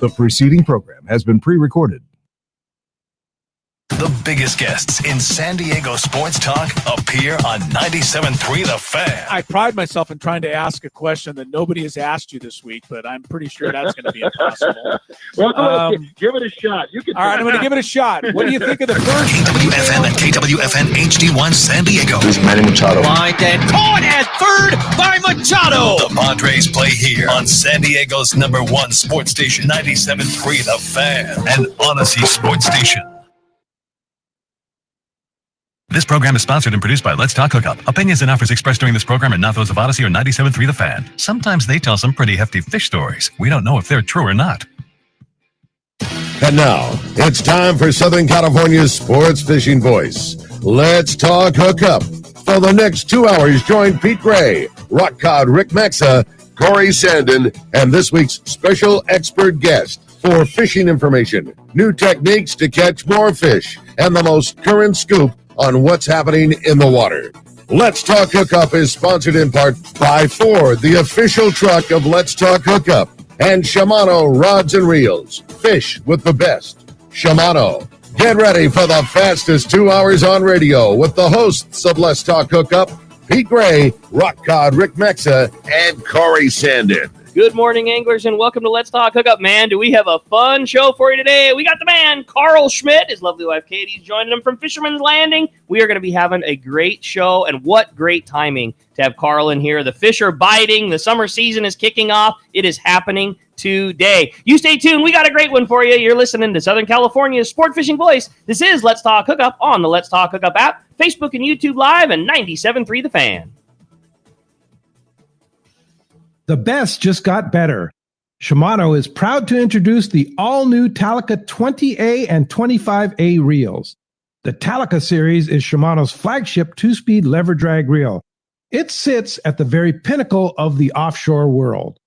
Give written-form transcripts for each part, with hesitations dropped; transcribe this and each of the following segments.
The preceding program has been pre-recorded. The biggest guests in San Diego sports talk appear on 97.3 The Fan. I pride myself in trying to ask a question that nobody has asked you this week, but I'm pretty sure that's going to be impossible. Well, give it a shot. You can. All right, I'm going to give it a shot. What do you think of the first? KWFM and KWFN HD1 San Diego. This is Manny Machado. Line and caught at third by Machado. The Padres play here on San Diego's #1 sports station, 97.3 The Fan, and Odyssey Sports Station. This program is sponsored and produced by Let's Talk Hookup. Opinions and offers expressed during this program are not those of Odyssey or 97.3 The Fan. Sometimes they tell some pretty hefty fish stories. We don't know if they're true or not. And now, it's time for Southern California's sports fishing voice. Let's Talk Hookup. For the next 2 hours, join Pete Gray, Rock Cod Rick Maxa, Cory Sanden, and this week's special expert guest for fishing information, new techniques to catch more fish, and the most current scoop on what's happening in the water. Let's Talk Hookup is sponsored in part by Ford, the official truck of Let's Talk Hookup, and Shimano Rods and Reels. Fish with the best. Shimano. Get ready for the fastest 2 hours on radio with the hosts of Let's Talk Hookup, Pete Gray, Rock Cod Rick Maxa, and Cory Sanden. Good morning, anglers, and welcome to Let's Talk Hookup. Man, do we have a fun show for you today. We got the man, Carl Schmidt. His lovely wife, Katie, is joining him from Fisherman's Landing. We are going to be having a great show, and what great timing to have Carl in here. The fish are biting. The summer season is kicking off. It is happening today. You stay tuned. We got a great one for you. You're listening to Southern California's sport fishing voice. This is Let's Talk Hookup on the Let's Talk Hookup app, Facebook and YouTube Live, and 97.3 The Fan. The best just got better. Shimano is proud to introduce the all-new Talica 20A and 25A reels. The Talica series is Shimano's flagship two-speed lever drag reel. It sits at the very pinnacle of the offshore world.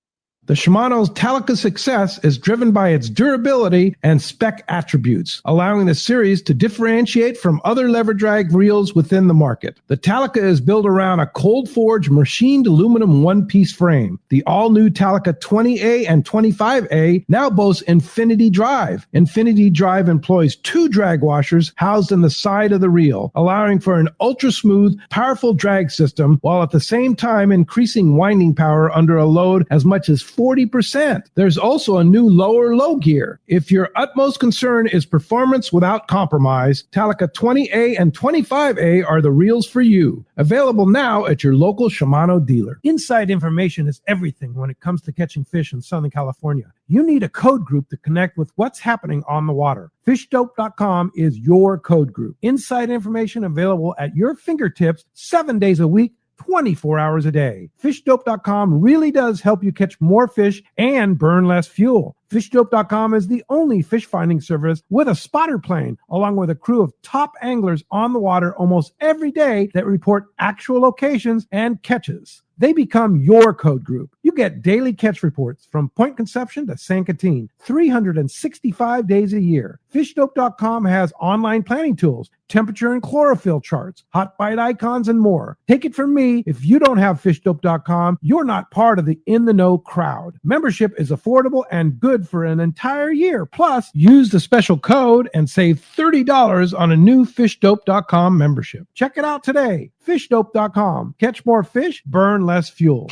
The Shimano's Talica success is driven by its durability and spec attributes, allowing the series to differentiate from other lever drag reels within the market. The Talica is built around a cold-forged machined aluminum one-piece frame. The all-new Talica 20A and 25A now boasts Infinity Drive. Infinity Drive employs 2 drag washers housed in the side of the reel, allowing for an ultra-smooth, powerful drag system, while at the same time increasing winding power under a load as much as 40%. There's also a new lower low gear. If your utmost concern is performance without compromise, Talica 20A and 25A are the reels for you. Available now at your local Shimano dealer. Inside information is everything when it comes to catching fish in Southern California. You need a code group to connect with what's happening on the water. Fishdope.com is your code group. Inside information available at your fingertips 7 days a week, 24 hours a day. Fishdope.com really does help you catch more fish and burn less fuel. Fishdope.com is the only fish finding service with a spotter plane, along with a crew of top anglers on the water almost every day that report actual locations and catches. They become your code group. You get daily catch reports from Point Conception to San Catine, 365 days a year. Fishdope.com has online planning tools, temperature and chlorophyll charts, hot bite icons, and more. Take it from me, if you don't have Fishdope.com, you're not part of the in-the-know crowd. Membership is affordable and good for an entire year. Plus, use the special code and save $30 on a new Fishdope.com membership. Check it out today. Fishdope.com. Catch more fish, burn less fuel.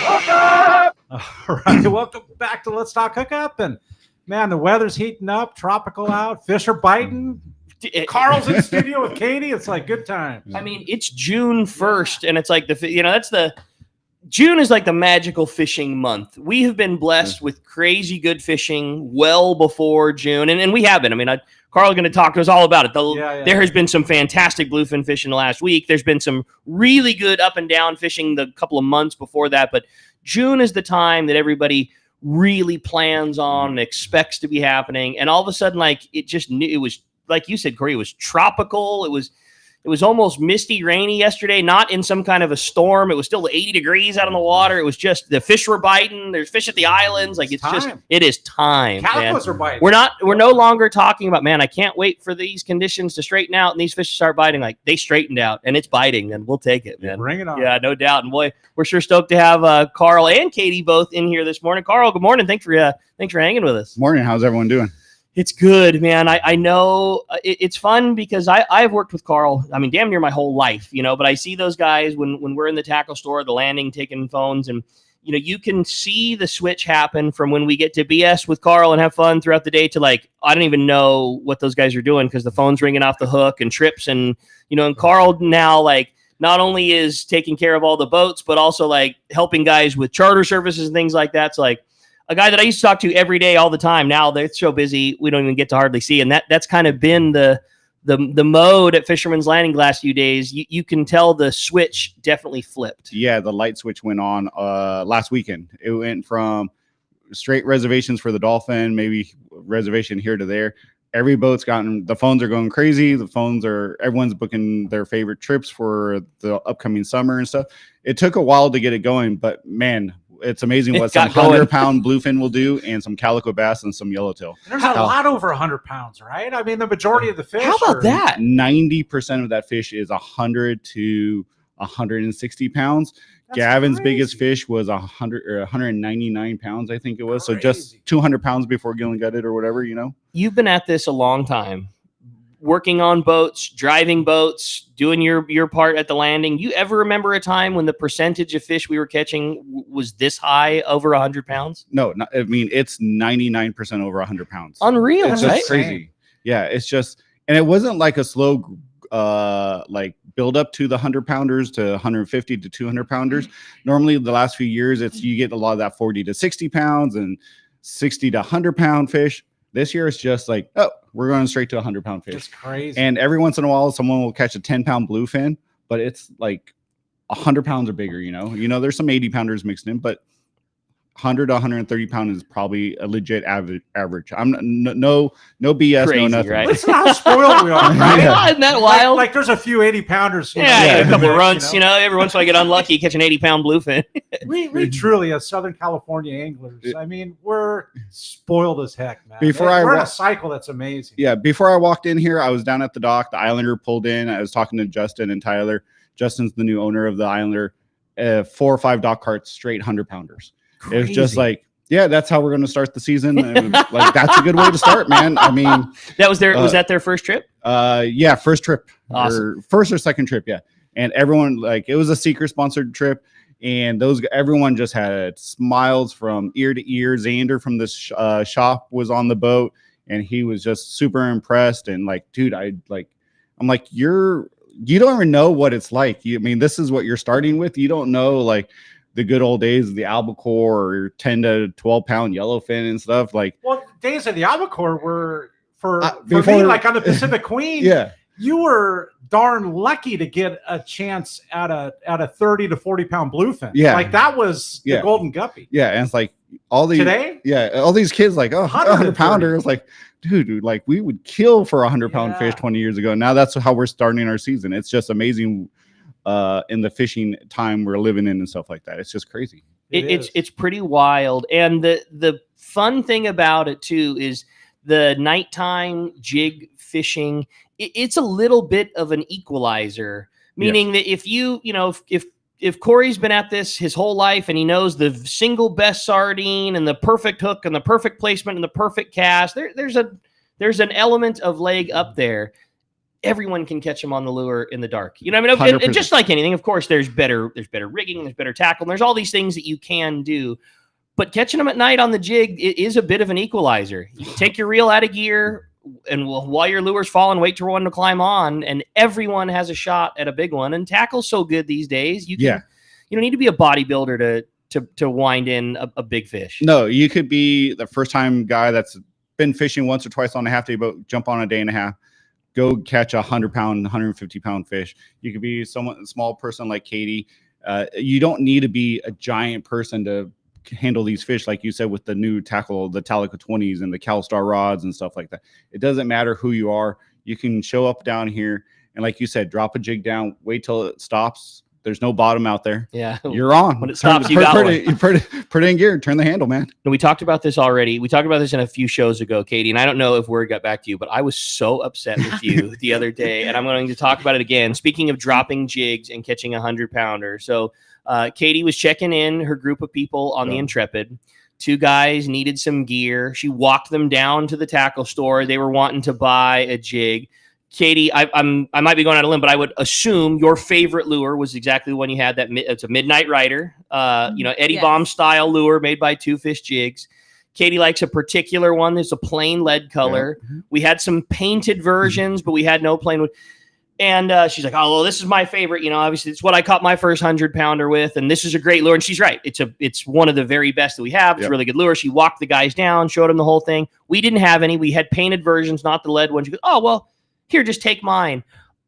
All right, welcome back to Let's Talk Hookup. And man, the weather's heating up, tropical out, fish are biting. Carl's in studio with Katie. It's like good times. I mean, it's June 1st, and it's like June is like the magical fishing month. We have been blessed with crazy good fishing well before June, and we have been. I mean, Carl's going to talk to us all about it. There has been some fantastic bluefin fishing the last week. There's been some really good up and down fishing the couple of months before that, but June is the time that everybody really plans on and expects to be happening, and all of a sudden, like it was like you said, Cory, it was tropical. It It was almost misty, rainy yesterday, not in some kind of a storm. It was still 80 degrees out on the water. It was just the fish were biting. There's fish at the islands. Like, it is time. Calicos are biting. We're no longer talking about, man, I can't wait for these conditions to straighten out and these fish to start biting. Like, they straightened out and it's biting, and we'll take it, man. Bring it on. Yeah, no doubt. And boy, we're sure stoked to have Carl and Katie both in here this morning. Carl, good morning. Thanks for hanging with us. Morning. How's everyone doing? It's good, man. I know it's fun because I've worked with Carl, I mean, damn near my whole life, but I see those guys when we're in the tackle store, the landing, taking phones, and, you can see the switch happen from when we get to BS with Carl and have fun throughout the day to, like, I don't even know what those guys are doing because the phone's ringing off the hook and trips. And, and Carl now, like, not only is taking care of all the boats, but also, like, helping guys with charter services and things like that. It's like a guy that I used to talk to every day, all the time. Now they're so busy, we don't even get to hardly see. And that's kind of been the mode at Fisherman's Landing the last few days. You can tell the switch definitely flipped. Yeah, the light switch went on last weekend. It went from straight reservations for the Dolphin, maybe reservation here to there. Every boat's gotten, the phones are going crazy. Everyone's booking their favorite trips for the upcoming summer and stuff. It took a while to get it going, but man, it's amazing what some 100-pound bluefin will do, and some calico bass and some yellowtail. There's a lot over 100 pounds, right? I mean, the majority of the fish. How about that? 90% of that fish is 100 to 160 pounds. That's Gavin's crazy. Biggest fish was 100 or 199 pounds, I think it was. Crazy. So just 200 pounds before Gillen gutted or whatever, You've been at this a long time, working on boats, driving boats, doing your part at the landing. You ever remember a time when the percentage of fish we were catching was this high, over 100 pounds? No, I mean, it's 99% over 100 pounds. Unreal, it's right? Just crazy. Yeah, it's just, and it wasn't like a slow like build up to the 100-pounders to 150 to 200-pounders. Normally, the last few years, you get a lot of that 40 to 60 pounds and 60 to 100-pound fish. This year, it's just like, oh, we're going straight to 100-pound fish. It's crazy. And every once in a while, someone will catch a 10-pound bluefin, but it's like 100 pounds or bigger. There's some 80-pounders mixed in, but 100 to 130 pound is probably a legit average. I'm no BS, crazy, no nothing. Right? Listen how spoiled we are, right? Yeah. Isn't that wild? Like there's a few 80-pounders. Yeah, a couple of runts, every once in a while I get unlucky, catch an 80-pound bluefin. we truly, as Southern California anglers, I mean, we're spoiled as heck, man. We're in a cycle that's amazing. Yeah, before I walked in here, I was down at the dock. The Islander pulled in. I was talking to Justin and Tyler. Justin's the new owner of the Islander. 4 or 5 dock carts, straight 100-pounders. It was just like, yeah, that's how we're going to start the season. And like, that's a good way to start, man. I mean, that was was that their first trip? Yeah, first trip. Awesome. Or first or second trip, yeah. And everyone, like, it was a Seeker sponsored trip, and everyone just had smiles from ear to ear. Xander from this shop was on the boat, and he was just super impressed. And like, dude, I'm like, you don't even know what it's like. I mean, this is what you're starting with. You don't know, like, the good old days of the albacore or 10 to 12 pound yellowfin and stuff. Like, well, days of the albacore were for me, like on the Pacific Queen. Yeah, you were darn lucky to get a chance at a 30 to 40 pound bluefin. Yeah, like that was the golden guppy. Yeah, and it's like all these today. Yeah, all these kids like, oh, 100 pounder. It's like, dude, like we would kill for 100-pound fish 20 years ago. Now that's how we're starting our season. It's just amazing. In the fishing time we're living in and stuff like that. It's just crazy. It's pretty wild. And the fun thing about it too is the nighttime jig fishing. It's a little bit of an equalizer, meaning that if Cory's been at this his whole life and he knows the single best sardine and the perfect hook and the perfect placement and the perfect cast, there's an element of leg up there. Everyone can catch them on the lure in the dark. I mean, and just like anything, of course, there's better rigging, there's better tackle, and there's all these things that you can do. But catching them at night on the jig is a bit of an equalizer. You take your reel out of gear, and while your lure's falling, wait for one to climb on, and everyone has a shot at a big one. And tackle's so good these days. You don't need to be a bodybuilder to wind in a big fish. No, you could be the first time guy that's been fishing once or twice on a half day boat, jump on a day and a half. Go catch 100-pound, 150-pound fish. You could be a small person like Katie. You don't need to be a giant person to handle these fish, like you said, with the new tackle, the Talica 20s and the CalStar rods and stuff like that. It doesn't matter who you are. You can show up down here And like you said, drop a jig down, wait till it stops. There's no bottom out there. Yeah. You're on. When it stops, you got one. You put it in gear, turn the handle, man. And we talked about this already. We talked about this in a few shows ago, Katie, and I don't know if word got back to you, but I was so upset with you the other day, and I'm going to talk about it again. Speaking of dropping jigs and catching 100-pounder. So Katie was checking in her group of people on the Intrepid. 2 guys needed some gear. She walked them down to the tackle store. They were wanting to buy a jig. Katie, I might be going out on a limb, but I would assume your favorite lure was exactly the one you had. It's a Midnight Rider, Eddie Bomb style lure made by Two Fish Jigs. Katie likes a particular one. There's a plain lead color. Yeah. We had some painted versions, but we had no plain wood. And she's like, oh, well, this is my favorite. Obviously, it's what I caught my first 100-pounder with, and this is a great lure. And she's right. It's one of the very best that we have. It's a really good lure. She walked the guys down, showed them the whole thing. We didn't have any. We had painted versions, not the lead ones. She goes, oh, well, here, just take mine.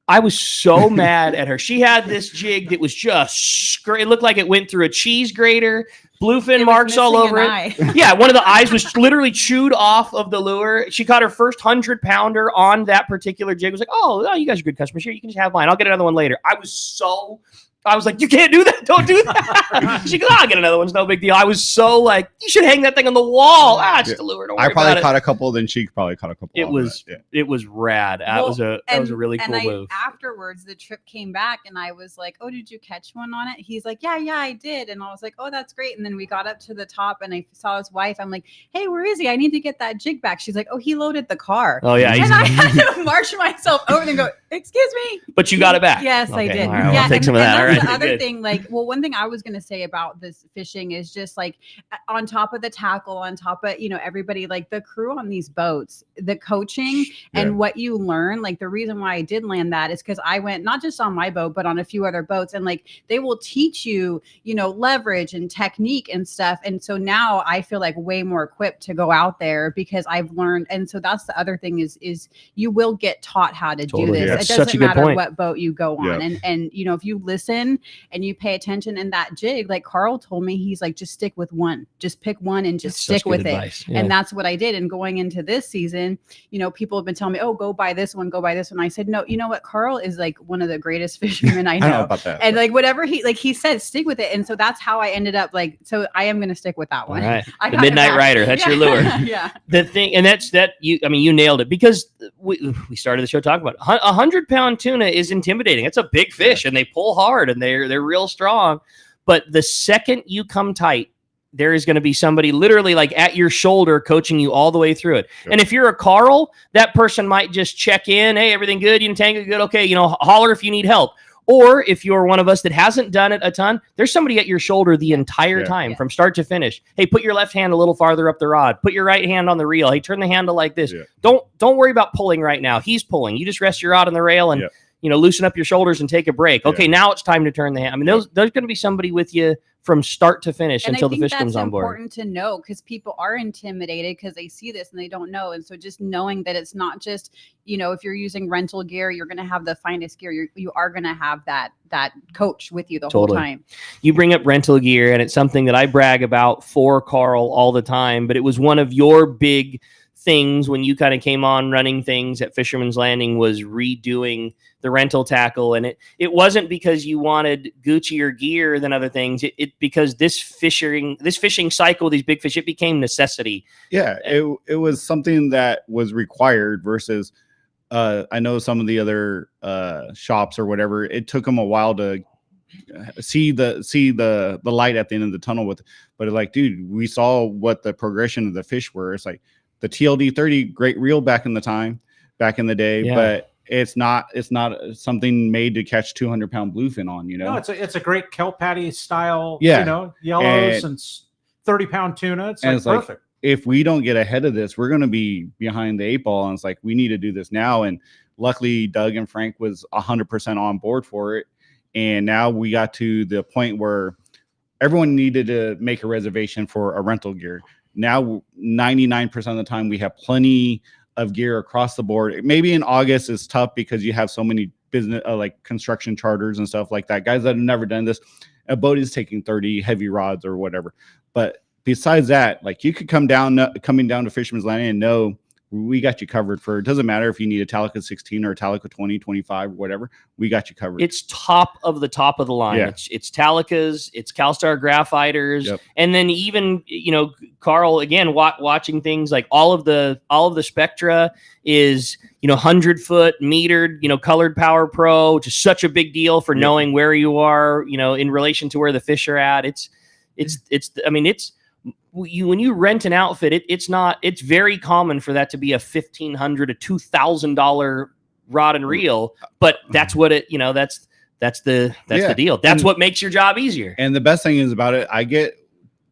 I was so mad at her. She had this jig that was just, it looked like it went through a cheese grater, bluefin marks all over it. Yeah, one of the eyes was literally chewed off of the lure. She caught her first 100-pounder on that particular jig. Was like, oh, you guys are good customers here. You can just have mine. I'll get another one later. I was like, you can't do that. Don't do that. She goes, I'll get another one. It's no big deal. I was so like, you should hang that thing on the wall. It's just a lure. Don't worry I probably about caught a couple, then she probably caught a couple. It was rad. That was a really cool move. Afterwards, the trip came back and I was like, oh, did you catch one on it? He's like, yeah, I did. And I was like, oh, that's great. And then we got up to the top and I saw his wife. I'm like, hey, where is he? I need to get that jig back. She's like, oh, he loaded the car. Oh, yeah. And I had to march myself over and go, excuse me. But you got it back. Yes, I did. All right, I'll take some of that. All right. The other thing, one thing I was going to say about this fishing is just like on top of the tackle, on top of, everybody, like the crew on these boats, the coaching and what you learn. Like the reason why I did land that is because I went not just on my boat, but on a few other boats. And like, they will teach you, leverage and technique and stuff. And so now I feel like way more equipped to go out there because I've learned. And so that's the other thing is you will get taught how to do this. Yeah. It doesn't matter what boat you go on. And, if you listen and you pay attention in that jig, like Carl told me, he's like, just stick with one, just pick one and just stick with it. Yeah. And that's what I did. And going into this season, people have been telling me, oh, go buy this one, go buy this one. I said, no, you know what? Carl is like one of the greatest fishermen I know. I know about that. And like whatever he said, stick with it. And so that's how I ended up so I am going to stick with that one. All right. The Midnight Rider. That's your lure. Yeah. The thing, and that's you nailed it because we started the show talking about 100-pound tuna is intimidating. It's a big fish and they pull hard and they're real strong. But the second you come tight, there is going to be somebody literally like at your shoulder coaching you all the way through it. Sure. And if you're a Carl, that person might just check in. Hey, everything good? You can tangle good? Okay. Holler if you need help. Or if you're one of us that hasn't done it a ton, there's somebody at your shoulder the entire time from start to finish. Hey, put your left hand a little farther up the rod. Put your right hand on the reel. Hey, turn the handle like this. Yeah. Don't worry about pulling right now. He's pulling. You just rest your rod on the rail and loosen up your shoulders and take a break. Okay, now it's time to turn the hand. I mean, there's going to be somebody with you from start to finish until the fish comes on board. It's important to know because people are intimidated because they see this and they don't know. And so just knowing that it's not just, if you're using rental gear, you're going to have the finest gear. You are going to have that coach with you the whole time. You bring up rental gear and it's something that I brag about for Carl all the time, but it was one of your big things when you kind of came on running things at Fisherman's Landing was redoing the rental tackle. And it wasn't because you wanted Guccier gear than other things. It because this fishing cycle, these big fish, it became necessity. Yeah. It was something that was required versus I know some of the other shops or whatever, it took them a while to see the light at the end of the tunnel but like, dude, we saw what the progression of the fish were. It's like the TLD 30, great reel back in the day, but it's not something made to catch 200-pound bluefin on, No, it's a great kelp patty style, yellows and 30-pound tuna. It's perfect. Like, if we don't get ahead of this, we're going to be behind the 8 ball. And it's like, we need to do this now. And luckily Doug and Frank was 100% on board for it. And now we got to the point where everyone needed to make a reservation for a rental gear. Now, 99% of the time, we have plenty of gear across the board. Maybe in August is tough because you have so many business, like construction charters and stuff like that. Guys that have never done this, a boat is taking 30 heavy rods or whatever. But besides that, like you could coming down to Fisherman's Landing and know we got you covered for, it doesn't matter if you need a Talica 16 or a Talica 20, 25, or whatever, we got you covered. It's top of the line. Yeah. It's Talicas, it's CalStar Graphiters, Yep. and then even, Carl, again, watching things like all of the Spectra is, 100-foot metered, colored Power Pro, which is such a big deal for knowing where you are, in relation to where the fish are at. When you rent an outfit, it's very common for that to be a $1,500 to $2,000 rod and reel, but that's what that's the deal. That's what makes your job easier. And the best thing is about it, I get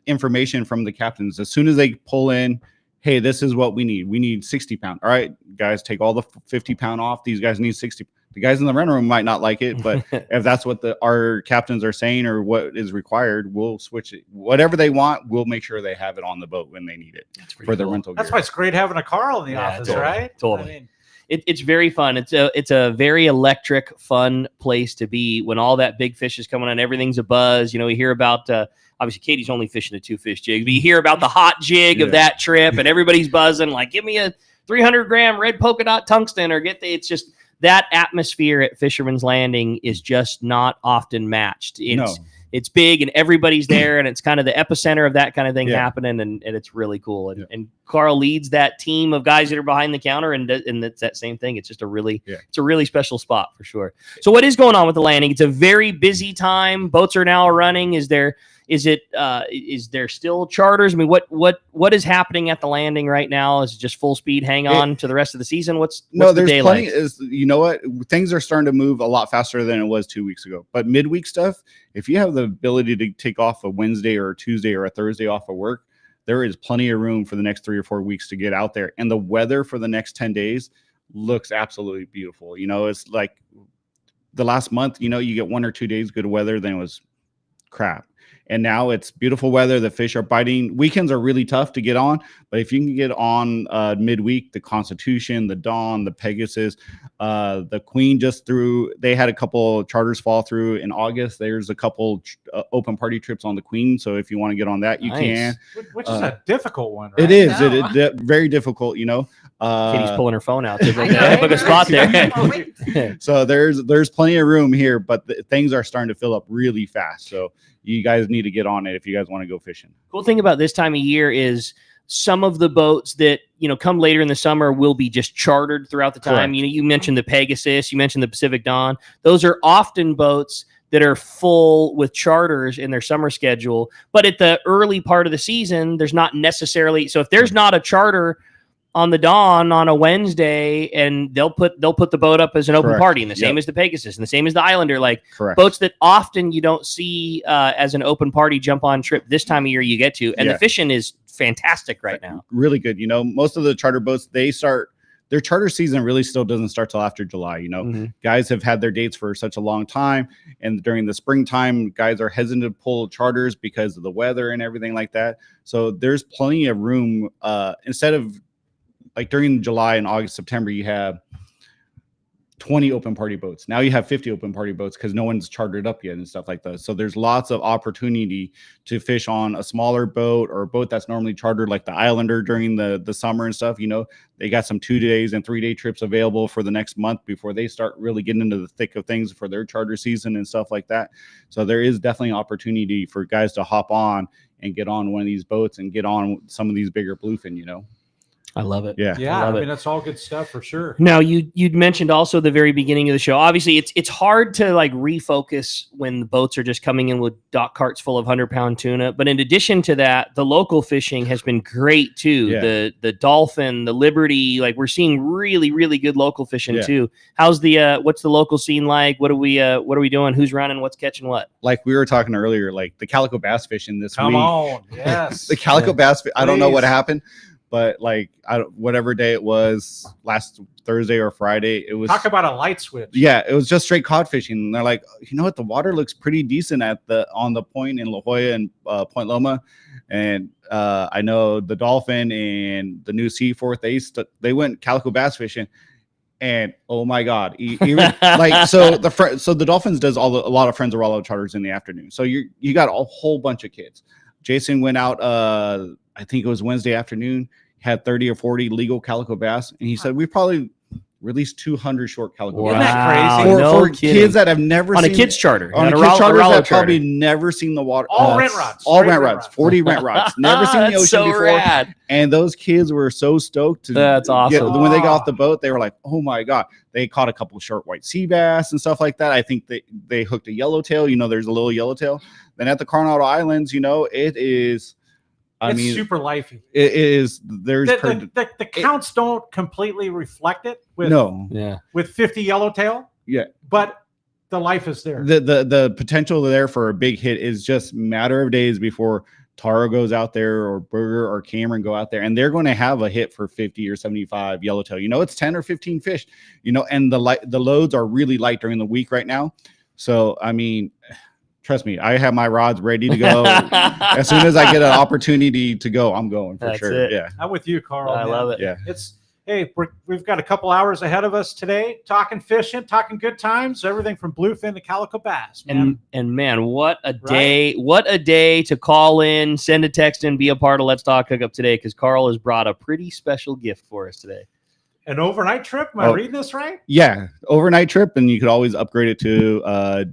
information from the captains as soon as they pull in. Hey, this is what we need. We need 60 pound. All right, guys, take all the 50 pound off. These guys need 60. The guys in the rental room might not like it, but if that's what our captains are saying or what is required, we'll switch it. Whatever they want, we'll make sure they have it on the boat when they need it for the rental gear. That's why it's great having a Carl in the office, right? Totally. It's very fun. It's a very electric, fun place to be when all that big fish is coming on. Everything's a buzz. We hear about obviously Katie's only fishing a 2-fish jig, but you hear about the hot jig of that trip, and everybody's buzzing like, give me a 300-gram red polka dot tungsten, or it's just that atmosphere at Fisherman's Landing is just not often matched. It's big and everybody's there, and it's kind of the epicenter of that kind of thing happening, and it's really cool. And Carl leads that team of guys that are behind the counter, and it's that same thing. It's just it's a really special spot for sure. So what is going on with the landing? It's a very busy time. Boats are now running. Is there still charters? I mean, what is happening at the landing right now? Is it just full speed, hang on to the rest of the season? What's there's the day plenty. like? You know what? Things are starting to move a lot faster than it was 2 weeks ago. But midweek stuff, if you have the ability to take off a Wednesday or a Tuesday or a Thursday off of work, there is plenty of room for the next 3 or 4 weeks to get out there. And the weather for the next 10 days looks absolutely beautiful. It's like the last month, you get 1 or 2 days good weather, then it was crap. And now it's beautiful weather. The fish are biting. Weekends are really tough to get on, but if you can get on midweek, the Constitution, the Dawn, the Pegasus, the Queen they had a couple charters fall through in August. There's a couple open party trips on the Queen. So if you want to get on that, you can. Which is a difficult one, right? It is. It's very difficult, Katie's pulling her phone out to book a spot there. So there's plenty of room here, but things are starting to fill up really fast. So you guys need to get on it if you guys want to go fishing. Cool thing about this time of year is some of the boats that come later in the summer will be just chartered throughout the time. Correct. You mentioned the Pegasus, you mentioned the Pacific Dawn. Those are often boats that are full with charters in their summer schedule. But at the early part of the season, there's not necessarily. So if there's not a charter on the Dawn on a Wednesday, and they'll put the boat up as an open party, and the same as the Pegasus, and the same as the Islander, like boats that often you don't see as an open party jump on trip this time of year you get to, and the fishing is fantastic right now. Really good. Most of the charter boats, their charter season really still doesn't start till after July. Guys have had their dates for such a long time, and during the springtime, guys are hesitant to pull charters because of the weather and everything like that. So there's plenty of room. Instead of like during July and August, September, you have 20 open party boats. Now you have 50 open party boats because no one's chartered up yet and stuff like that. So there's lots of opportunity to fish on a smaller boat or a boat that's normally chartered, like the Islander during the summer and stuff. They got some 2 days and 3 day trips available for the next month before they start really getting into the thick of things for their charter season and stuff like that. So there is definitely opportunity for guys to hop on and get on one of these boats and get on some of these bigger bluefin, I love it. Yeah. I mean, that's all good stuff for sure. Now, you'd mentioned also the very beginning of the show. Obviously, it's hard to like refocus when the boats are just coming in with dock carts full of 100-pound tuna. But in addition to that, the local fishing has been great too. Yeah. The Dolphin, the Liberty, like we're seeing really, really good local fishing too. How's what's the local scene like? What are we doing? Who's running? What's catching what? Like we were talking earlier, like the calico bass fishing this week. Come on, yes. The calico bass. I don't know what happened. But like whatever day it was, last Thursday or Friday, it was. Talk about a light switch. Yeah, it was just straight cod fishing. And they're like, you know what? The water looks pretty decent on the point in La Jolla and Point Loma. And I know the Dolphin and the new Seaforth, they went calico bass fishing. And oh my God, even like so the Dolphins does a lot of Friends of Rollo charters in the afternoon. So you got a whole bunch of kids. Jason went out. I think it was Wednesday afternoon. had 30 or 40 legal calico bass, and he said we probably released 200 short calico Wow. bass. Isn't that crazy? No For kidding. kids that have never On seen a kid's charter. on Not a a kids Rollo- charter Rollo that charter. probably never seen the water. All rent rods. All Straight rent rods. 40 rent rods. Never seen the That's ocean so before. rad. And those kids were so stoked to That's awesome. when they got off the boat, they were like, oh my God. They caught a couple of short white sea bass and stuff like that. I think they hooked a yellowtail. There's a little yellowtail. Then at the Coronado Islands, it is It's super lifey. it is there's The counts don't completely reflect it with Yeah. with 50 yellowtail. Yeah. But the life is there. the potential there for a big hit is just a matter of days before Taro goes out there or Burger or Cameron go out there, and they're going to have a hit for 50 or 75 yellowtail. It's 10 or 15 fish, and the loads are really light during the week right now. So, I mean, trust me, I have my rods ready to go. As soon as I get an opportunity to go, I'm going for That's sure. it. Yeah. I'm with you, Carl. I man. love it. Yeah. We've got a couple hours ahead of us today, talking fishing, talking good times, everything from bluefin to calico bass, man. And man, what a day! What a day to call in, send a text, and be a part of Let's Talk Hookup today. Because Carl has brought a pretty special gift for us today. An overnight trip. Am I reading this right? Yeah, overnight trip, and you could always upgrade it to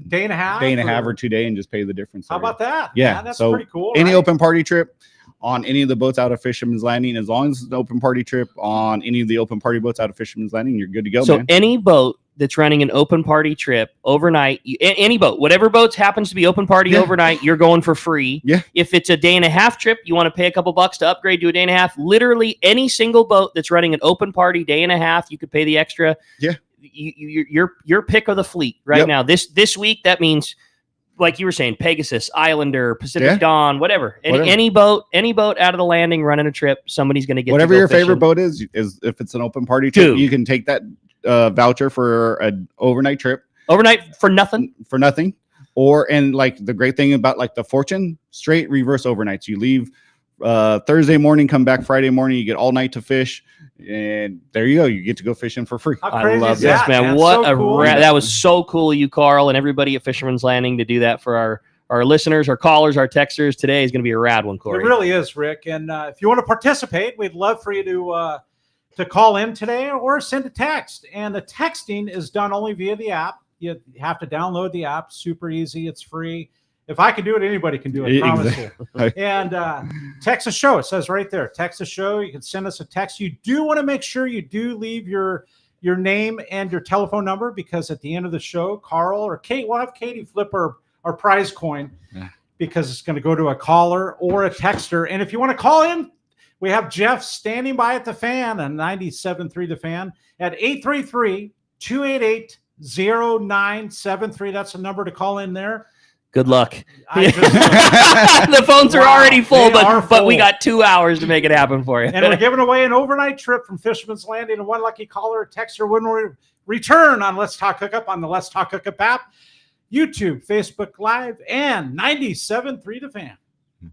Day and a half or 2 day, and just pay the difference. How about that? Yeah, Man, that's so pretty cool. Any right? open party trip on any of the boats out of Fisherman's Landing, as long as it's an open party trip on any of the open party boats out of Fisherman's Landing, you're good to go, So man. any boat that's running an open party trip overnight, any boat, whatever boat happens to be open party overnight, you're going for free. Yeah. If it's a day and a half trip, you want to pay a couple bucks to upgrade to a day and a half. Literally any single boat that's running an open party day and a half, you could pay the extra. Yeah. Your pick of the fleet right now. This week, that means, like you were saying, Pegasus, Islander, Pacific Dawn, whatever. Any boat out of the landing running a trip, somebody's going to get whatever to go your fishing. favorite boat is if it's an open party trip, you can take that voucher for an overnight trip. Overnight for nothing. And like the great thing about like the Fortune, straight reverse overnights. You leave Thursday morning, come back Friday morning, you get all night to fish, and there you go. You get to go fishing for free. I love this, man. What so cool. That was so cool of you, Carl, and everybody at Fisherman's Landing to do that for our listeners, our callers, our texters. Today is going to be a rad one, Cory. It really is, Rick. And if you want to participate, we'd love for you to call in today or send a text. And the texting is done only via the app. You have to download the app. Super easy. It's free. If I can do it, anybody can do it. I promise you. And text the show. It says right there, text the show. You can send us a text. You do want to make sure you do leave your name and your telephone number, because at the end of the show, Carl or Kate, we'll have Katie flip our prize coin because it's going to go to a caller or a texter. And if you want to call in, we have Jeff standing by at the Fan on 97.3 The Fan at 833-288-0973. That's the number to call in there. Good luck. The phones are already full, but we got 2 hours to make it happen for you. And we're giving away an overnight trip from Fisherman's Landing, and one lucky caller or texter win return on Let's Talk Hookup on the Let's Talk Hookup app, YouTube, Facebook Live, and 97.3 The Fan.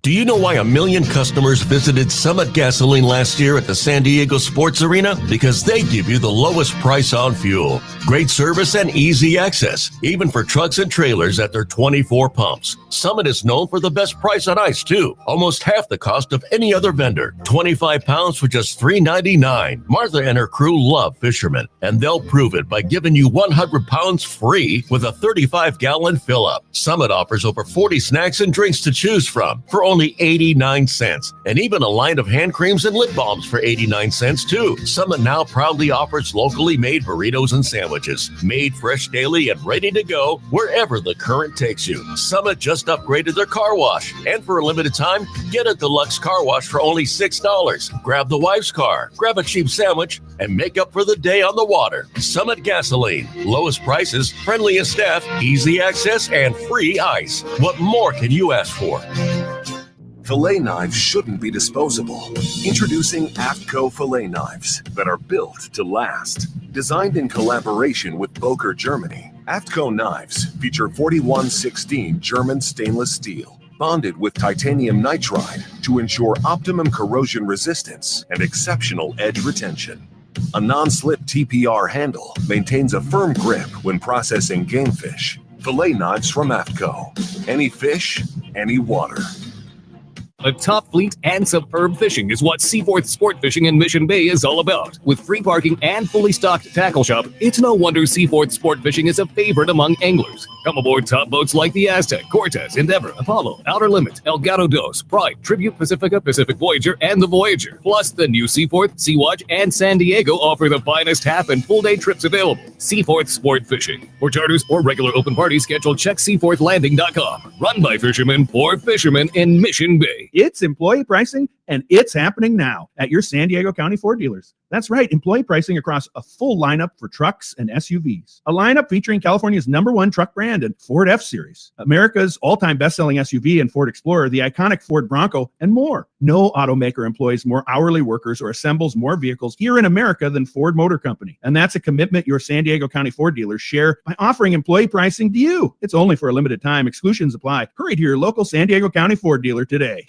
Do you know why 1 million customers visited Summit Gasoline last year at the San Diego Sports Arena? Because they give you the lowest price on fuel, great service, and easy access, even for trucks and trailers at their 24 pumps. Summit is known for the best price on ice, too. Almost half the cost of any other vendor. 25 pounds for just $3.99. Martha and her crew love Fisherman, and they'll prove it by giving you 100 pounds free with a 35-gallon fill-up. Summit offers over 40 snacks and drinks to choose from for only 89 cents, and even a line of hand creams and lip balms for 89 cents too. Summit now proudly offers locally made burritos and sandwiches, made fresh daily and ready to go wherever the current takes you. Summit just upgraded their car wash, and for a limited time, get a deluxe car wash for only $6. Grab the wife's car, grab a cheap sandwich, and make up for the day on the water. Summit Gasoline, lowest prices, friendliest staff, easy access, and free ice. What more can you ask for? Fillet knives shouldn't be disposable. Introducing AFTCO fillet knives that are built to last. Designed in collaboration with Boker, Germany, AFTCO knives feature 4116 German stainless steel, bonded with titanium nitride to ensure optimum corrosion resistance and exceptional edge retention. A non-slip TPR handle maintains a firm grip when processing game fish. Fillet knives from AFTCO. Any fish, any water. A top fleet and superb fishing is what Seaforth Sport Fishing in Mission Bay is all about. With free parking and fully stocked tackle shop, it's no wonder Seaforth Sport Fishing is a favorite among anglers. Come aboard top boats like the Aztec, Cortez, Endeavor, Apollo, Outer Limit, El Gato Dos, Pride, Tribute Pacifica, Pacific Voyager, and the Voyager. Plus, the new Seaforth, Sea-Watch, and San Diego offer the finest half and full day trips available. Seaforth Sport Fishing. For charters or regular open party schedule, check seaforthlanding.com. Run by fishermen for fishermen in Mission Bay. It's employee pricing, and it's happening now at your San Diego County Ford dealers. That's right, employee pricing across a full lineup for trucks and SUVs. A lineup featuring California's #1 truck brand and Ford F-Series, America's all-time best-selling SUV and Ford Explorer, the iconic Ford Bronco, and more. No automaker employs more hourly workers or assembles more vehicles here in America than Ford Motor Company. And that's a commitment your San Diego County Ford dealers share by offering employee pricing to you. It's only for a limited time. Exclusions apply. Hurry to your local San Diego County Ford dealer today.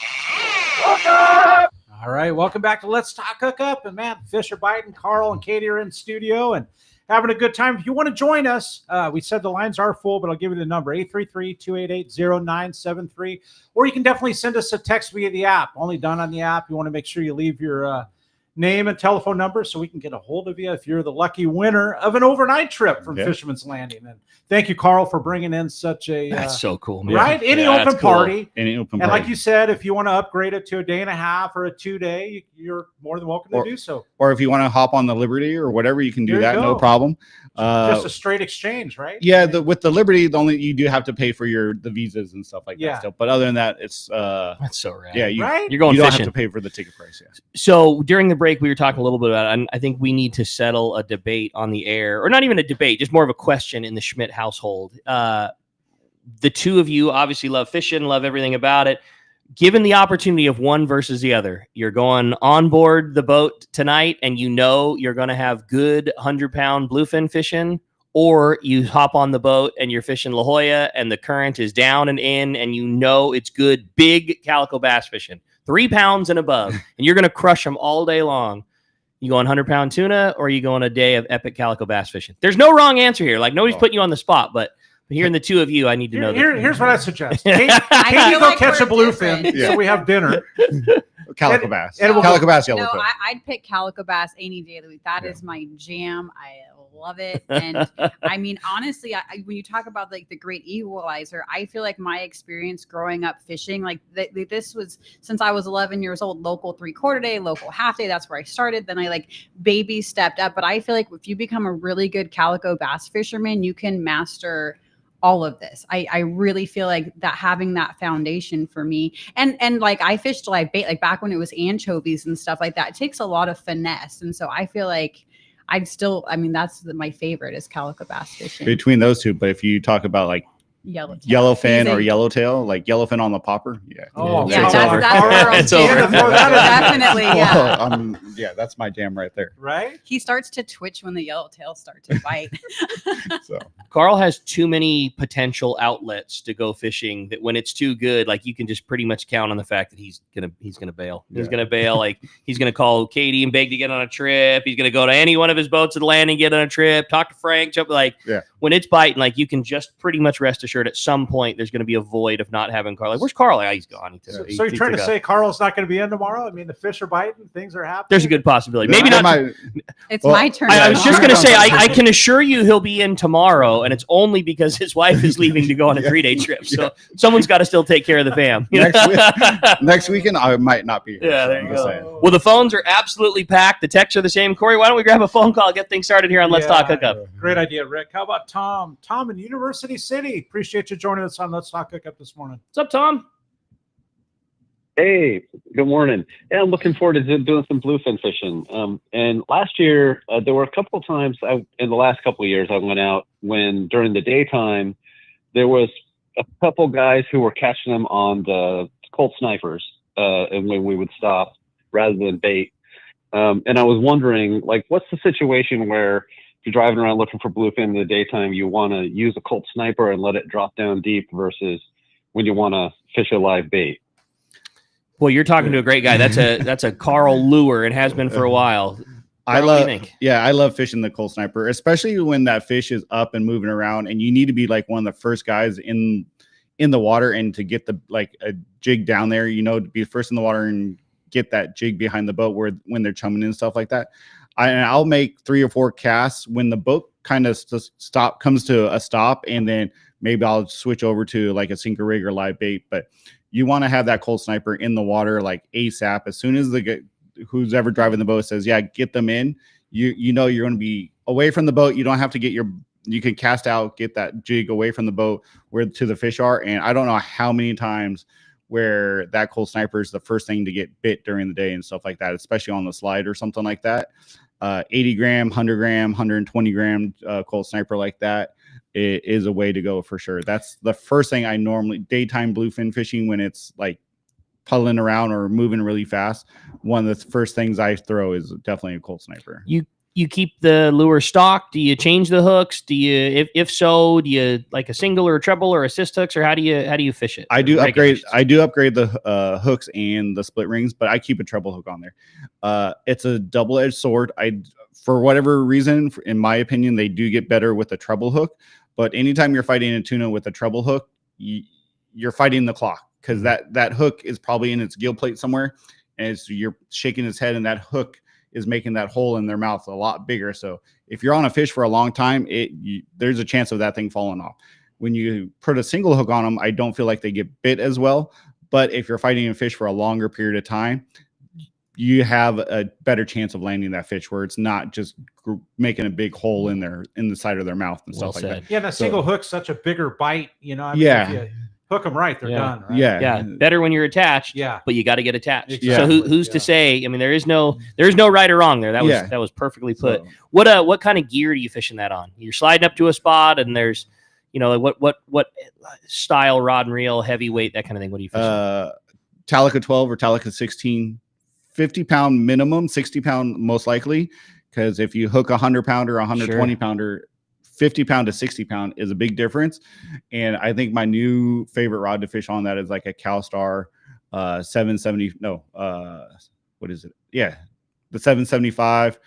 All right, welcome back to Let's Talk Hookup. And man, Fisher biting, Carl and Katie are in studio and having a good time. If you want to join us, we said the lines are full, but I'll give you the number, 833-288-0973. Or you can definitely send us a text via the app, only done on the app. You want to make sure you leave your name and telephone number so we can get a hold of you if you're the lucky winner of an overnight trip from Fisherman's Landing. And thank you, Carl, for bringing in such a that's so cool, man. Right? Any open party. Any open and party. like you said, if you want to upgrade it to a day and a half or a 2-day, you're more than welcome to do so. Or if you want to hop on the Liberty or whatever, you can do that, no problem. Just a straight exchange, right? Yeah, with the Liberty, you do have to pay for the visas and stuff like that still. But other than that, it's that's so rad. Yeah, you're going you don't fishing. have to pay for the ticket price. Yeah. So during the break, we were talking a little bit about it, and I think we need to settle a debate on the air, or not even a debate, just more of a question in the Schmidt household. The two of you obviously love fishing, love everything about it. Given the opportunity of one versus the other, you're going on board the boat tonight and you know you're going to have good 100-pound bluefin fishing, or you hop on the boat and you're fishing La Jolla and the current is down and in and you know it's good big calico bass fishing, 3 pounds and above, and you're going to crush them all day long. You going 100-pound tuna, or you going a day of epic calico bass fishing? There's no wrong answer here. Like, nobody's putting you on the spot, but hearing the two of you, I need to know. Here's what I suggest. Katie go catch a bluefin, so we have dinner. Calico bass. Calico bass, yellowfin. No, I'd pick calico bass any day of the week. That is my jam. I love it. And I mean, honestly, when you talk about like the great equalizer, I feel like my experience growing up fishing, like this was since I was 11 years old, local 3/4 day, local half day. That's where I started. Then I like baby stepped up. But I feel like if you become a really good calico bass fisherman, you can master all of this. I really feel like that having that foundation for me, and like I fished live bait, like back when it was anchovies and stuff like that, it takes a lot of finesse. And so I feel like that's my favorite is calico bass fishing. Between those two, but if you talk about like yellowfin or yellowtail, like yellowfin on the popper, that's definitely that's my jam right there. Right? He starts to twitch when the yellowtails start to bite. So Carl has too many potential outlets to go fishing that when it's too good, like you can just pretty much count on the fact that he's gonna bail. He's gonna bail. Like he's gonna call Katie and beg to get on a trip. He's gonna go to any one of his boats at the landing, get on a trip, talk to Frank, jump when it's biting, like you can just pretty much rest assured at some point there's going to be a void of not having Carl. Like, where's Carl? He's gone. So you're trying to say Carl's not going to be in tomorrow? I mean, the fish are biting, things are happening. There's a good possibility. Maybe not. It's my turn. I was just going to say, I can assure you he'll be in tomorrow, and it's only because his wife is leaving to go on a 3-day trip. So someone's got to still take care of the fam. Next weekend, I might not be here. Yeah, there you go. Well, the phones are absolutely packed. The texts are the same. Corey, why don't we grab a phone call, get things started here on Let's Talk Hookup? Great idea, Rick. How about Tom? Tom in University City. Appreciate you joining us on Let's Talk Hookup this morning. What's up, Tom? Hey, good morning. Yeah, I'm looking forward to doing some bluefin fishing. And last year, there were a couple of times in the last couple of years I went out when during the daytime, there was a couple guys who were catching them on the Colt snipers, and when we would stop rather than bait. And I was wondering, like, what's the situation where if you're driving around looking for bluefin in the daytime, you want to use a Colt sniper and let it drop down deep versus when you want to fish a live bait? Well, you're talking to a great guy. That's a Carl lure and has been for a while. I love fishing the Colt sniper, especially when that fish is up and moving around, and you need to be like one of the first guys in in the water and to get a jig down there, to be first in the water and get that jig behind the boat when they're chumming and stuff like that. I'll make 3 or 4 casts when the boat kind of comes to a stop, and then maybe I'll switch over to like a sinker rig or live bait. But you want to have that cold sniper in the water like ASAP. As soon as who's ever driving the boat says, yeah, get them in, you're going to be away from the boat. You don't have to you can cast out, get that jig away from the boat where to the fish are. And I don't know how many times where that cold sniper is the first thing to get bit during the day and stuff like that, especially on the slide or something like that. 80 gram, 100 gram, 120 gram cold sniper like that is a way to go for sure. That's the first thing I normally, daytime bluefin fishing, when it's like puddling around or moving really fast, one of the first things I throw is definitely a cold sniper. You keep the lure stocked? Do you change the hooks? Do you, if so, do you like a single or a treble or assist hooks, or how do you fish it? I do upgrade the hooks and the split rings, but I keep a treble hook on there. It's a double-edged sword. For whatever reason, in my opinion, they do get better with a treble hook. But anytime you're fighting a tuna with a treble hook, you're fighting the clock, because that hook is probably in its gill plate somewhere, and you're shaking its head, and that hook is making that hole in their mouth a lot bigger. So if you're on a fish for a long time, there's a chance of that thing falling off. When you put a single hook on them, I don't feel like they get bit as well. But if you're fighting a fish for a longer period of time, you have a better chance of landing that fish where it's not just making a big hole in the side of their mouth and stuff like that. Yeah, that single hook's such a bigger bite, if you hook them right, they're done. Right? Yeah. Better when you're attached. Yeah. But you got to get attached. Exactly. So who's to say? I mean, there's no right or wrong there. That was perfectly put. So, what kind of gear do you fishing that on? You're sliding up to a spot, and there's, what style rod and reel, heavyweight, that kind of thing. What do you fishing? Talica 12 or Talica 16, 50-pound minimum, 60-pound most likely. Because if you hook a 100-pounder, 120-pounder, 50-pound to 60-pound is a big difference. And I think my new favorite rod to fish on that is like a CalStar 770. No, what is it? Yeah, the 775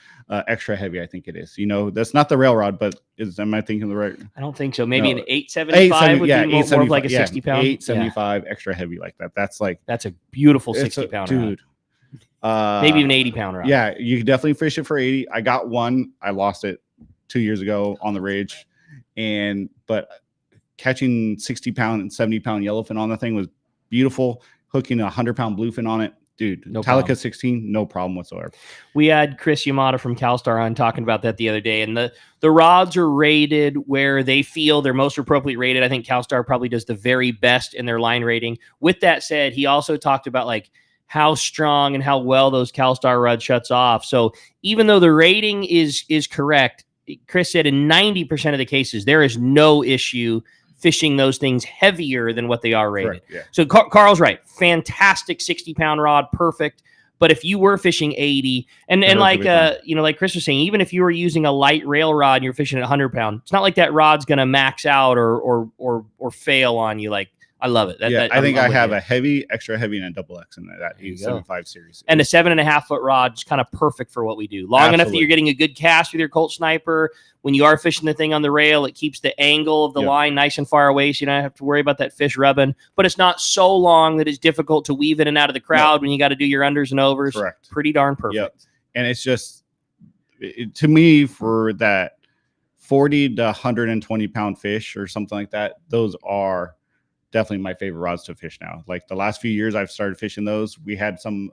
extra heavy. I think it is. That's not the rail rod, but am I thinking the right? I don't think so. Maybe an 875 would be more of like a 60-pound. 875 extra heavy like that. That's a beautiful 60-pounder, dude. Maybe even 80-pounder. Yeah, you can definitely fish it for 80. I got one. I lost it 2 years ago on the Rage, but catching 60-pound and 70-pound yellowfin on the thing was beautiful. Hooking a 100-pound bluefin on it, dude. No Talica problem. 16, no problem whatsoever. We had Chris Yamada from CalStar on talking about that the other day, and the rods are rated where they feel they're most appropriately rated. I think CalStar probably does the very best in their line rating. With that said, he also talked about like how strong and how well those CalStar rods shuts off. So even though the rating is correct, Chris said in 90% of the cases, there is no issue fishing those things heavier than what they are rated. Correct, yeah. So Carl's right. Fantastic 60-pound rod. Perfect. But if you were fishing 80 and like, like Chris was saying, even if you were using a light rail rod and you're fishing at 100 pound, it's not like that rod's going to max out or fail on you. Like, I love it. I think I have a heavy, extra heavy, and a double X in that 875 series. And a 7.5 foot rod is kind of perfect for what we do. Long enough that you're getting a good cast with your Colt Sniper. When you are fishing the thing on the rail, it keeps the angle of the line nice and far away, so you don't have to worry about that fish rubbing. But it's not so long that it's difficult to weave in and out of the crowd when you got to do your unders and overs. Correct. Pretty darn perfect. Yep. And it's just, to me, for that 40 to 120 pound fish or something like that, those are definitely my favorite rods to fish now. Like the last few years I've started fishing those. We had some,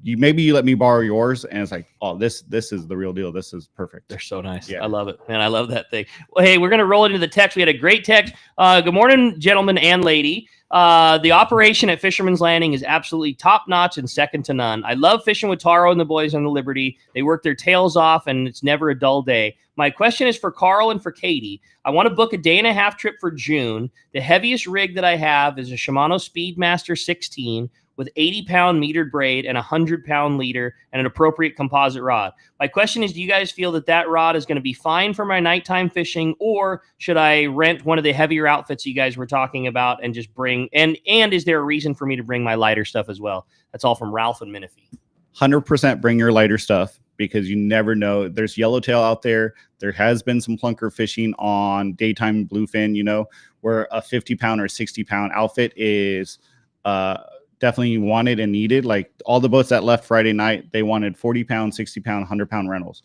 maybe you let me borrow yours, and it's like, oh, this is the real deal. This is perfect. They're so nice. Yeah. I love it, man. I love that thing. Well, hey, we're going to roll into the text. We had a great text. Good morning, gentlemen and lady. The operation at Fisherman's Landing is absolutely top notch and second to none. I love fishing with Taro and the boys on the Liberty. They work their tails off, and it's never a dull day. My question is for Carl and for Katie. I want to book a 1.5-day trip for June. The heaviest rig that I have is a Shimano Speedmaster 16 with 80-pound metered braid and 100-pound leader and an appropriate composite rod. My question is, do you guys feel that rod is going to be fine for my nighttime fishing, or should I rent one of the heavier outfits you guys were talking about and just bring, and is there a reason for me to bring my lighter stuff as well? That's all from Ralph and Menifee. 100% bring your lighter stuff, because you never know. There's yellowtail out there. There has been some plunker fishing on daytime bluefin, you know, where a 50-pound or 60-pound outfit is definitely wanted and needed. Like all the boats that left Friday night, they wanted 40-pound, 60-pound, 100-pound rentals.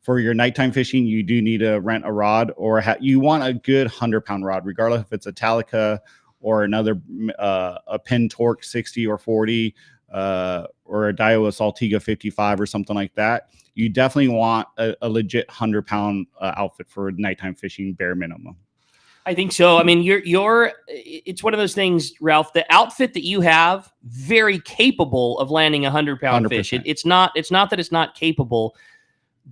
For your nighttime fishing, you do need to rent a rod, or you want a good 100-pound rod, regardless if it's a Talica or another a Penn Torque 60 or 40 or a Daiwa Saltiga 55 or something like that. You definitely want a legit 100-pound outfit for nighttime fishing, bare minimum. I think so. I mean, it's one of those things, Ralph, the outfit that you have, very capable of landing 100-pound fish. It's not that it's not capable,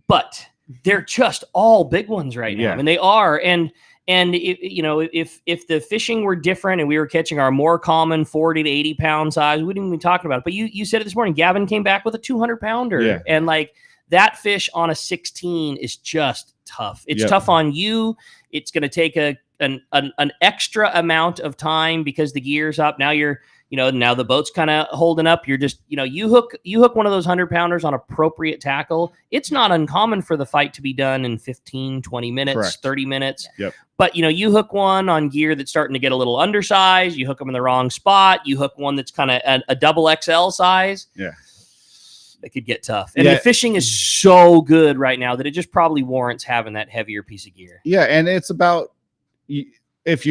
but they're just all big ones right now. Yeah. I mean, they are. And if the fishing were different and we were catching our more common 40 to 80 pound size, we wouldn't even be talking about it. But you said it this morning, Gavin came back with a 200-pounder. Yeah. And like that fish on a 16 is just tough. It's tough on you. It's going to take an extra amount of time because the gear's up. Now now the boat's kind of holding up. You're just, you hook one of those 100-pounders on appropriate tackle. It's not uncommon for the fight to be done in 15, 20 minutes, Correct. 30 minutes. Yep. But, you hook one on gear that's starting to get a little undersized. You hook them in the wrong spot. You hook one that's kind of a double XL size. Yeah. It could get tough. And the fishing is so good right now that it just probably warrants having that heavier piece of gear. Yeah. And it's about, if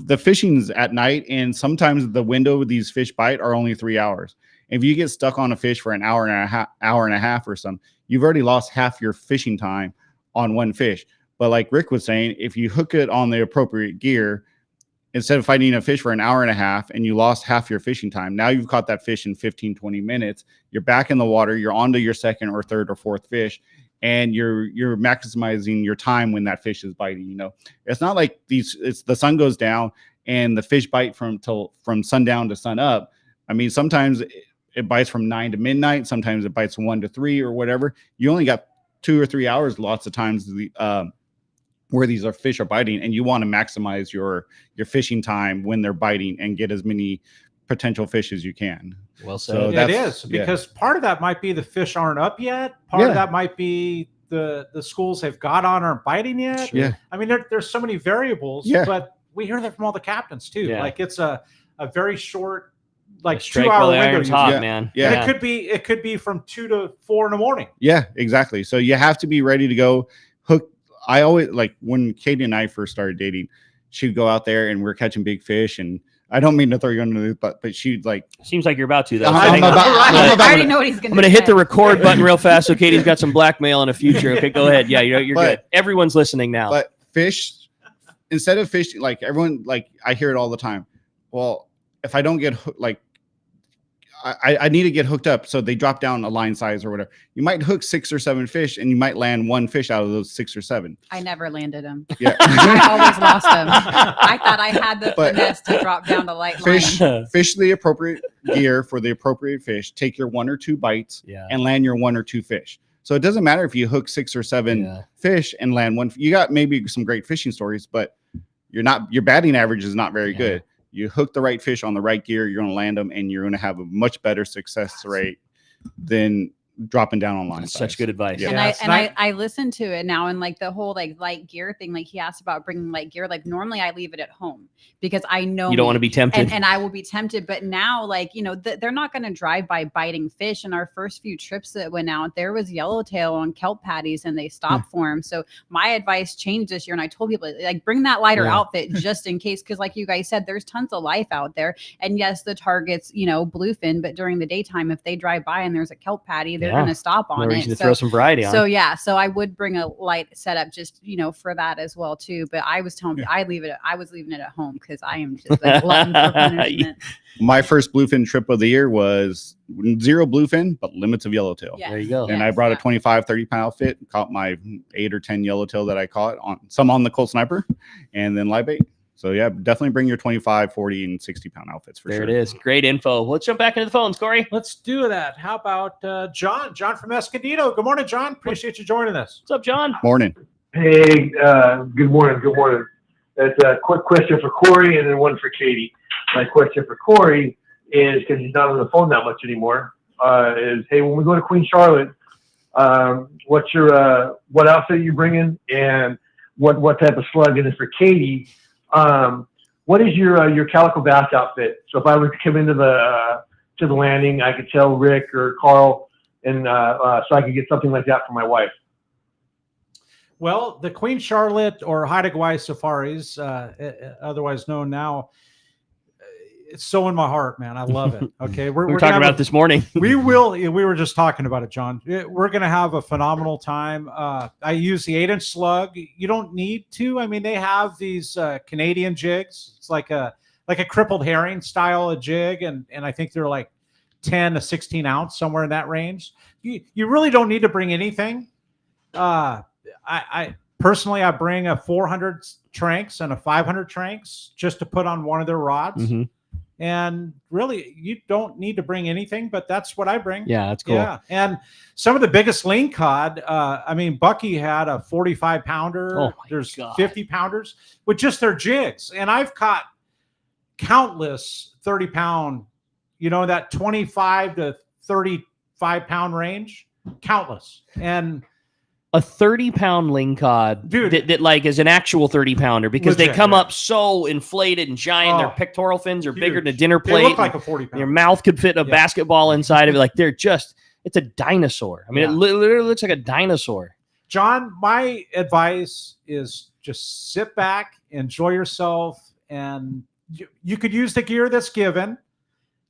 the fishing's at night, and sometimes the window these fish bite are only 3 hours. If you get stuck on a fish for an hour and a half or something, you've already lost half your fishing time on one fish. But like Rick was saying, if you hook it on the appropriate gear, instead of fighting a fish for an hour and a half and you lost half your fishing time, now you've caught that fish in 15, 20 minutes. You're back in the water. You're on to your second or third or fourth fish. And you're maximizing your time when that fish is biting. It's not like the sun goes down and the fish bite from sundown to sun up. I mean, sometimes it bites from 9 to midnight. Sometimes it bites 1 to 3 or whatever. You only got 2 or 3 hours lots of times where these fish are biting, and you want to maximize your fishing time when they're biting and get as many potential fish as you can. Well said. So it is, because part of that might be the fish aren't up yet. Part of that might be the schools they've got on aren't biting yet. Yeah. I mean, there's so many variables, but we hear that from all the captains too. Yeah. Like it's a very short, like strike 2 while hour the window. iron's hot, man. Yeah. And it could be from 2 to 4 in the morning. Yeah, exactly. So you have to be ready to go hook. I always, like, when Katie and I first started dating, she'd go out there and we're catching big fish, and I don't mean to throw you under the butt, but she'd like. Seems like you're about to, though. I already know what he's going to I'm going to hit the record button real fast so Katie's got some blackmail in the future. Okay, go ahead. Yeah, you're good. Everyone's listening now. But fish, instead of fish, like everyone, like I hear it all the time. Well, if I don't get like, I need to get hooked up, so they drop down a line size or whatever. You might hook 6 or 7 fish, and you might land 1 fish out of those 6 or 7. I never landed them. Yeah, I always lost them. I thought I had the finesse to drop down the light line. Fish the appropriate gear for the appropriate fish. Take your 1 or 2 bites, and land your 1 or 2 fish. So it doesn't matter if you hook 6 or 7 fish and land 1. You got maybe some great fishing stories, but your batting average is not very good. You hook the right fish on the right gear, you're going to land them, and you're going to have a much better success rate than dropping down on line. Such good advice. Yeah. And I listen to it now, and like the whole like light gear thing, like he asked about bringing light gear. Like normally I leave it at home because I know you don't want to be tempted, and I will be tempted. But now, like they're not going to drive by biting fish. And our first few trips that went out, there was yellowtail on kelp patties, and they stopped for them. So my advice changed this year, and I told people like bring that lighter outfit just in case, because like you guys said, there's tons of life out there. And yes, the target's bluefin, but during the daytime, if they drive by and there's a kelp patty, they're going to stop on it. To throw some variety on. So I would bring a light setup just for that as well too. But I was telling I was leaving it at home because I am just like glutton for punishment. My first bluefin trip of the year was 0 bluefin, but limits of yellowtail. Yes. There you go. And I brought a 25, 30-pound outfit, caught my 8 or 10 yellowtail that I caught on the Colt Sniper, and then live bait. So yeah, definitely bring your 25, 40, and 60-pound outfits for sure. There it is. Great info. Let's jump back into the phones, Cory. Let's do that. How about John? John from Escondido. Good morning, John. Appreciate you joining us. What's up, John? Morning. Hey, good morning. Good morning. That's a quick question for Cory and then one for Katie. My question for Cory is, because he's not on the phone that much anymore, is, hey, when we go to Queen Charlotte, What's your what outfit are you bringing, and what type of slug? And then for Katie, what is your calico bass outfit? So if I were to come into the landing, I could tell Rick or Carl, and so I could get something like that for my wife. Well, the Queen Charlotte or Haida Gwaii safaris, otherwise known now, it's so in my heart, man. I love it. Okay, we're talking about it this morning. We were just talking about it, John. We're going to have a phenomenal time. I use the 8-inch slug. You don't need to. I mean, they have these Canadian jigs. It's like a crippled herring style of jig, and I think they're like 10 to 16 ounce, somewhere in that range. You really don't need to bring anything. I personally, I bring a 400 Tranx and a 500 Tranx just to put on one of their rods. Mm-hmm. And really, you don't need to bring anything, but that's what I bring. Yeah, that's cool. Yeah, and some of the biggest lean cod. I mean, Bucky had a 45 pounder. Oh There's God. 50 pounders with just their jigs, and I've caught countless 30 pound. You know, that 25 to 35 pound range, countless. And a 30-pound lingcod, dude, that like is an actual 30-pounder because legit, they come yeah. up so inflated and giant. Their pectoral fins are bigger than a dinner plate. They look like a 40-pounder. Your mouth could fit a basketball inside of it. Like it's a dinosaur. I mean, it literally looks like a dinosaur. John, my advice is just sit back, enjoy yourself, and you could use the gear that's given,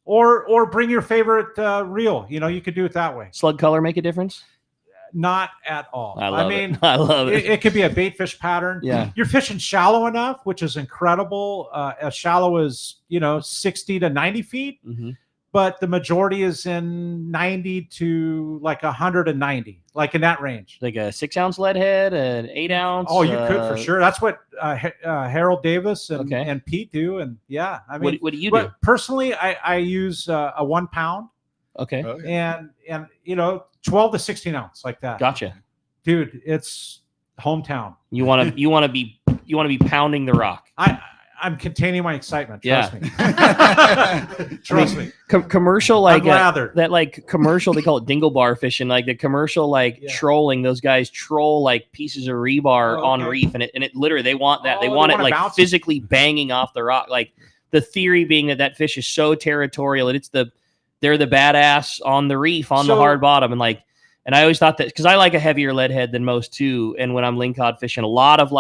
or bring your favorite reel. You know, you could do it that way. Slug color make a difference? Not at all. I love mean, it. I love it. It could be a bait fish pattern. Yeah. You're fishing shallow enough, which is incredible. As shallow as, 60 to 90 feet, but the majority is in 90 to like 190, like in that range. Like a 6-ounce lead head, an 8-ounce. Oh, you could for sure. That's what Harold Davis and Pete do. And yeah, I mean, what do you do? Personally, I use a 1 pound. Okay. And 12 to 16 ounce, like that. Gotcha. Dude, it's hometown. You want to be pounding the rock. I'm containing my excitement. Trust me. Trust me. Commercial like that like commercial, they call it dingle bar fishing. Like the commercial trolling, those guys troll like pieces of rebar on reef, and it literally they want that. They want it like physically banging off the rock. Like the theory being that fish is so territorial that they're the badass on the reef on the hard bottom, and I always thought that because I like a heavier lead head than most too. And when I'm lingcod fishing, a lot of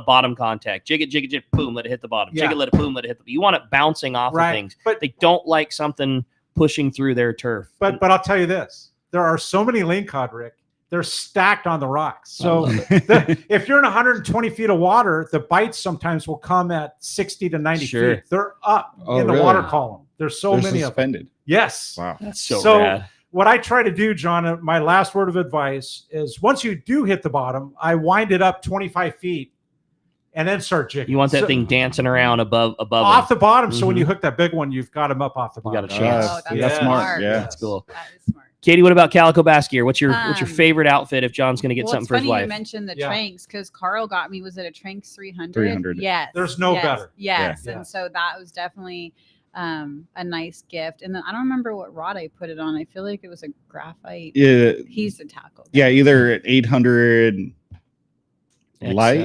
bottom contact, jig it, boom, let it hit the bottom. Jig it, let it, boom, let it hit the. You want it bouncing off of things, but they don't like something pushing through their turf. But I'll tell you this: there are so many lingcod, Rick. They're stacked on the rocks. So if you're in 120 feet of water, the bites sometimes will come at 60 to 90 feet. They're up in the water column. There's so many suspended. of them. Yes. Wow. That's so rad. What I try to do, John, my last word of advice is once you do hit the bottom, I wind it up 25 feet and then start jigging. You want that thing dancing around above off the bottom. So when you hook that big one, you've got them up off the bottom. You got a chance. That's smart. Yeah. That's cool. That is smart. Katie, what about calico bass gear? What's your favorite outfit if John's going to get something for his wife? You mentioned the Tranx because Carl got me. Was it a Tranx 300? 300. Yes. There's no better. Yes. Yeah. And so that was definitely a nice gift. And then I don't remember what rod I put it on. I feel like it was a graphite. Yeah. He's the tackle. Yeah, either 800 light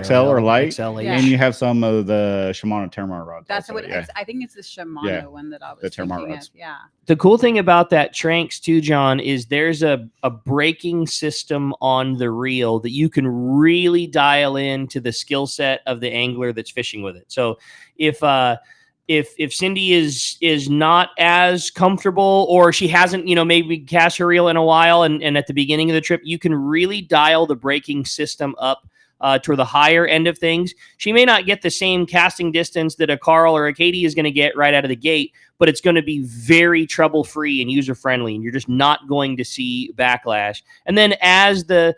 XL or light, and you have some of the Shimano Terramar rods. That's what I think it's the Shimano one that I was thinking of. Yeah. The cool thing about that Tranx too, John, is there's a braking system on the reel that you can really dial into the skill set of the angler that's fishing with it. So if Cindy is not as comfortable, or she hasn't, maybe cast her reel in a while, and at the beginning of the trip, you can really dial the braking system up toward the higher end of things. She may not get the same casting distance that a Carl or a Katie is going to get right out of the gate, but it's going to be very trouble-free and user-friendly, and you're just not going to see backlash. And then as the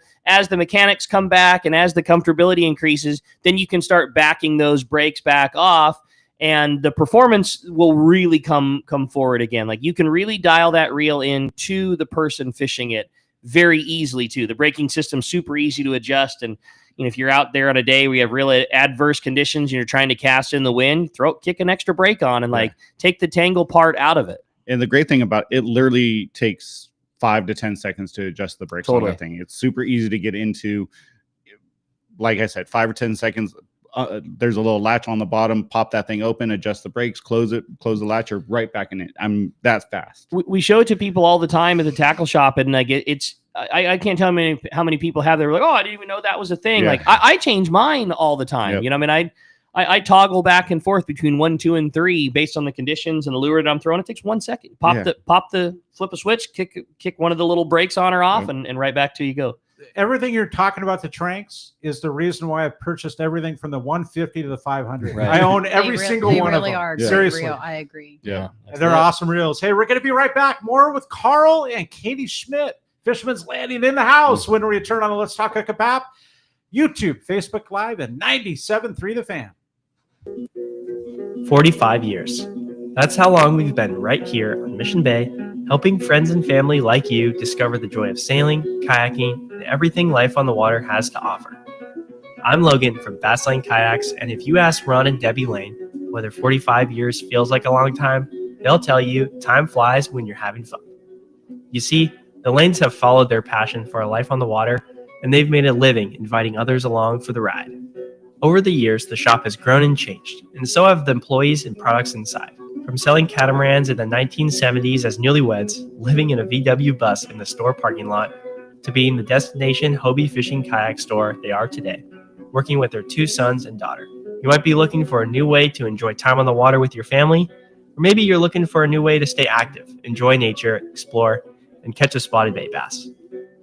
mechanics come back and as the comfortability increases, then you can start backing those brakes back off, and the performance will really come forward again. Like you can really dial that reel in to the person fishing it very easily too. The braking system's super easy to adjust, and if you're out there on a day where you have really adverse conditions and you're trying to cast in the wind, kick an extra brake on and take the tangle part out of it. And the great thing about it literally takes 5 to 10 seconds to adjust the brakes Totally. on that thing. It's super easy to get into. Like I said, 5 or 10 seconds. There's a little latch on the bottom. Pop that thing open, adjust the brakes, close it, close the latch, or right back in it. That's fast. We show it to people all the time at the tackle shop, and like I can't tell how many people have. They're like, oh, I didn't even know that was a thing. Yeah. Like I change mine all the time. Yep. You know, I mean, I toggle back and forth between 1, 2, and 3 based on the conditions and the lure that I'm throwing. It takes 1 second. Flip a switch, kick one of the little brakes on or off, and right back to you go. Everything you're talking about, the Tranks, is the reason why I've purchased everything from the 150 to the 500. Right. I own every single one of them. They really are Seriously. real. I agree. Yeah. They're awesome reels. Hey, we're going to be right back. More with Carl and Katie Schmidt. Fisherman's Landing in the house when we return on the Let's Talk Hookup app, YouTube, Facebook Live, and 97.3 The Fan. 45 years. That's how long we've been right here on Mission Bay, helping friends and family like you discover the joy of sailing, kayaking, and everything life on the water has to offer. I'm Logan from Basslane Kayaks, and if you ask Ron and Debbie Lane whether 45 years feels like a long time, they'll tell you time flies when you're having fun. You see, the Lanes have followed their passion for a life on the water, and they've made a living inviting others along for the ride. Over the years, the shop has grown and changed, and so have the employees and products inside. From selling catamarans in the 1970s as newlyweds, living in a VW bus in the store parking lot, to being the destination Hobie fishing kayak store they are today, working with their 2 sons and daughter. You might be looking for a new way to enjoy time on the water with your family, or maybe you're looking for a new way to stay active, enjoy nature, explore, and catch a spotted bay bass.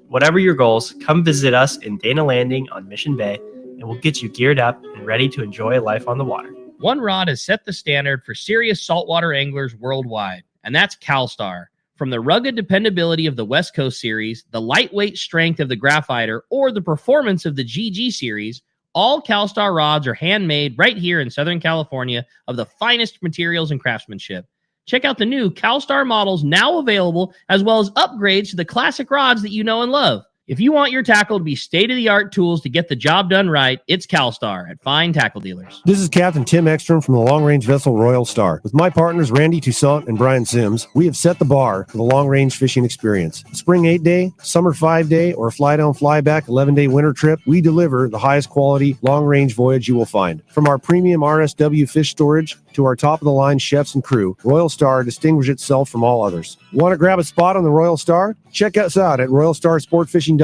Whatever your goals, come visit us in Dana Landing on Mission Bay, and we'll get you geared up and ready to enjoy life on the water. One rod has set the standard for serious saltwater anglers worldwide, and that's CalStar. From the rugged dependability of the West Coast series, the lightweight strength of the Graphiter, or the performance of the GG series, all CalStar rods are handmade right here in Southern California of the finest materials and craftsmanship. Check out the new CalStar models now available, as well as upgrades to the classic rods that you know and love. If you want your tackle to be state-of-the-art tools to get the job done right, it's CalStar at fine tackle dealers. This is Captain Tim Ekstrom from the long-range vessel Royal Star. With my partners Randy Toussaint and Brian Sims, we have set the bar for the long-range fishing experience. Spring 8-day, summer 5-day, or fly-down, fly-back 11-day winter trip, we deliver the highest quality long-range voyage you will find. From our premium RSW fish storage to our top-of-the-line chefs and crew, Royal Star distinguishes itself from all others. Want to grab a spot on the Royal Star? Check us out at RoyalStarSportFishing.com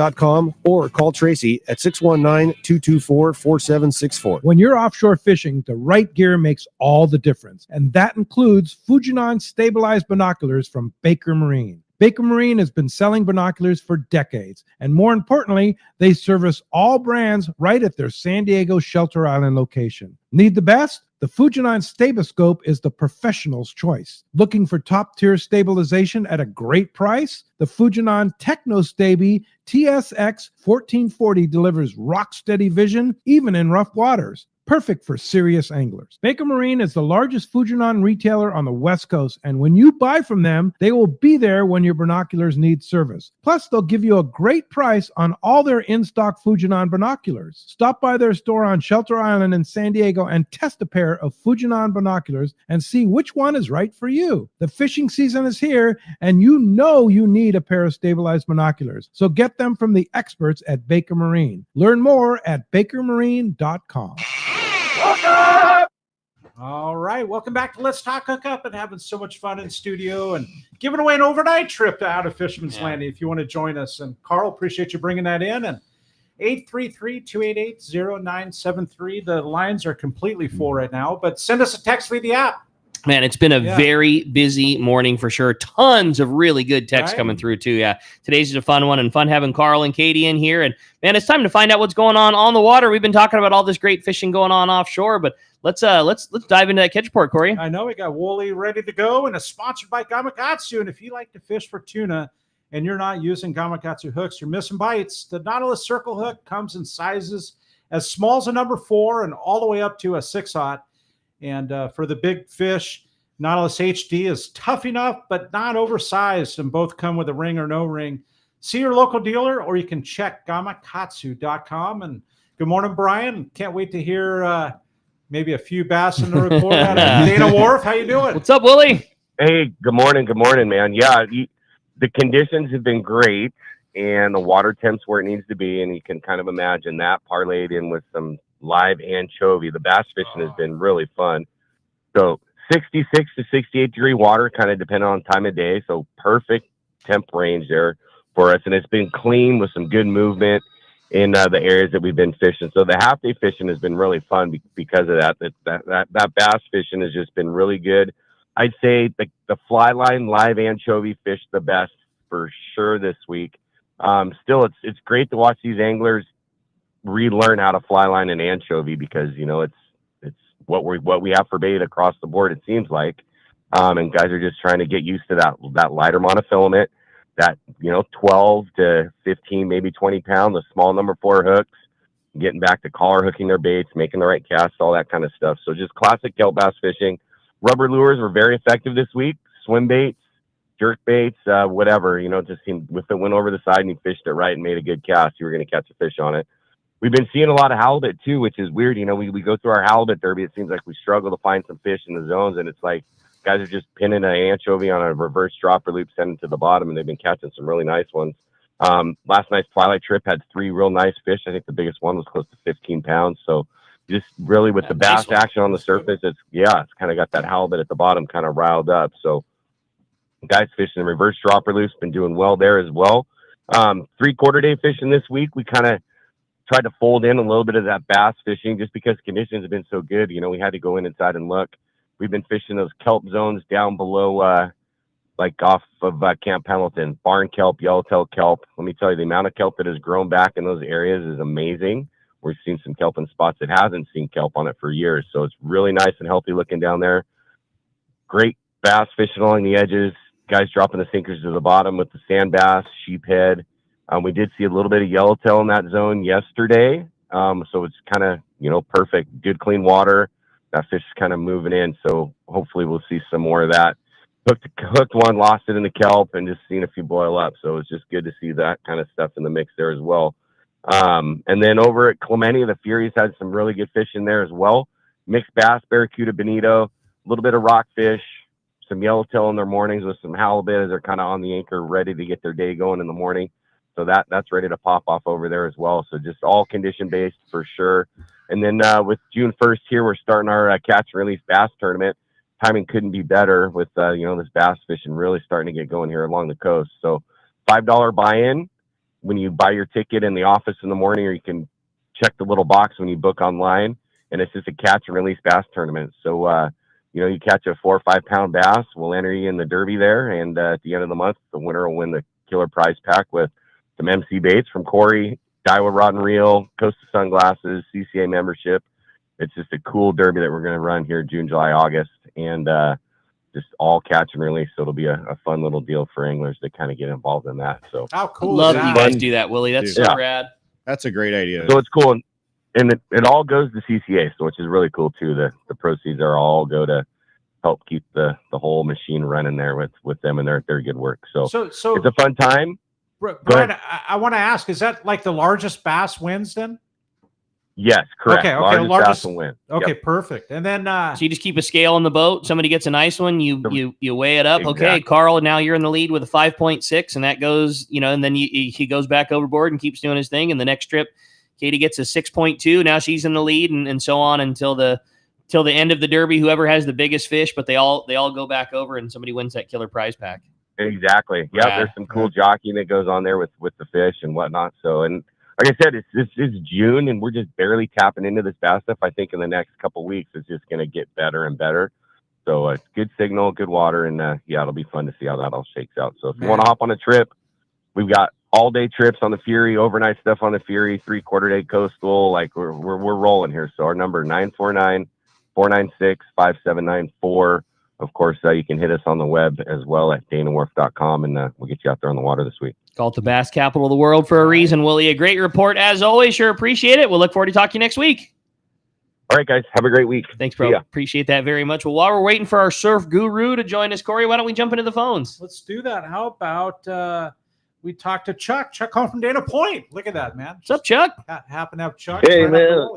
or call Tracy at 619-224-4764. When you're offshore fishing, the right gear makes all the difference, and that includes Fujinon stabilized binoculars from Baker Marine. Baker Marine has been selling binoculars for decades, and more importantly, they service all brands right at their San Diego Shelter Island location. Need the best? The Fujinon Staboscope is the professional's choice. Looking for top-tier stabilization at a great price? The Fujinon Technostabi TSX 1440 delivers rock-steady vision even in rough waters. Perfect for serious anglers. Baker Marine is the largest Fujinon retailer on the West Coast, and when you buy from them, they will be there when your binoculars need service. Plus, they'll give you a great price on all their in-stock Fujinon binoculars. Stop by their store on Shelter Island in San Diego and test a pair of Fujinon binoculars and see which one is right for you. The fishing season is here, and you know you need a pair of stabilized binoculars. So get them from the experts at Baker Marine. Learn more at bakermarine.com. All right, welcome back to Let's Talk Hookup, and having so much fun in studio and giving away an overnight trip out of Fisherman's Landing if you want to join us. And Carl, appreciate you bringing that in. And 833-288-0973. The lines are completely full right now, but send us a text via the app. Man, it's been a very busy morning for sure. Tons of really good texts coming through too. Yeah, today's is a fun one, and fun having Carl and Katie in here. And man, it's time to find out what's going on the water. We've been talking about all this great fishing going on offshore, but let's dive into that catch report, Cory. I know we got Wooly ready to go, and it's sponsored by Gamakatsu. And if you like to fish for tuna and you're not using Gamakatsu hooks, you're missing bites. The Nautilus Circle hook comes in sizes as small as a number 4 and all the way up to a 6/0. And for the big fish, Nautilus HD is tough enough, but not oversized, and both come with a ring or no ring. See your local dealer, or you can check gamakatsu.com. And good morning, Brian. Can't wait to hear maybe a few bass in the report out of Dana Wharf. How you doing? What's up, Willie? Hey, good morning, man. Yeah, the conditions have been great, and the water temp's where it needs to be, and you can kind of imagine that parlayed in with some live anchovy. The bass fishing has been really fun. So 66 to 68 degree water, kind of depending on time of day. So perfect temp range there for us, and it's been clean with some good movement in the areas that we've been fishing. So the half day fishing has been really fun because of that. That bass fishing has just been really good. I'd say the fly line live anchovy fished the best for sure this week. Still, it's great to watch these anglers relearn how to fly line and anchovy, because it's what we have for bait across the board, it seems like. And guys are just trying to get used to that lighter monofilament, that 12 to 15, maybe 20 pound, the small number 4 hooks, getting back to collar hooking their baits, making the right casts, all that kind of stuff. So just classic kelp bass fishing. Rubber lures were very effective this week. Swim baits, jerk baits, whatever, just seemed, if it went over the side and you fished it right and made a good cast, you were going to catch a fish on it. We've been seeing a lot of halibut too, which is weird. We go through our halibut derby. It seems like we struggle to find some fish in the zones, and it's like guys are just pinning an anchovy on a reverse dropper loop, sending to the bottom, and they've been catching some really nice ones. Last night's twilight trip had 3 real nice fish. I think the biggest one was close to 15 pounds. So just really with the bass action on the surface, it's kind of got that halibut at the bottom kind of riled up. So guys fishing the reverse dropper loops been doing well there as well. 3/4 day fishing this week, we kind of tried to fold in a little bit of that bass fishing just because conditions have been so good. We had to go inside and look. We've been fishing those kelp zones down below, like off of Camp Pendleton, barn kelp, yellowtail kelp. Let me tell you, the amount of kelp that has grown back in those areas is amazing. We've seen some kelp in spots that hasn't seen kelp on it for years. So it's really nice and healthy looking down there. Great bass fishing along the edges. Guys dropping the sinkers to the bottom with the sand bass, sheephead. We did see a little bit of yellowtail in that zone yesterday. So it's kind of, perfect, good, clean water. That fish is kind of moving in. So hopefully we'll see some more of that. Hooked one, lost it in the kelp, and just seen a few boil up. So it's just good to see that kind of stuff in the mix there as well. And then over at Culinary, the Furies had some really good fish in there as well. Mixed bass, barracuda, bonito, a little bit of rockfish, some yellowtail in their mornings with some halibut as they're kind of on the anchor, ready to get their day going in the morning. So that's ready to pop off over there as well. So just all condition based for sure. And then with June 1st here, we're starting our catch and release bass tournament. Timing couldn't be better with this bass fishing really starting to get going here along the coast. So $5 buy-in when you buy your ticket in the office in the morning, or you can check the little box when you book online, and it's just a catch and release bass tournament. So you catch a 4 or 5 pound bass, we'll enter you in the derby there, and at the end of the month, the winner will win the killer prize pack with some MC baits from Cory, Daiwa Rod and Reel, Costa Sunglasses, CCA membership. It's just a cool derby that we're going to run here June, July, August, and just all catch and release. So it'll be a fun little deal for anglers to kind of get involved in that. So how cool! Love that you guys do that, Willie. That's so rad. That's a great idea. So it's cool, and it all goes to CCA, so which is really cool too. The proceeds are all go to help keep the whole machine running there with them and their good work. So it's a fun time. Brian, I want to ask: is that like the largest bass wins then? Yes, correct. Okay, largest bass will win. Okay, Yep. perfect. And then so you just keep a scale on the boat. Somebody gets a nice one, you weigh it up. Exactly. Okay, Carl, now you're in the lead with a 5.6, and that goes, and then he goes back overboard and keeps doing his thing. And the next trip, Katie gets a 6.2. Now she's in the lead, and so on until the end of the derby. Whoever has the biggest fish, but they all go back over, and somebody wins that killer prize pack. Exactly. Yeah, there's some cool jockeying that goes on there with the fish and whatnot. So, and like I said, it's June, and we're just barely tapping into this bass stuff. I think in the next couple weeks, it's just going to get better and better. So it's good signal, good water, and it'll be fun to see how that all shakes out. So if you want to hop on a trip, we've got all-day trips on the Fury, overnight stuff on the Fury, 3/4 day coastal. Like we're rolling here. So our number 949-496-5794. Of course, you can hit us on the web as well at danawharf.com, and we'll get you out there on the water this week. Call it the bass capital of the world for a reason, Willie. A great report as always. Sure appreciate it. We'll look forward to talking to you next week. All right, guys. Have a great week. Thanks, bro. Appreciate that very much. Well, while we're waiting for our surf guru to join us, Cory, why don't we jump into the phones? Let's do that. How about we talk to Chuck? Chuck calling from Dana Point. Look at that, man. What's up, Chuck? Happen to have Chuck. Hey, right man.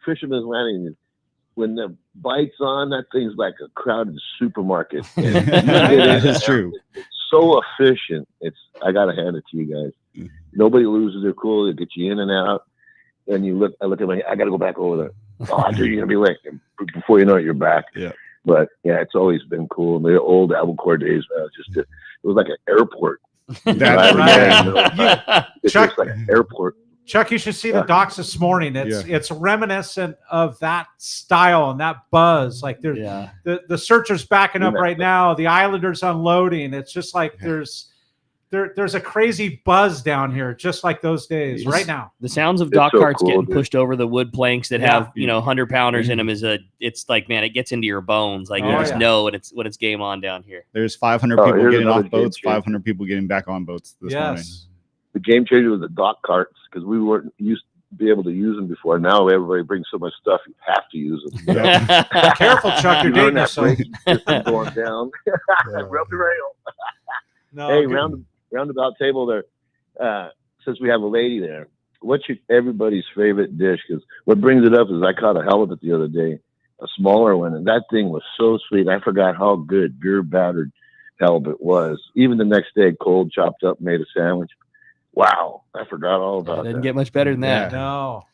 Fisherman's Landing, when the bite's on, that thing's like a crowded supermarket. That is true. so efficient. I gotta hand it to you guys. Nobody loses their cool. They get you in and out. And I look at I gotta go back over there. Oh, I knew you're gonna be late. And before you know it, you're back. Yeah. But yeah, it's always been cool. In the old Albacore days, man, it was like an airport. That's right. It's just like an airport. Chuck, you should see the docks this morning. It's reminiscent of that style and that buzz. Like the searchers backing up right now, the Islanders unloading. It's just like there's a crazy buzz down here, just like those days right now. The sounds of dock carts getting pushed over the wood planks that have 100-pounders in them it's like, man, it gets into your bones. Like you just know when it's game on down here. There's 500 people getting off boats, 500 people getting back on boats this morning. The game changer was the dock carts because we weren't used to be able to use them before. Now everybody brings so much stuff, you have to use them. Careful, Chuck, you're dating yourself. Going down. Rub the rail. No, hey, roundabout table there. Since we have a lady there, what's everybody's favorite dish? Because what brings it up is I caught a halibut the other day, a smaller one, and that thing was so sweet. I forgot how good beer battered halibut was. Even the next day, cold, chopped up, made a sandwich. Wow, I forgot all about that. Didn't get much better than that. No.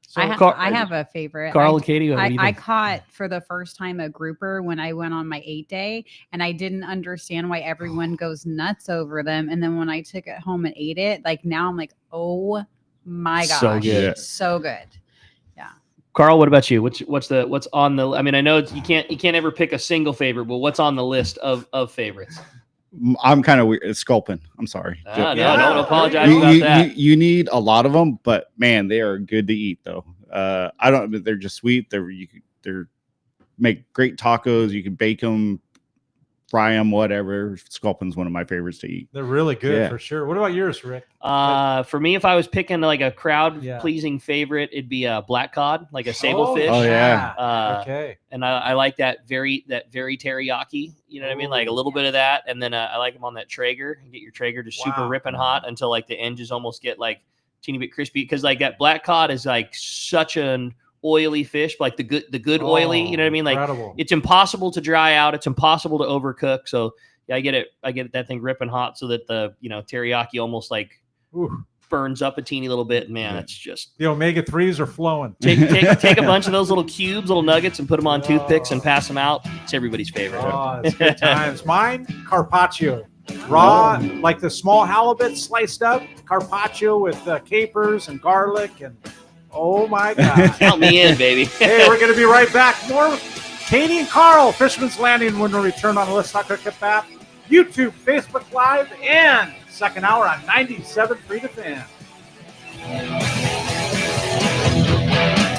So I have a favorite. Carl and Katie, what do you I think? caught for the first time a grouper when I went on my 8-day, and I didn't understand why everyone goes nuts over them. And then when I took it home and ate it, like now I'm like, oh my gosh, So good. so good. Carl, what about you? What's on the? I mean, I know you can't ever pick a single favorite, but what's on the list of favorites? I'm kind of weird. It's sculpin. I'm sorry. No, don't apologize about that. You need a lot of them, but man, they are good to eat though. They're just sweet. They're make great tacos. You can bake them, fry them, whatever. Sculpin's one of my favorites to eat. They're really good for sure. What about yours, Rick? For me, if I was picking like a crowd pleasing favorite, it'd be a black cod, like a sable fish. Oh yeah. Okay. And I like that very teriyaki. You know what I mean? Like a little bit of that, and then I like them on that Traeger. You get your Traeger just super ripping hot until like the edges almost get like teeny bit crispy. Because like that black cod is like such an oily fish, like the good oily. You know what I mean? Like it's impossible to dry out. It's impossible to overcook. So yeah, I get it that thing ripping hot so that the teriyaki almost like burns up a teeny little bit. Man, it's just the omega-3s are flowing. Take a bunch of those little cubes, little nuggets, and put them on toothpicks and pass them out. It's everybody's favorite. Oh, it's good times. Mine, carpaccio. Raw, like the small halibut sliced up, carpaccio with capers and garlic, and oh my God. Count me in, baby. Hey, we're going to be right back. More Katie and Carl, Fisherman's Landing, when we return on the Let's Talk Hookup app, YouTube, Facebook Live, and second hour on 97.3 The Fan.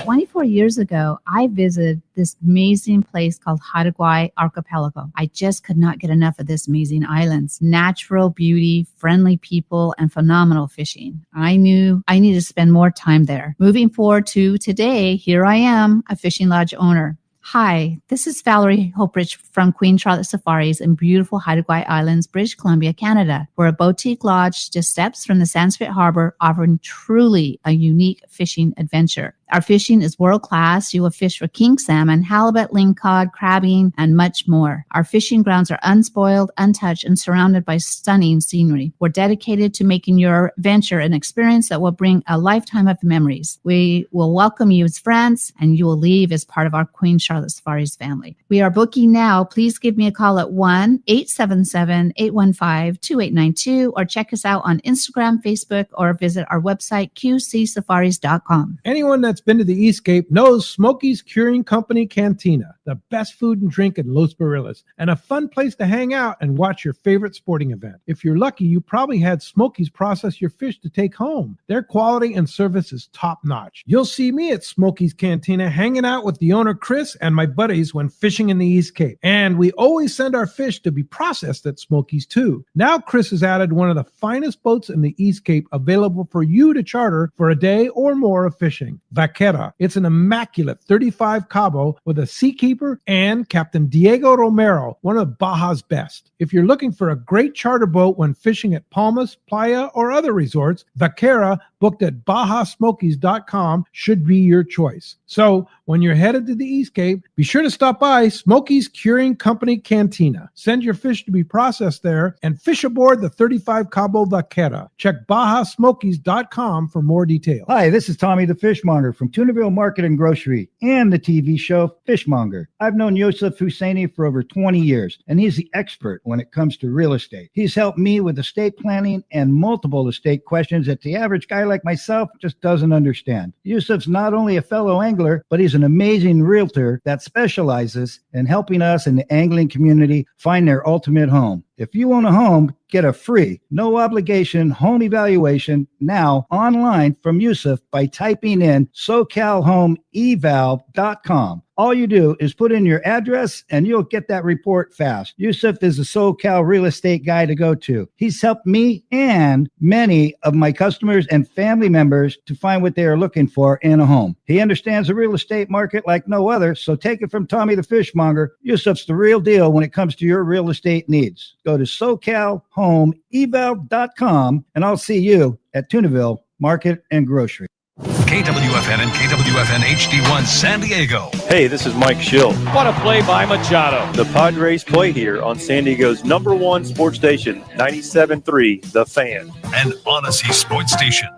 24 years ago, I visited this amazing place called Hawaii Archipelago. I just could not get enough of this amazing islands. Natural beauty, friendly people, and phenomenal fishing. I knew I needed to spend more time there. Moving forward to today, here I am, a fishing lodge owner. Hi, this is Valerie Hoprich from Queen Charlotte Safaris in beautiful Hawaii Islands, British Columbia, Canada. We're a boutique lodge just steps from the Sanskrit Harbor, offering truly a unique fishing adventure. Our fishing is world-class. You will fish for king salmon, halibut, lingcod, crabbing, and much more. Our fishing grounds are unspoiled, untouched, and surrounded by stunning scenery. We're dedicated to making your venture an experience that will bring a lifetime of memories. We will welcome you as friends, and you will leave as part of our Queen Charlotte Safaris family. We are booking now. Please give me a call at 1-877-815-2892 or check us out on Instagram, Facebook, or visit our website, qcsafaris.com. Anyone that's been to the East Cape knows Smokey's Curing Company Cantina, the best food and drink in Los Barillas, and a fun place to hang out and watch your favorite sporting event. If you're lucky, you probably had Smokey's process your fish to take home. Their quality and service is top-notch. You'll see me at Smokey's Cantina hanging out with the owner, Chris, and my buddies when fishing in the East Cape. And we always send our fish to be processed at Smokey's too. Now Chris has added one of the finest boats in the East Cape available for you to charter for a day or more of fishing. Vaquera. It's an immaculate 35 Cabo with a Seakeeper and Captain Diego Romero, one of Baja's best. If you're looking for a great charter boat when fishing at Palmas, Playa, or other resorts, Vaquera booked at BajaSmokies.com should be your choice. So when you're headed to the East Cape, be sure to stop by Smokies Curing Company Cantina. Send your fish to be processed there and fish aboard the 35 Cabo Vaquera. Check BajaSmokies.com for more details. Hi, this is Tommy the Fishmonger from Tunaville Market and Grocery and the TV show Fishmonger. I've known Yosef Husseini for over 20 years, and he's the expert when it comes to real estate. He's helped me with estate planning and multiple estate questions that the average guy like myself just doesn't understand. Yosef's not only a fellow angler, but he's an amazing realtor that specializes in helping us in the angling community find their ultimate home. If you own a home, get a free, no obligation home evaluation now online from Yusuf by typing in SoCalHomeEval.com. All you do is put in your address and you'll get that report fast. Yusuf is a SoCal real estate guy to go to. He's helped me and many of my customers and family members to find what they are looking for in a home. He understands the real estate market like no other, so take it from Tommy the Fishmonger. Yusuf's the real deal when it comes to your real estate needs. Go to SoCalHomeEval.com and I'll see you at Tunaville Market and Grocery. KWFN and KWFN HD1 San Diego. Hey, this is Mike Schill. What a play by Machado. The Padres play here on San Diego's #1 sports station, 97.3 The Fan. And Odyssey Sports Station.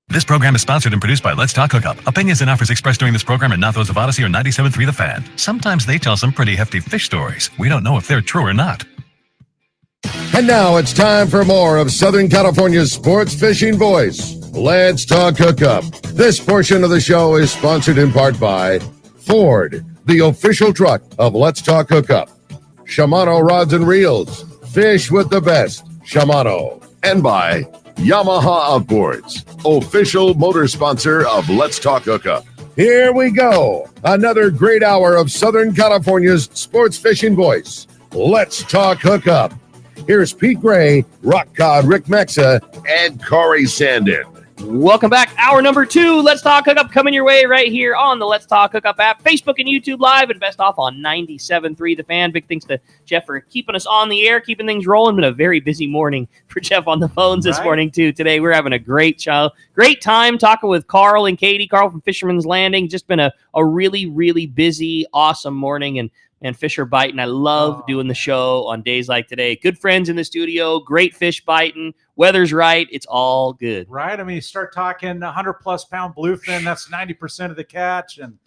This program is sponsored and produced by Let's Talk Hookup. Opinions and offers expressed during this program are not those of Odyssey or 97.3 The Fan. Sometimes they tell some pretty hefty fish stories. We don't know if they're true or not. And now it's time for more of Southern California's sports fishing voice. Let's Talk Hookup. This portion of the show is sponsored in part by Ford, the official truck of Let's Talk Hookup. Shimano Rods and Reels. Fish with the best. Shimano. And by Yamaha Outboards, official motor sponsor of Let's Talk Hookup. Here we go. Another great hour of Southern California's sports fishing voice. Let's Talk Hookup. Here's Pete Gray, Rock Cod Rick Maxa, and Cory Sanden. Welcome back. Hour number 2. Let's Talk Hookup coming your way right here on the Let's Talk Hookup app, Facebook and YouTube Live, and best off on 97.3 The Fan. Big thanks to Jeff for keeping us on the air, keeping things rolling. Been a very busy morning for Jeff on the phones this morning, too. Today, we're having a great time talking with Carl and Katie. Carl from Fisherman's Landing. Just been a really, really busy, awesome morning, and fish are biting. I love doing the show on days like today. Good friends in the studio, great fish biting. Weather's right. It's all good. Right? I mean, you start talking 100-plus pound bluefin, that's 90% of the catch, and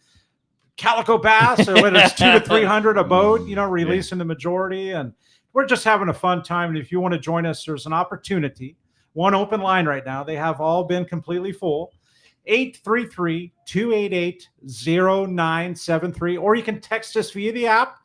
calico bass, or whether it's 200 to 300 a boat, releasing the majority. And we're just having a fun time. And if you want to join us, there's an opportunity. One open line right now. They have all been completely full. 833-288-0973, or you can text us via the app.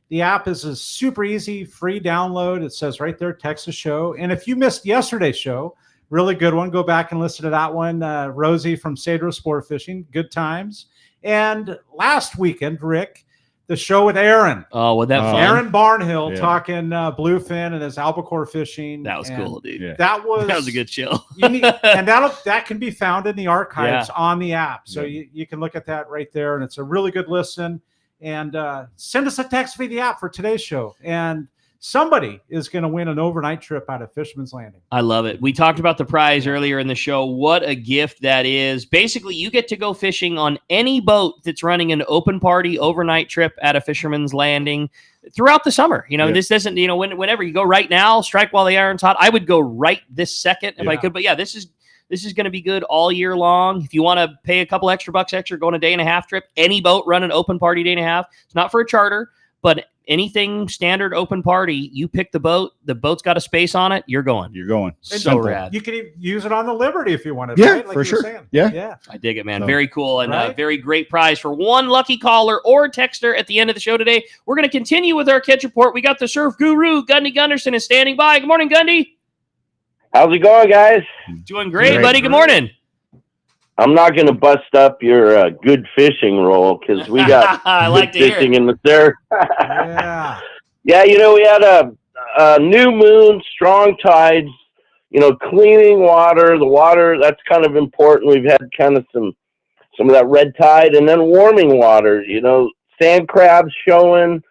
The app is a super easy, free download. It says right there, text the show. And if you missed yesterday's show, really good one, go back and listen to that one. Rosie from Cedro Sport Fishing, good times. And last weekend, Rick, the show with Aaron. Oh, was that fun? Aaron Barnhill talking bluefin and his albacore fishing. That was cool, dude. Yeah. That was a good show. And that can be found in the archives on the app. So you can look at that right there, and it's a really good listen. And send us a text via the app for today's show. And somebody is going to win an overnight trip out of Fisherman's Landing. I love it. We talked about the prize earlier in the show. What a gift that is. Basically, you get to go fishing on any boat that's running an open party overnight trip at a Fisherman's Landing throughout the summer. This doesn't, whenever you go right now, strike while the iron's hot. I would go right this second if I could. But this is going to be good all year long. If you want to pay a couple extra bucks extra, go on a day and a half trip, any boat run an open party day and a half. It's not for a charter, but anything standard open party, you pick the boat's got a space on it, you're going. So rad. You can even use it on the Liberty if you wanted. Yeah, right? Like for you were sure. saying. Yeah. I dig it, man. Very cool, and a very great prize for one lucky caller or texter at the end of the show today. We're going to continue with our catch report. We got the surf guru, Gundy Gunderson, is standing by. Good morning, Gundy. How's it going, guys? Doing great, buddy. Good morning. I'm not going to bust up your good fishing roll because we got I like good to hear fishing it. in the surf. Yeah, we had a new moon, strong tides, cleaning water. The water, that's kind of important. We've had kind of some of that red tide, and then warming water, sand crabs showing,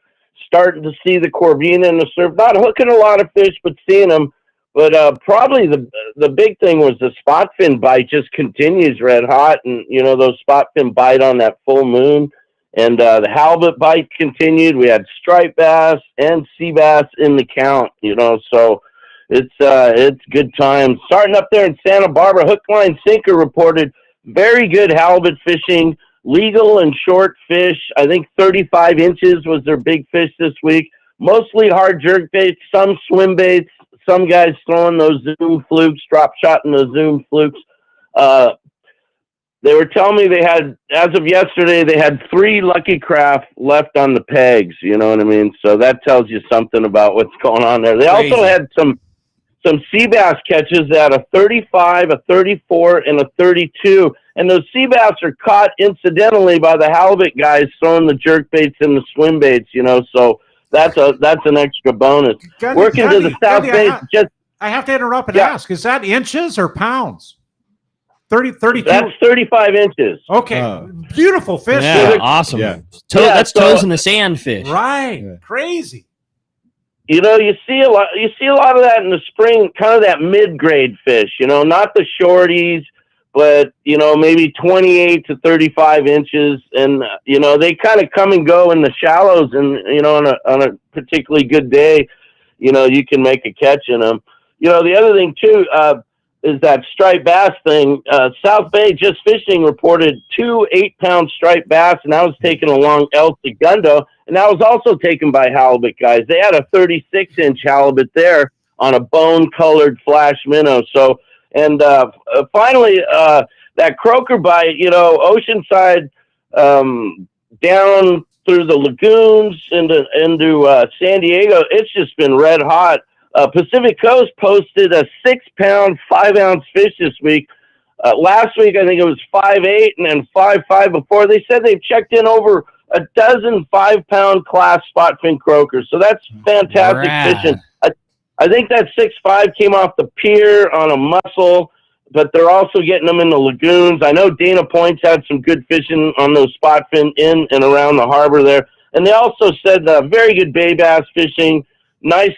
starting to see the corvina in the surf. Not hooking a lot of fish, but seeing them. But probably the big thing was the spot fin bite just continues red hot, and those spot fin bite on that full moon, and the halibut bite continued. We had striped bass and sea bass in the count, so it's good times. Starting up there in Santa Barbara, hook, line, sinker reported very good halibut fishing, legal and short fish. I think 35 inches was their big fish this week. Mostly hard jerk baits, some swim baits, some guys throwing those Zoom flukes, drop shotting those Zoom flukes. They were telling me they had, as of yesterday, they had 3 Lucky Craft left on the pegs. You know what I mean? So that tells you something about what's going on there. They also had some sea bass catches at a 35, a 34, and a 32. And those sea bass are caught incidentally by the halibut guys throwing the jerk baits and the swim baits, so that's an extra bonus. Working to the South Bay. I have to interrupt and ask, is that inches or pounds? 32? That's 35 inches. Okay. Beautiful fish. Yeah, awesome. Yeah. That's toes in the sand fish. Right. Yeah. Crazy. You see a lot of that in the spring, kind of that mid-grade fish, not the shorties, but, maybe 28 to 35 inches. And, they kind of come and go in the shallows, and, on a particularly good day, you can make a catch in them. The other thing too, is that striped bass thing. South Bay Just Fishing reported 2 8-pound striped bass, and that was taken along El Segundo, and that was also taken by halibut guys. They had a 36-inch halibut there on a bone-colored flash minnow. So, and finally, that croaker bite, Oceanside, down through the lagoons into San Diego, it's just been red hot. Pacific Coast posted a 6-pound, 5-ounce fish this week. Last week, I think it was 5.8 and then 5.5 before. They said they've checked in over a dozen 5-pound class spot fin croakers. So that's fantastic fishing. I think that 6.5 came off the pier on a mussel, but they're also getting them in the lagoons. I know Dana Point's had some good fishing on those spot fin in and around the harbor there. And they also said very good bay bass fishing. Nice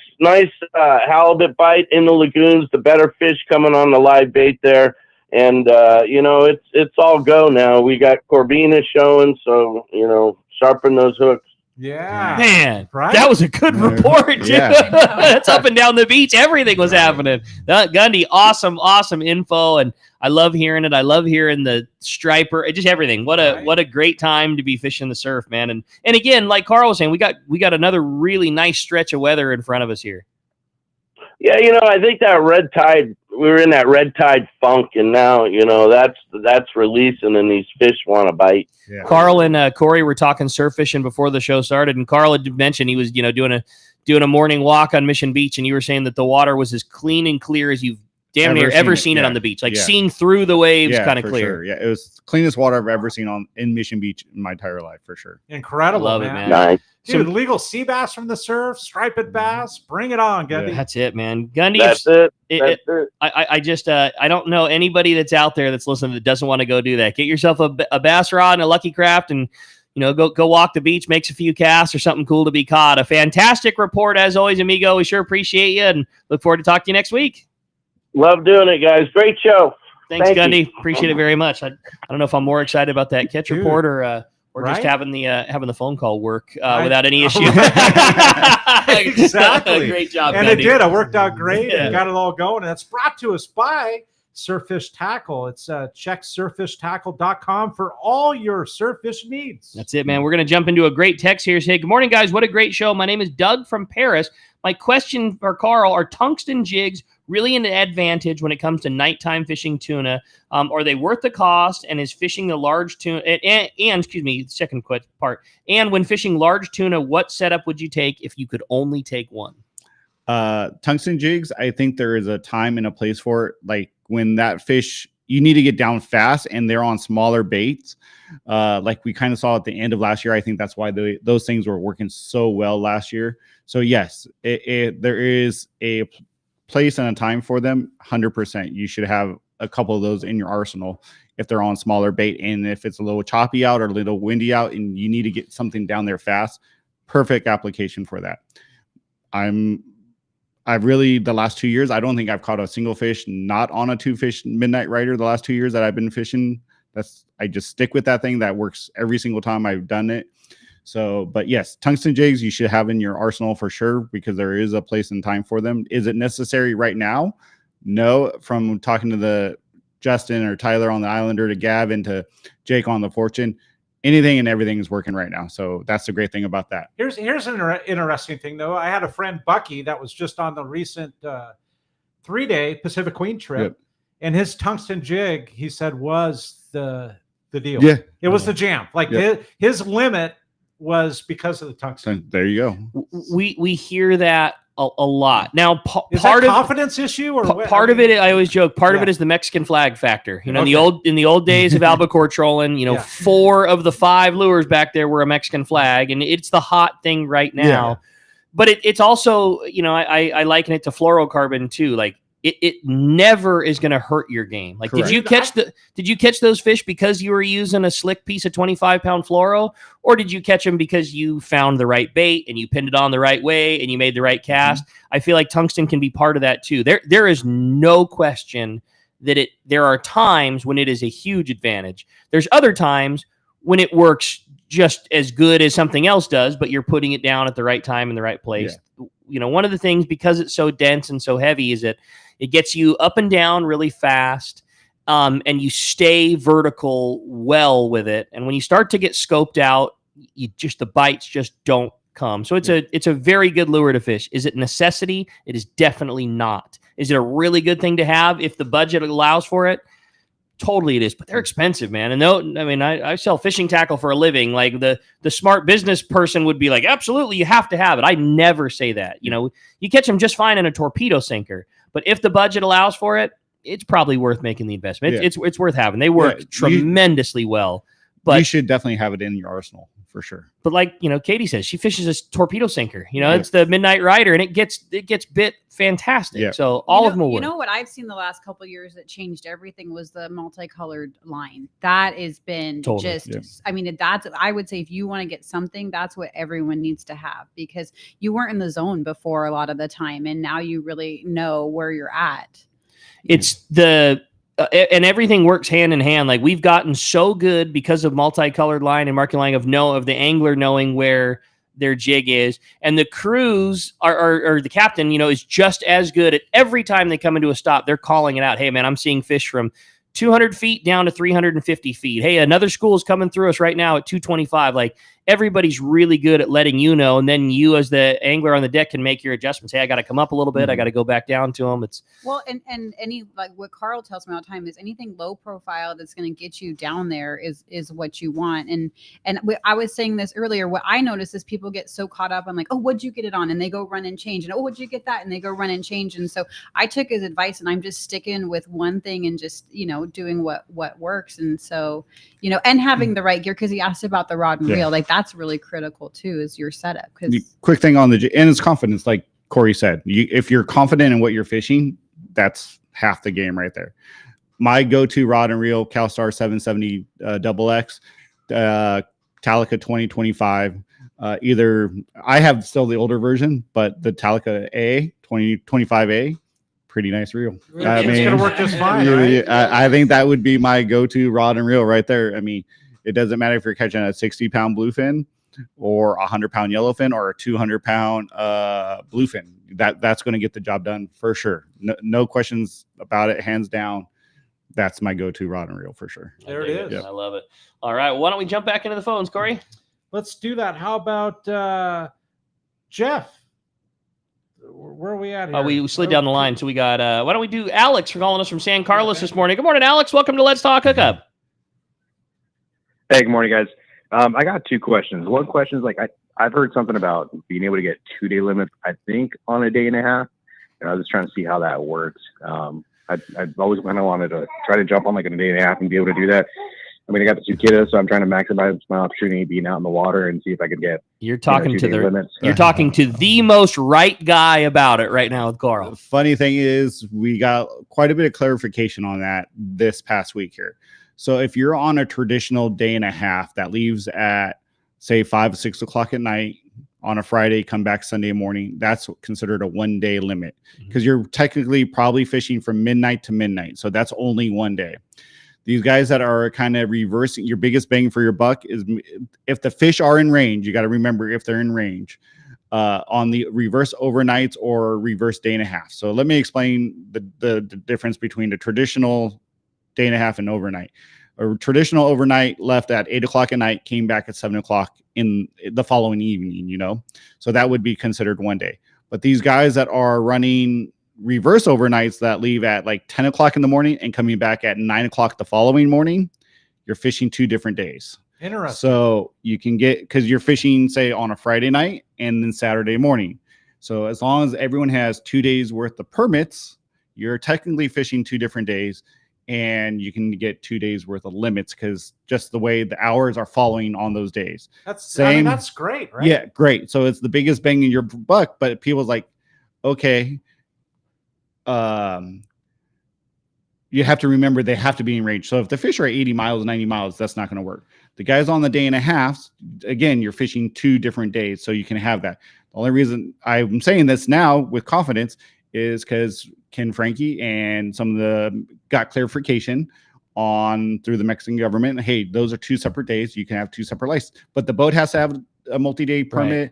halibut bite in the lagoons, the better fish coming on the live bait there. And, it's all go now. We got Corbina showing, so, sharpen those hooks. Yeah. Man, right? That was a good report. That's up and down the beach. Everything was happening. Gundy, awesome info. And I love hearing it. I love hearing the striper, just everything. What a great time to be fishing the surf, man. And again, like Carl was saying, we got another really nice stretch of weather in front of us here. Yeah, I think that red tide, we were in that red tide funk, and now, that's releasing, and these fish want to bite. Yeah. Carl and Cory were talking surf fishing before the show started, and Carl had mentioned he was, doing a morning walk on Mission Beach, and you were saying that the water was as clean and clear as you've ever seen it on the beach, seeing through the waves, kind of clear. Sure. Yeah, it was the cleanest water I've ever seen in Mission Beach in my entire life, for sure. Incredible, love it, man. Nice. Dude, legal sea bass from the surf, striped bass, bring it on, Gundy. Yeah. That's it, man. Gundy, that's it. I just I don't know anybody that's out there that's listening that doesn't want to go do that. Get yourself a bass rod and a Lucky Craft, and go walk the beach, makes a few casts or something cool to be caught. A fantastic report as always, amigo. We sure appreciate you and look forward to talking to you next week. Love doing it, guys. Great show. Thanks, Gundy. Appreciate it very much. I don't know if I'm more excited about that catch report or just having the phone call work without any issue. Exactly. Great job, and Gundy. It did. It worked out great. Yeah. And got it all going. And it's brought to us by Surffish Tackle. It's check surffishtackle.com for all your surf fish needs. That's it, man. We're going to jump into a great text here. Say, good morning, guys. What a great show. My name is Doug from Paris. My question for Carl, are tungsten jigs really an advantage when it comes to nighttime fishing tuna? Are they worth the cost? And is fishing the large tuna second part. And when fishing large tuna, what setup would you take if you could only take one? Tungsten jigs, I think there is a time and a place for it. Like when that fish, you need to get down fast and they're on smaller baits. Like we kind of saw at the end of last year. I think that's why those things were working so well last year. So yes, there is a place and a time for them. 100%. You should have a couple of those in your arsenal if they're on smaller bait. And if it's a little choppy out or a little windy out and you need to get something down there fast, perfect application for that. I'm I've really, the last 2 years, I don't think I've caught a single fish not on a 2-fish midnight rider the last 2 years that I've been fishing. I just stick with that thing. That works every single time I've done it. So, but yes, tungsten jigs you should have in your arsenal for sure, because there is a place and time for them. Is it necessary right now? No. From talking to the Justin or Tyler on the Islander to Gavin to Jake on the Fortune, anything and everything is working right now. So that's the great thing about that. Here's an interesting thing, though. I had a friend, Bucky, that was just on the recent 3-day Pacific Queen trip, and his tungsten jig, he said, was the deal. Yeah. It was the jam. Like his limit was because of the tungsten. There you go. We hear that a lot. Now, Is part that of confidence issue or what? part of it, I always joke, part of it is the Mexican flag factor. You know, in the old days of albacore trolling, you know, 4 of the 5 lures back there were a Mexican flag, and it's the hot thing right now. Yeah. But it's also, you know, I liken it to fluorocarbon too. Like it never is going to hurt your game. Like, Correct. did you catch those fish because you were using a slick piece of 25-pound fluoro, or did you catch them because you found the right bait and you pinned it on the right way and you made the right cast? I feel like tungsten can be part of that too. There is no question that there are times when it is a huge advantage. There's other times when it works just as good as something else does, but you're putting it down at the right time in the right place. Yeah. You know, one of the things, because it's so dense and so heavy, is that it gets you up and down really fast, and you stay vertical well with it. And when you start to get scoped out, the bites just don't come. So it's a very good lure to fish. Is it a necessity? It is definitely not. Is it a really good thing to have if the budget allows for it? Totally it is, but they're expensive, man. And I sell fishing tackle for a living. Like the smart business person would be like, absolutely, you have to have it. I never say that. You know, you catch them just fine in a torpedo sinker, but if the budget allows for it, it's probably worth making the investment. It's worth having. They work tremendously well. But you should definitely have it in your arsenal for sure. But like, you know, Katie says, she fishes a torpedo sinker. You know, it's the midnight rider, and it gets bit fantastic. Yeah. So all of them will work. You know what I've seen the last couple of years that changed everything was the multicolored line. That has been I mean, I would say if you want to get something, that's what everyone needs to have, because you weren't in the zone before a lot of the time, and now you really know where you're at. It's and everything works hand in hand. Like, we've gotten so good because of multicolored line and marking line of the angler knowing where their jig is, and the crews or the captain, you know, is just as good at every time they come into a stop. They're calling it out. Hey, man, I'm seeing fish from 200 feet down to 350 feet. Hey, another school is coming through us right now at 225. Like, everybody's really good at letting you know, and then you as the angler on the deck can make your adjustments. Hey, I got to come up a little bit. I got to go back down to them. It's and any, like what Carl tells me all the time, is anything low profile that's going to get you down there is what you want. And I was saying this earlier. What I notice is people get so caught up on like, oh, what'd you get it on? And they go run and change. And oh, what'd you get that? And they go run and change. And so I took his advice, and I'm just sticking with one thing and just, you know, doing what works. And so, you know, and having the right gear, because he asked about the rod and reel. Like, that's really critical too, is your setup. Because quick thing on and it's confidence, like Cory said. If you're confident in what you're fishing, that's half the game right there. My go-to rod and reel, CalStar 770 XX, Talica 2025. Either I have still the older version, but the Talica A 2025A, pretty nice reel. I mean, it's gonna work just fine. Right? I think that would be my go-to rod and reel right there. I mean, it doesn't matter if you're catching a 60-pound bluefin or a 100-pound yellowfin or a 200-pound bluefin. That's going to get the job done for sure. No questions about it. Hands down, that's my go-to rod and reel for sure. There it is. Yeah. I love it. All right, why don't we jump back into the phones, Cory? Let's do that. How about Jeff? Where are we at here? We slid down the line, so we got. Why don't we do Alex for calling us from San Carlos this morning? Good morning, Alex. Welcome to Let's Talk Hookup. Hey, good morning, guys. I got 2 questions. One question is, like, I've heard something about being able to get 2-day limits, I think, on a day and a half. And I was just trying to see how that works. I've always kind of wanted to try to jump on like a day and a half and be able to do that. I mean, I got the 2 kiddos, so I'm trying to maximize my opportunity being out in the water and see if I could get. You're talking to the most right guy about it right now with Carl. The funny thing is, we got quite a bit of clarification on that this past week here. So if you're on a traditional day and a half that leaves at, say, 5 or 6 o'clock at night on a Friday, come back Sunday morning. That's considered a 1 day limit because you're technically probably fishing from midnight to midnight. So that's only 1 day. These guys that are kind of reversing, your biggest bang for your buck is if the fish are in range. You got to remember if they're in range on the reverse overnights or reverse day and a half. So let me explain the difference between the traditional day and a half and overnight. A traditional overnight left at 8 o'clock at night, came back at 7 o'clock in the following evening, you know? So that would be considered 1 day. But these guys that are running reverse overnights that leave at like 10 o'clock in the morning and coming back at 9 o'clock the following morning, you're fishing 2 different days. Interesting. So you can get, because you're fishing, say, on a Friday night and then Saturday morning. So as long as everyone has 2 days worth of permits, you're technically fishing 2 different days, and you can get 2 days worth of limits because just the way the hours are following on those days. I mean, that's great, right? Yeah, great. So it's the biggest bang in your buck, but people's like, okay, you have to remember they have to be in range. So if the fish are 80 miles, 90 miles, that's not going to work. The guys on the day and a half, again, you're fishing 2 different days, so you can have that. The only reason I'm saying this now with confidence is because Ken Frankie and some of the got clarification on through the Mexican government. Hey, those are 2 separate days. You can have 2 separate licenses, but the boat has to have a multi-day permit. Right.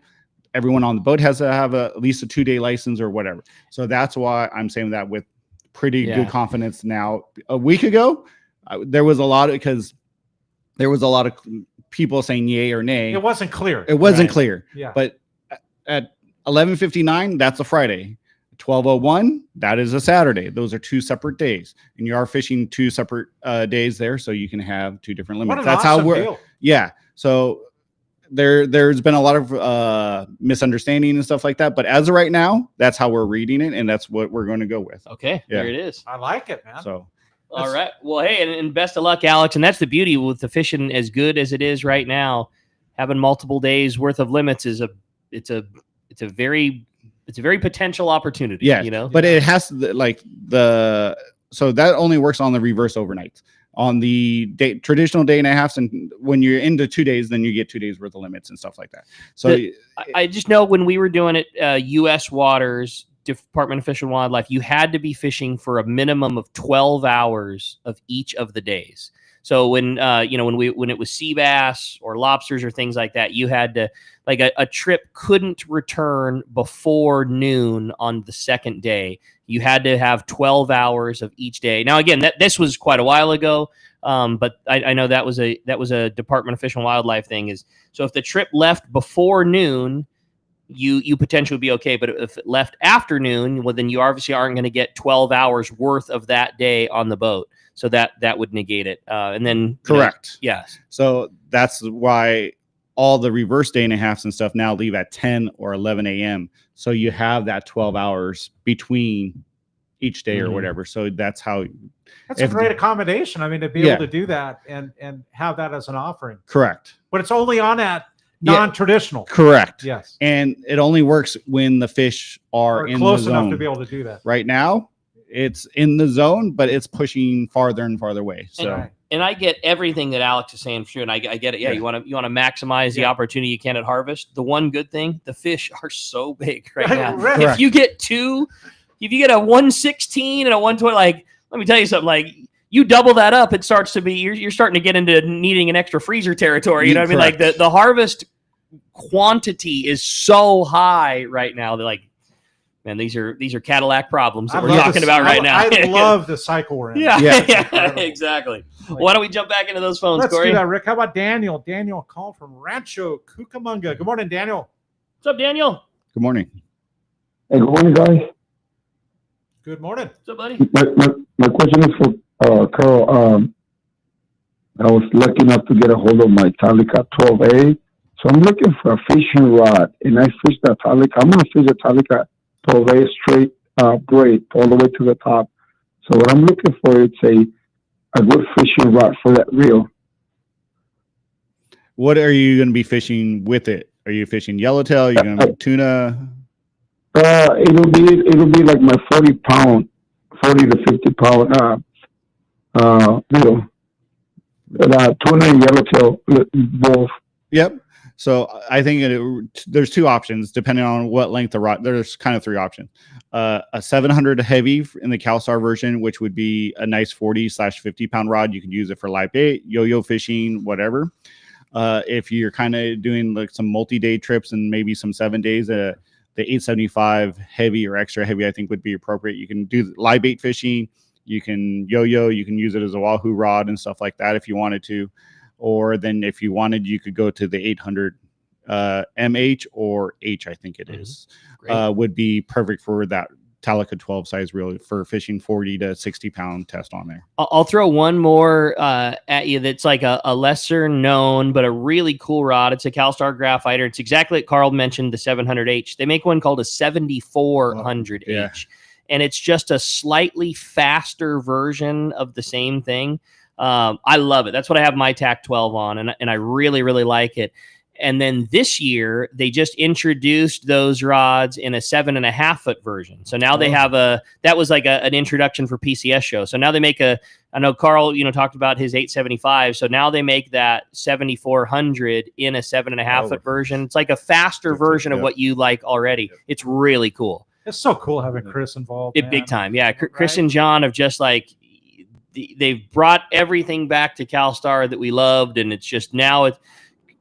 Everyone on the boat has to have at least a 2-day license or whatever. So that's why I'm saying that with pretty good confidence now. A week ago, there was a lot of people saying yay or nay. It wasn't clear. It wasn't clear. Yeah. But at 11:59, that's a Friday. 12:01, that is a Saturday. Those are 2 separate days, and you are fishing 2 separate days there, so you can have 2 different limits. What an That's awesome how we're. deal. Yeah. So there's been a lot of misunderstanding and stuff like that, but as of right now, that's how we're reading it, and that's what we're going to go with. Okay, Yeah. there it is. I like it, man. So. All right. Well, hey, and best of luck, Alex. And that's the beauty with the fishing as good as it is right now. Having multiple days worth of limits is it's a very potential opportunity. Yeah, you know, but it has to so that only works on the reverse overnights. On the traditional day and a half, and when you're into 2 days, then you get 2 days worth of limits and stuff like that. So I just know when we were doing it, U.S. waters, Department of Fish and Wildlife, you had to be fishing for a minimum of 12 hours of each of the days. So when it was sea bass or lobsters or things like that, you had to a trip couldn't return before noon on the second day. You had to have 12 hours of each day. Now, again, this was quite a while ago, but I know that was a Department of Fish and Wildlife thing. Is so if the trip left before noon, you potentially would be okay. But if it left after noon, well, then you obviously aren't going to get 12 hours worth of that day on the boat. So that would negate it. And then correct. Yes. So that's why all the reverse day and a halves and stuff now leave at 10 or 11 a.m. So you have that 12 hours between each day or whatever. So that's how. That's a great accommodation. I mean, to be able to do that and have that as an offering. Correct. But it's only on that non-traditional. Correct. Yes. And it only works when the fish are in close the zone. enough to be able to do that. Right now, it's in the zone, but it's pushing farther and farther away. So. And I get everything that Alex is saying for sure, and I get it. Yeah, you want to maximize the opportunity you can at harvest. The one good thing, the fish are so big right now. If you get if you get a 116 and a 120, let me tell you something. You double that up, it starts to be you're starting to get into needing an extra freezer territory. You know what I mean? Like the harvest quantity is so high right now. They're like, man, these are Cadillac problems that we're talking about right now. I love the cycle we're in. Yeah, exactly. Why don't we jump back into those phones, Let's Cory? do that, Rick. How about Daniel? Daniel called from Rancho Cucamonga. Good morning, Daniel. What's up, Daniel? Good morning. Hey, good morning, guys. Good morning. What's up, buddy? My question is for Carl. I was lucky enough to get a hold of my Talica 12A. So I'm looking for a fishing rod, and I fished that Talica. I'm going to fish the Talica 12A straight braid all the way to the top. So what I'm looking for is a good fishing rod for that reel. What are you going to be fishing with it? Are you fishing yellowtail? Are you going to be tuna? It'll be like my 40 to 50 pound reel. Tuna and yellowtail both. Yep. So I think there's two options depending on what length of rod. There's kind of three options. A 700 heavy in the CalStar version, which would be a nice 40/50 pound rod. You can use it for live bait, yo-yo fishing, whatever. If you're kind of doing like some multi-day trips and maybe some 7 days, the 875 heavy or extra heavy, I think would be appropriate. You can do live bait fishing. You can yo-yo. You can use it as a wahoo rod and stuff like that if you wanted to. Or then if you wanted, you could go to the 800 MH or H, I think it is. Would be perfect for that Talica 12 size reel for fishing 40 to 60 pound test on there. I'll throw one more at you that's like a lesser known, but a really cool rod. It's a CalStar Graphiter. It's exactly like Carl mentioned, the 700H. They make one called a 7400H. Yeah. And it's just a slightly faster version of the same thing. I love it. That's what I have my TAC 12 on, and I really, really like it. And then this year, they just introduced those rods in a 7.5 foot version. So now they have that was like an introduction for PCS show. So now they make I know Carl, talked about his 875. So now they make that 7400 in a 7.5 foot version. It's like a faster version of what you like already. It's really cool. It's so cool having Chris involved. Big time. Yeah. Chris and John have just like, they've brought everything back to CalStar that we loved. And it's just now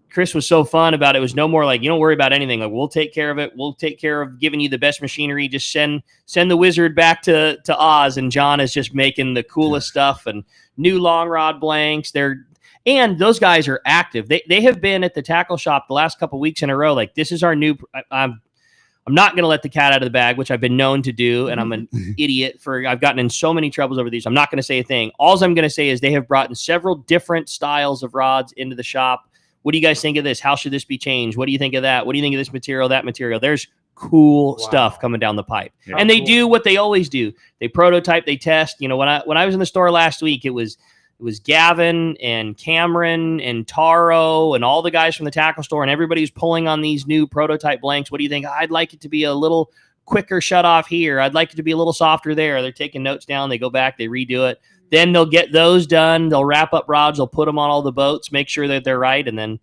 Chris was so fun about it. It was no more like, you don't worry about anything. Like, we'll take care of it. We'll take care of giving you the best machinery. Just send the wizard back to Oz. And John is just making the coolest stuff and new long rod blanks. And those guys are active. They have been at the tackle shop the last couple weeks in a row. Like, this is our new, I'm not going to let the cat out of the bag, which I've been known to do. And I'm an idiot I've gotten in so many troubles over these. I'm not going to say a thing. All I'm going to say is they have brought in several different styles of rods into the shop. What do you guys think of this? How should this be changed? What do you think of that? What do you think of this material, that material? There's cool stuff coming down the pipe. Yeah. And they do what they always do. They prototype, they test. When I was in the store last week, it was Gavin and Cameron and Taro and all the guys from the tackle store, and everybody's pulling on these new prototype blanks. What do you think? I'd like it to be a little quicker shut off here. I'd like it to be a little softer there. They're taking notes down. They go back, they redo it. Then they'll get those done. They'll wrap up rods. They'll put them on all the boats, make sure that they're right, and then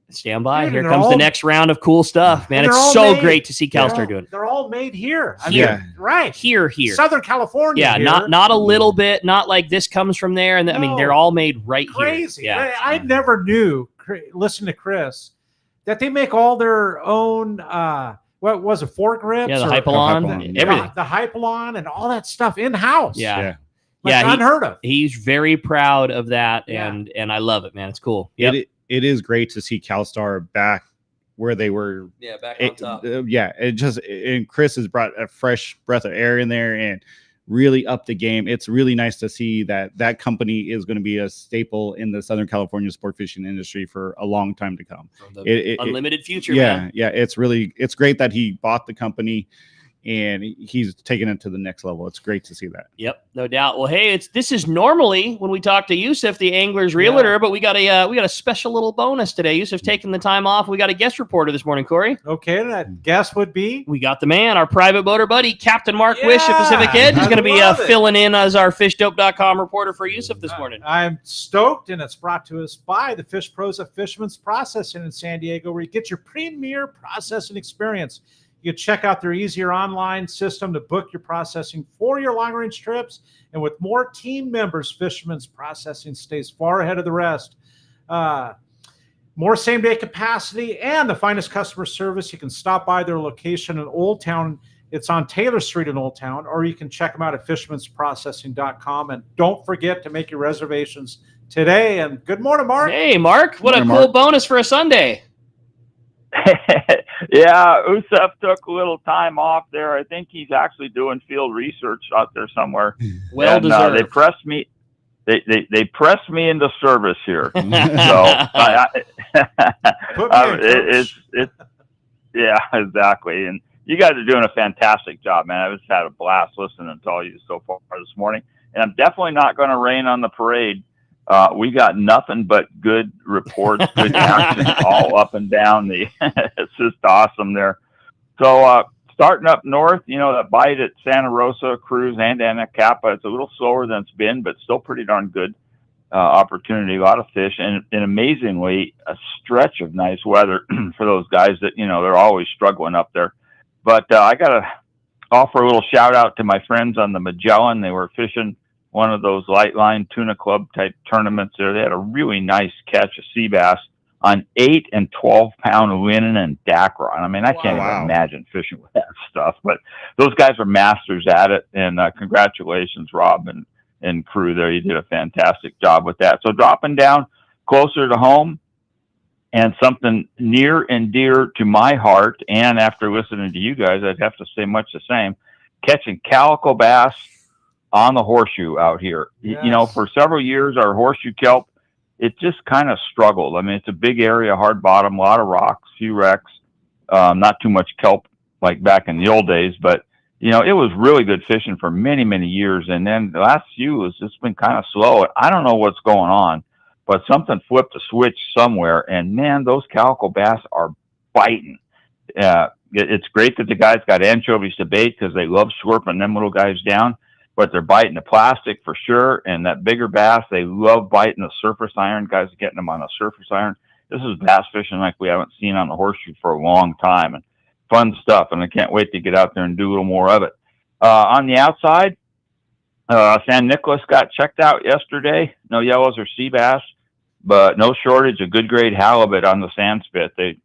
stand by. Dude, here comes the next round of cool stuff, man. It's so great to see CalStar doing it. They're all made here. I mean, right. Here. Southern California. Yeah, here. not a little bit, not like this comes from there. And I mean, they're all made right Crazy. here. Yeah. I never knew, listen to Chris, that they make all their own, what was it, foregrips? Yeah, the Hypalon, everything. The Hypalon and all that stuff in-house. Yeah. Unheard of. He's very proud of that, and I love it, man. It's cool. Yeah, it is great to see CalStar back where they were. Yeah, back on top. And Chris has brought a fresh breath of air in there and really upped the game. It's really nice to see that company is going to be a staple in the Southern California sport fishing industry for a long time to come. Unlimited future, man. Yeah, it's great that he bought the company and he's taking it to the next level. It's great to see that. Yep, no doubt. Well, hey, this is normally when we talk to Yusuf, the angler's realtor, but we got a special little bonus today. Yusuf's taking the time off. We got a guest reporter this morning, Cory. Okay, that guest would be? We got the man, our private boater buddy, Captain Mark Wish at Pacific Edge. He's going to be filling in as our Fishdope.com reporter for Yusuf this morning. I'm stoked, and it's brought to us by the Fish Pros of Fishermans Processing in San Diego, where you get your premier processing experience. You can check out their easier online system to book your processing for your long-range trips. And with more team members, Fisherman's Processing stays far ahead of the rest. More same-day capacity and the finest customer service. You can stop by their location in Old Town. It's on Taylor Street in Old Town, or you can check them out at fishmansprocessing.com. And don't forget to make your reservations today. And good morning, Mark. Hey, Mark. What a cool bonus for a Sunday. Yeah, Usef took a little time off there. I think he's actually doing field research out there somewhere. Well deserved. They pressed me. They pressed me into service here. So yeah, exactly. And you guys are doing a fantastic job, man. I just had a blast listening to all you so far this morning. And I'm definitely not going to rain on the parade. We got nothing but good reports, good action all up and down. It's just awesome there. So starting up north, that bite at Santa Rosa, Cruz, and Anacapa, it's a little slower than it's been, but still pretty darn good. opportunity, a lot of fish, and amazingly, a stretch of nice weather for those guys that, they're always struggling up there. But I got to offer a little shout out to my friends on the Magellan. They were fishing one of those light line tuna club type tournaments there. They had a really nice catch of sea bass on 8 and 12 pound linen and dacron. I mean, I can't even imagine fishing with that stuff, but those guys are masters at it. And congratulations, Rob and crew there. You did a fantastic job with that. So dropping down closer to home, and something near and dear to my heart, and after listening to you guys, I'd have to say much the same, catching calico bass on the Horseshoe out here. Yes. For several years, our Horseshoe kelp, it just kind of struggled. I mean, it's a big area, hard bottom, a lot of rocks, few wrecks, not too much kelp like back in the old days, but it was really good fishing for many, many years. And then the last few has just been kind of slow. I don't know what's going on, but something flipped a switch somewhere, and man, those calico bass are biting. It's great that the guys got anchovies to bait because they love slurping them little guys down, but they're biting the plastic for sure. And that bigger bass, they love biting the surface iron. Guys are getting them on a surface iron. This is bass fishing like we haven't seen on the Horseshoe for a long time, and fun stuff. And I can't wait to get out there and do a little more of it. On the outside, San Nicolas got checked out yesterday. No yellows or sea bass, but no shortage of good grade halibut on the sand spit. They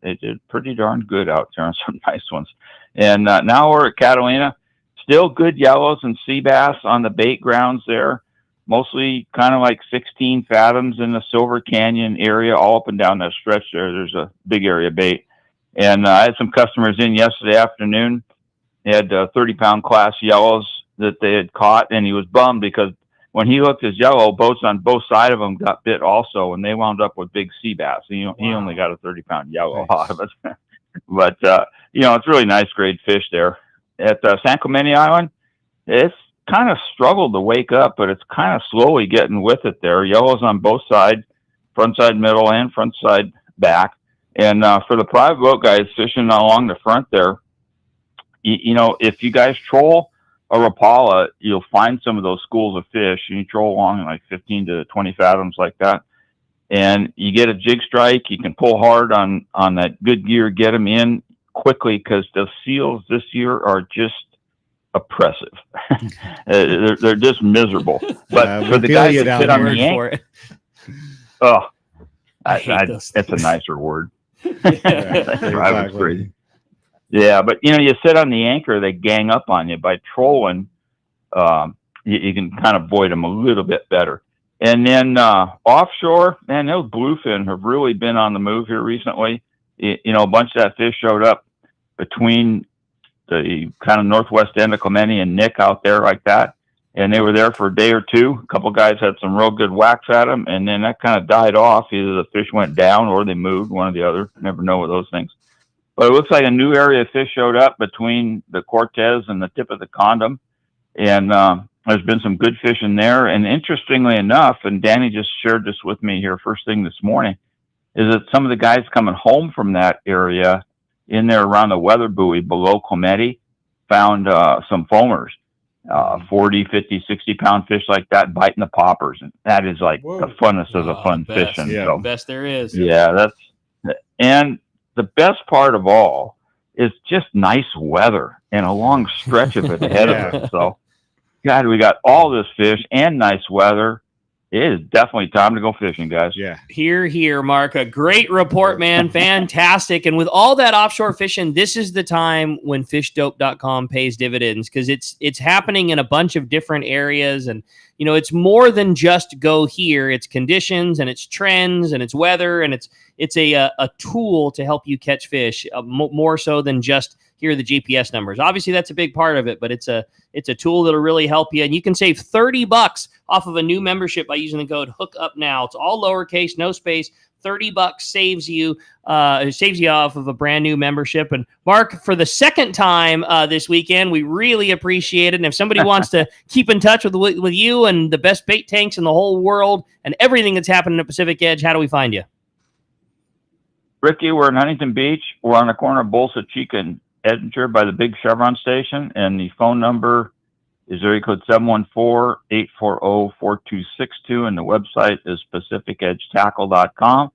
did pretty darn good out there on some nice ones. And now we're at Catalina. Still good yellows and sea bass on the bait grounds there. Mostly kind of like 16 fathoms in the Silver Canyon area, all up and down that stretch there. There's a big area bait. And I had some customers in yesterday afternoon. They had 30-pound class yellows that they had caught, and he was bummed because when he looked at yellow, boats on both sides of them got bit also, and they wound up with big sea bass. He only got a 30-pound yellow out of it. But, it's really nice grade fish there. At San Clemente Island, it's kind of struggled to wake up, but it's kind of slowly getting with it there. Yellows on both sides, front side middle and front side back. And for the private boat guys fishing along the front there, if you guys troll a Rapala, you'll find some of those schools of fish. You troll along like 15 to 20 fathoms like that, and you get a jig strike. You can pull hard on that good gear, get them in quickly, because the seals this year are just oppressive. they're just miserable. But for the guys that sit on the anchor, it's a nicer word. Exactly. Yeah, but you sit on the anchor, they gang up on you. By trolling, you can kind of avoid them a little bit better. And then offshore, man, those bluefin have really been on the move here recently. A bunch of that fish showed up between the kind of northwest end of Clemente and Nick out there like that, and they were there for a day or two. A couple guys had some real good whacks at them, and then that kind of died off. Either the fish went down or they moved, one or the other. Never know with those things. But it looks like a new area of fish showed up between the Cortez and the tip of the Condom. And there's been some good fish in there. And interestingly enough, and Danny just shared this with me here first thing this morning, is that some of the guys coming home from that area in there around the weather buoy below Clemente found some foamers, 40, 50, 60-pound fish like that biting the poppers. And that is like the funnest of the fun fishing. Yeah, so, best there is. Yeah, and the best part of all is just nice weather and a long stretch of it ahead of us. So, God, we got all this fish and nice weather. It is definitely time to go fishing, guys. Yeah. Here, Mark. A great report, man. Fantastic. And with all that offshore fishing, this is the time when fishdope.com pays dividends, because it's happening in a bunch of different areas. And, it's more than just go here. It's conditions, and it's trends, and it's weather, and it's a tool to help you catch fish, more so than just here are the GPS numbers. Obviously, that's a big part of it, but it's a tool that'll really help you. And you can save $30 off of a new membership by using the code Hookup now. It's all lowercase, no space. $30 saves you off of a brand new membership. And Mark, for the second time this weekend, we really appreciate it. And if somebody wants to keep in touch with you and the best bait tanks in the whole world and everything that's happening at Pacific Edge, how do we find you? Ricky, we're in Huntington Beach. We're on the corner of Bolsa Chica and Edinger by the big Chevron station, and the phone number is area code 714-840-4262, and the website is pacificedgetackle.com.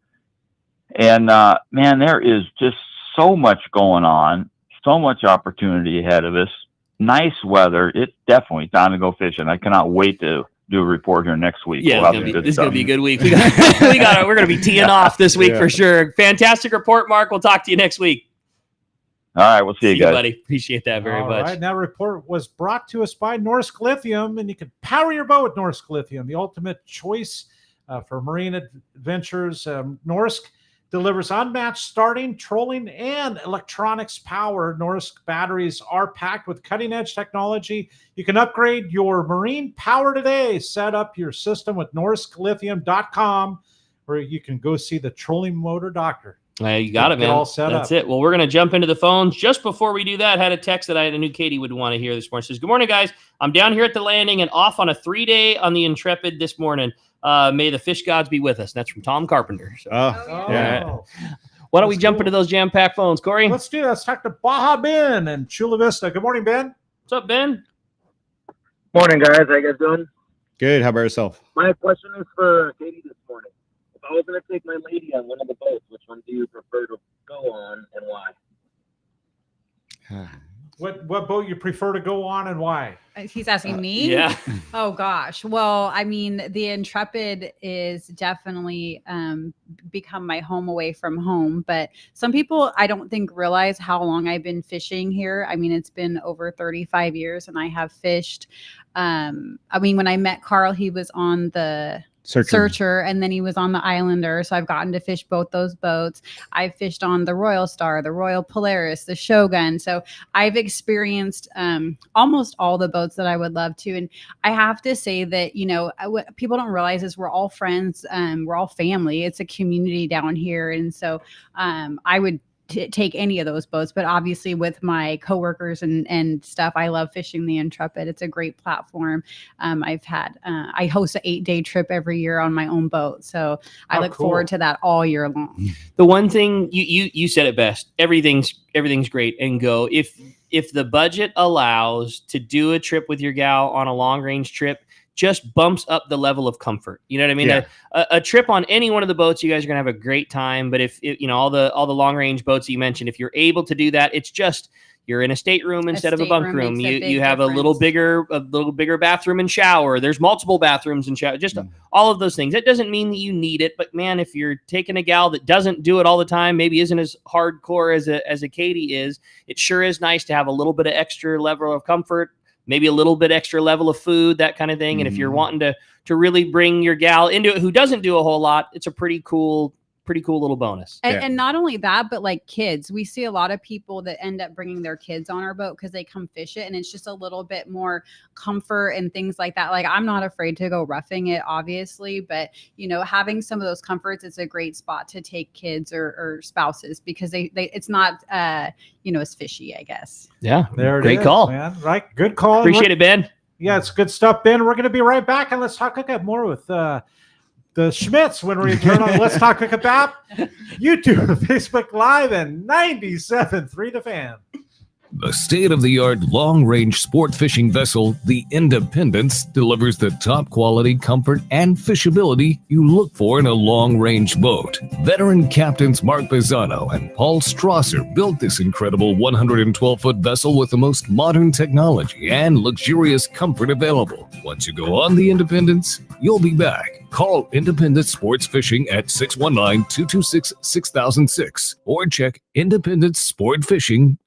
And man, there is just so much going on, so much opportunity ahead of us. Nice weather. It's definitely time to go fishing. I cannot wait to do a report here next week. Yeah, We'll this is going to be a good week. We're going to be teeing off this week for sure. Fantastic report, Mark. We'll talk to you next week. All right, we'll see you guys. buddy. Appreciate that very much. All right, that report was brought to us by Norsk Lithium, and you can power your boat with Norsk Lithium, the ultimate choice for marine adventures. Norsk delivers unmatched starting, trolling, and electronics power. Norsk batteries are packed with cutting-edge technology. You can upgrade your marine power today. Set up your system with norsklithium.com, where you can go see the trolling motor doctor. You got it, man. All set That's up. it. Well, we're going to jump into the phones. Just before we do that, I had a text that I knew Katie would want to hear this morning. It says, good morning, guys. I'm down here at the landing and off on a 3-day on the Intrepid this morning. May the fish gods be with us. And that's from Tom Carpenter. So, yeah. Why don't we jump into those jam-packed phones, Corey? Let's do that. Let's talk to Baja Ben and Chula Vista. Good morning, Ben. What's up, Ben? Morning, guys. How you guys doing? Good. How about yourself? My question is for Katie this morning. If I was going to take my lady on one of the boats, which one do you prefer to go on and why? What boat you prefer to go on and why? He's asking me? Yeah. Oh, gosh. Well, I mean, the Intrepid is definitely become my home away from home. But some people, I don't think, realize how long I've been fishing here. I mean, it's been over 35 years, and I have fished. I mean, when I met Carl, he was on the Searcher, and then he was on the Islander. So I've gotten to fish both those boats. I've fished on the Royal Star, the Royal Polaris, the Shogun. So I've experienced almost all the boats that I would love to. And I have to say that, you know, what people don't realize is we're all friends. We're all family. It's a community down here. And so I would take any of those boats, but obviously with my coworkers and stuff, I love fishing the Intrepid. It's a great platform. I host an 8-day trip every year on my own boat. So I look forward to that all year long. The one thing you said it best, everything's great and go. If the budget allows to do a trip with your gal on a long range trip, just bumps up the level of comfort. You know what I mean? Yeah. A trip on any one of the boats, you guys are going to have a great time. But if you know, all the long range boats you mentioned, if you're able to do that, it's just, you're in a stateroom instead of a bunk room. You have a little bigger bathroom and shower. There's multiple bathrooms and shower, just all of those things. That doesn't mean that you need it, but man, if you're taking a gal that doesn't do it all the time, maybe isn't as hardcore as a Katie is, it sure is nice to have a little bit of extra level of comfort, maybe a little bit extra level of food, that kind of thing. And if you're wanting to really bring your gal into it who doesn't do a whole lot, it's a pretty cool little bonus. And not only that, but like kids, we see a lot of people that end up bringing their kids on our boat because they come fish it, and it's just a little bit more comfort and things like that. Like, I'm not afraid to go roughing it, obviously, but you know, having some of those comforts, it's a great spot to take kids or spouses because they it's not you know, as fishy, I guess. Yeah, there. Great call, man. Right, good call. Appreciate it, Ben. Yeah, it's good stuff, Ben. We're going to be right back, and let's talk hookup more with the Schmidts when we return on Let's Talk Hookup app, YouTube, Facebook Live, and 97.3 The Fan. The state-of-the-art long-range sport fishing vessel, the Independence, delivers the top quality, comfort, and fishability you look for in a long-range boat. Veteran captains Mark Bizzano and Paul Strasser built this incredible 112-foot vessel with the most modern technology and luxurious comfort available. Once you go on the Independence, you'll be back. Call Independence Sports Fishing at 619-226-6006 or check independencesportfishing.com.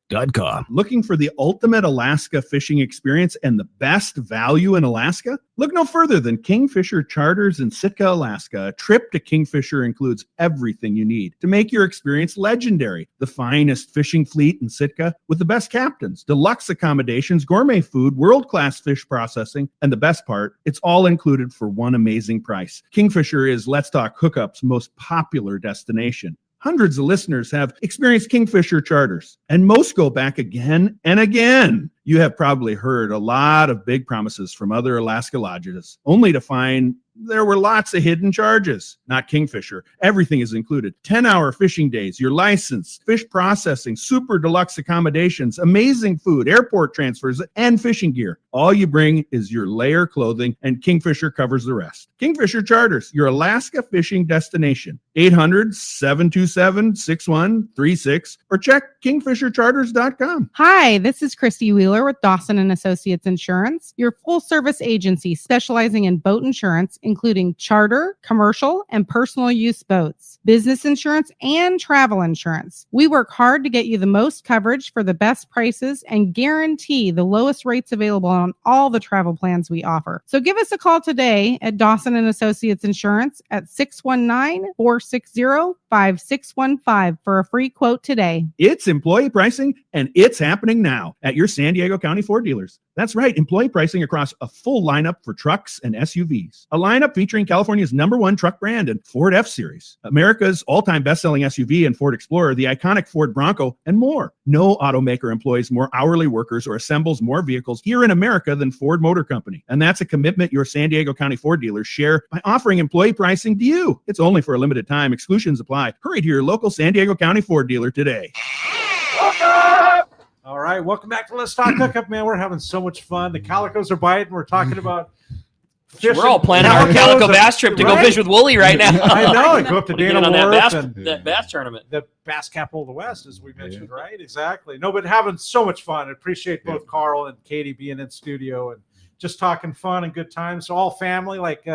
Looking for the ultimate Alaska fishing experience and the best value in Alaska? Look no further than Kingfisher Charters in Sitka, Alaska. A trip to Kingfisher includes everything you need to make your experience legendary. The finest fishing fleet in Sitka with the best captains, deluxe accommodations, gourmet food, world-class fish processing, and the best part, it's all included for one amazing price. Kingfisher is Let's Talk Hookup's most popular destination. Hundreds of listeners have experienced Kingfisher Charters, and most go back again and again. You have probably heard a lot of big promises from other Alaska lodges, only to find there were lots of hidden charges. Not Kingfisher. Everything is included. 10-hour fishing days, your license, fish processing, super deluxe accommodations, amazing food, airport transfers, and fishing gear. All you bring is your layer clothing, and Kingfisher covers the rest. Kingfisher Charters, your Alaska fishing destination. 800-727-6136 or check kingfishercharters.com. Hi, this is Christy Wheeler with Dawson and Associates Insurance, your full-service agency specializing in boat insurance, including charter, commercial, and personal use boats, business insurance, and travel insurance. We work hard to get you the most coverage for the best prices and guarantee the lowest rates available on all the travel plans we offer. So give us a call today at Dawson and Associates Insurance at 619-460-5615 for a free quote today. It's employee pricing, and it's happening now at your San Diego County Ford dealers. That's right, employee pricing across a full lineup for trucks and SUVs. A lineup featuring California's #1 truck brand and Ford F-Series, America's all-time best-selling SUV and Ford Explorer, the iconic Ford Bronco, and more. No automaker employs more hourly workers or assembles more vehicles here in America than Ford Motor Company. And that's a commitment your San Diego County Ford dealers share by offering employee pricing to you. It's only for a limited time. Exclusions apply. Hurry to your local San Diego County Ford dealer today. All right, welcome back to Let's Talk Hookup, man. We're having so much fun. The calicos are biting. We're talking about fishing. We're all planning our calico bass trip to go fish with Wooly right now. I know. I go up to Dana on that Wharf bass, and that bass tournament. The bass capital of the West, as we mentioned, right? Exactly. No, but having so much fun. I appreciate both Carl and Katie being in studio and just talking fun and good times. So all family, like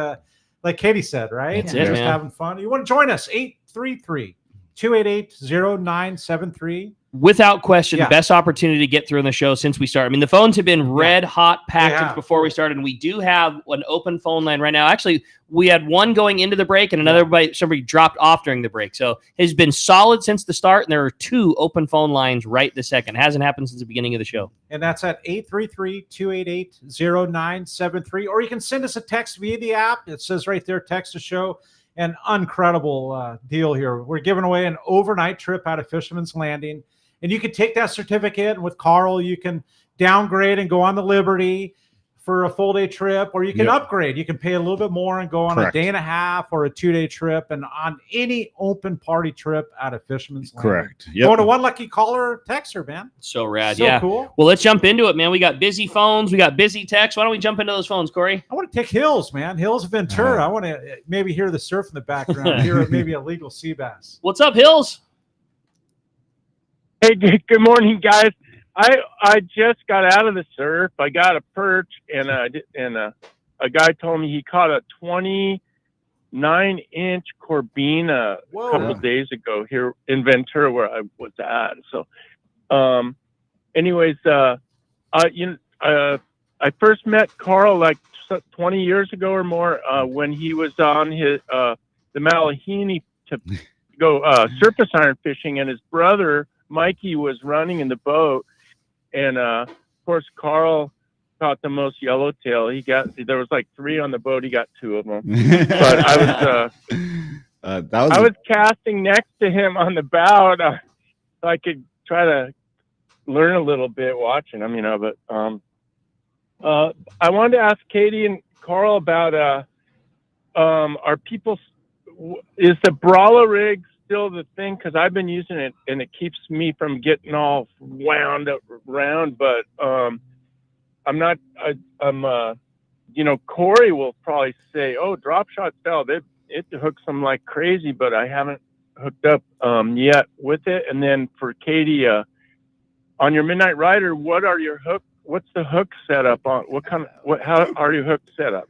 Katie said, right? That's it, just man. having fun. You want to join us? 833-288-0973. Without question, Yeah. the best opportunity to get through in the show since we started. I mean, the phones have been red hot packed since before we started, and we do have an open phone line right now. Actually, we had one going into the break and another somebody dropped off during the break. So it's been solid since the start, and there are 2 open phone lines right this second. It hasn't happened since the beginning of the show. And that's at 833-288-0973. Or you can send us a text via the app. It says right there, text the show. An incredible deal here. We're giving away an overnight trip out of Fisherman's Landing. And you can take that certificate. And with Carl, you can downgrade and go on the Liberty for a full day trip, or you can upgrade. You can pay a little bit more and go on a day and a half or a 2-day trip, and on any open party trip out of Fisherman's Landing. Correct. Yep. Going to one lucky caller or texter, man. So rad. So yeah. cool. Well, let's jump into it, man. We got busy phones. We got busy texts. Why don't we jump into those phones, Corey? I want to take Hills, man. Hills Ventura. I want to maybe hear the surf in the background, hear maybe a legal sea bass. What's up, Hills? Hey, good morning, guys. I just got out of the surf. I got a perch, and a guy told me he caught a 29-inch Corbina a couple days ago here in Ventura, where I was at. So, anyways, I first met Carl like 20 years ago or more when he was on his the Malahini to go surface iron fishing, and his brother Mikey was running in the boat. And of course, Carl caught the most yellowtail. There was like 3 on the boat. He got 2 of them. But I was casting next to him on the bow, so I could try to learn a little bit watching him, But I wanted to ask Katie and Carl about are people? Is the Brawler rig still the thing? Because I've been using it and it keeps me from getting all wound up around, but I'm not. Cory will probably say, "Oh, drop shot fell. It hooks them like crazy," but I haven't hooked up yet with it. And then for Katie, on your Midnight Rider, what are your hook? What's the hook setup on? How are your hooks set up?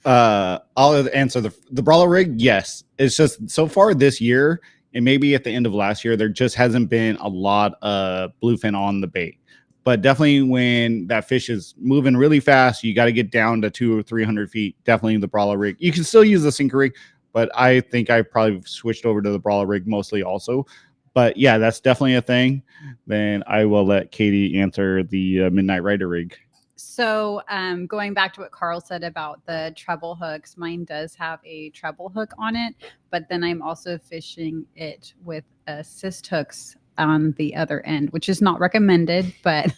I'll answer the Brawler rig. Yes, it's just so far this year, and maybe at the end of last year, there just hasn't been a lot of bluefin on the bait. But definitely when that fish is moving really fast, you got to get down to 200 or 300 feet. Definitely the Brawler rig. You can still use the sinker rig, but I think I probably switched over to the Brawler rig mostly also. But yeah, that's definitely a thing. Then I will let Katie answer the Midnight Rider rig. So going back to what Carl said about the treble hooks, mine does have a treble hook on it, but then I'm also fishing it with assist hooks on the other end, which is not recommended, but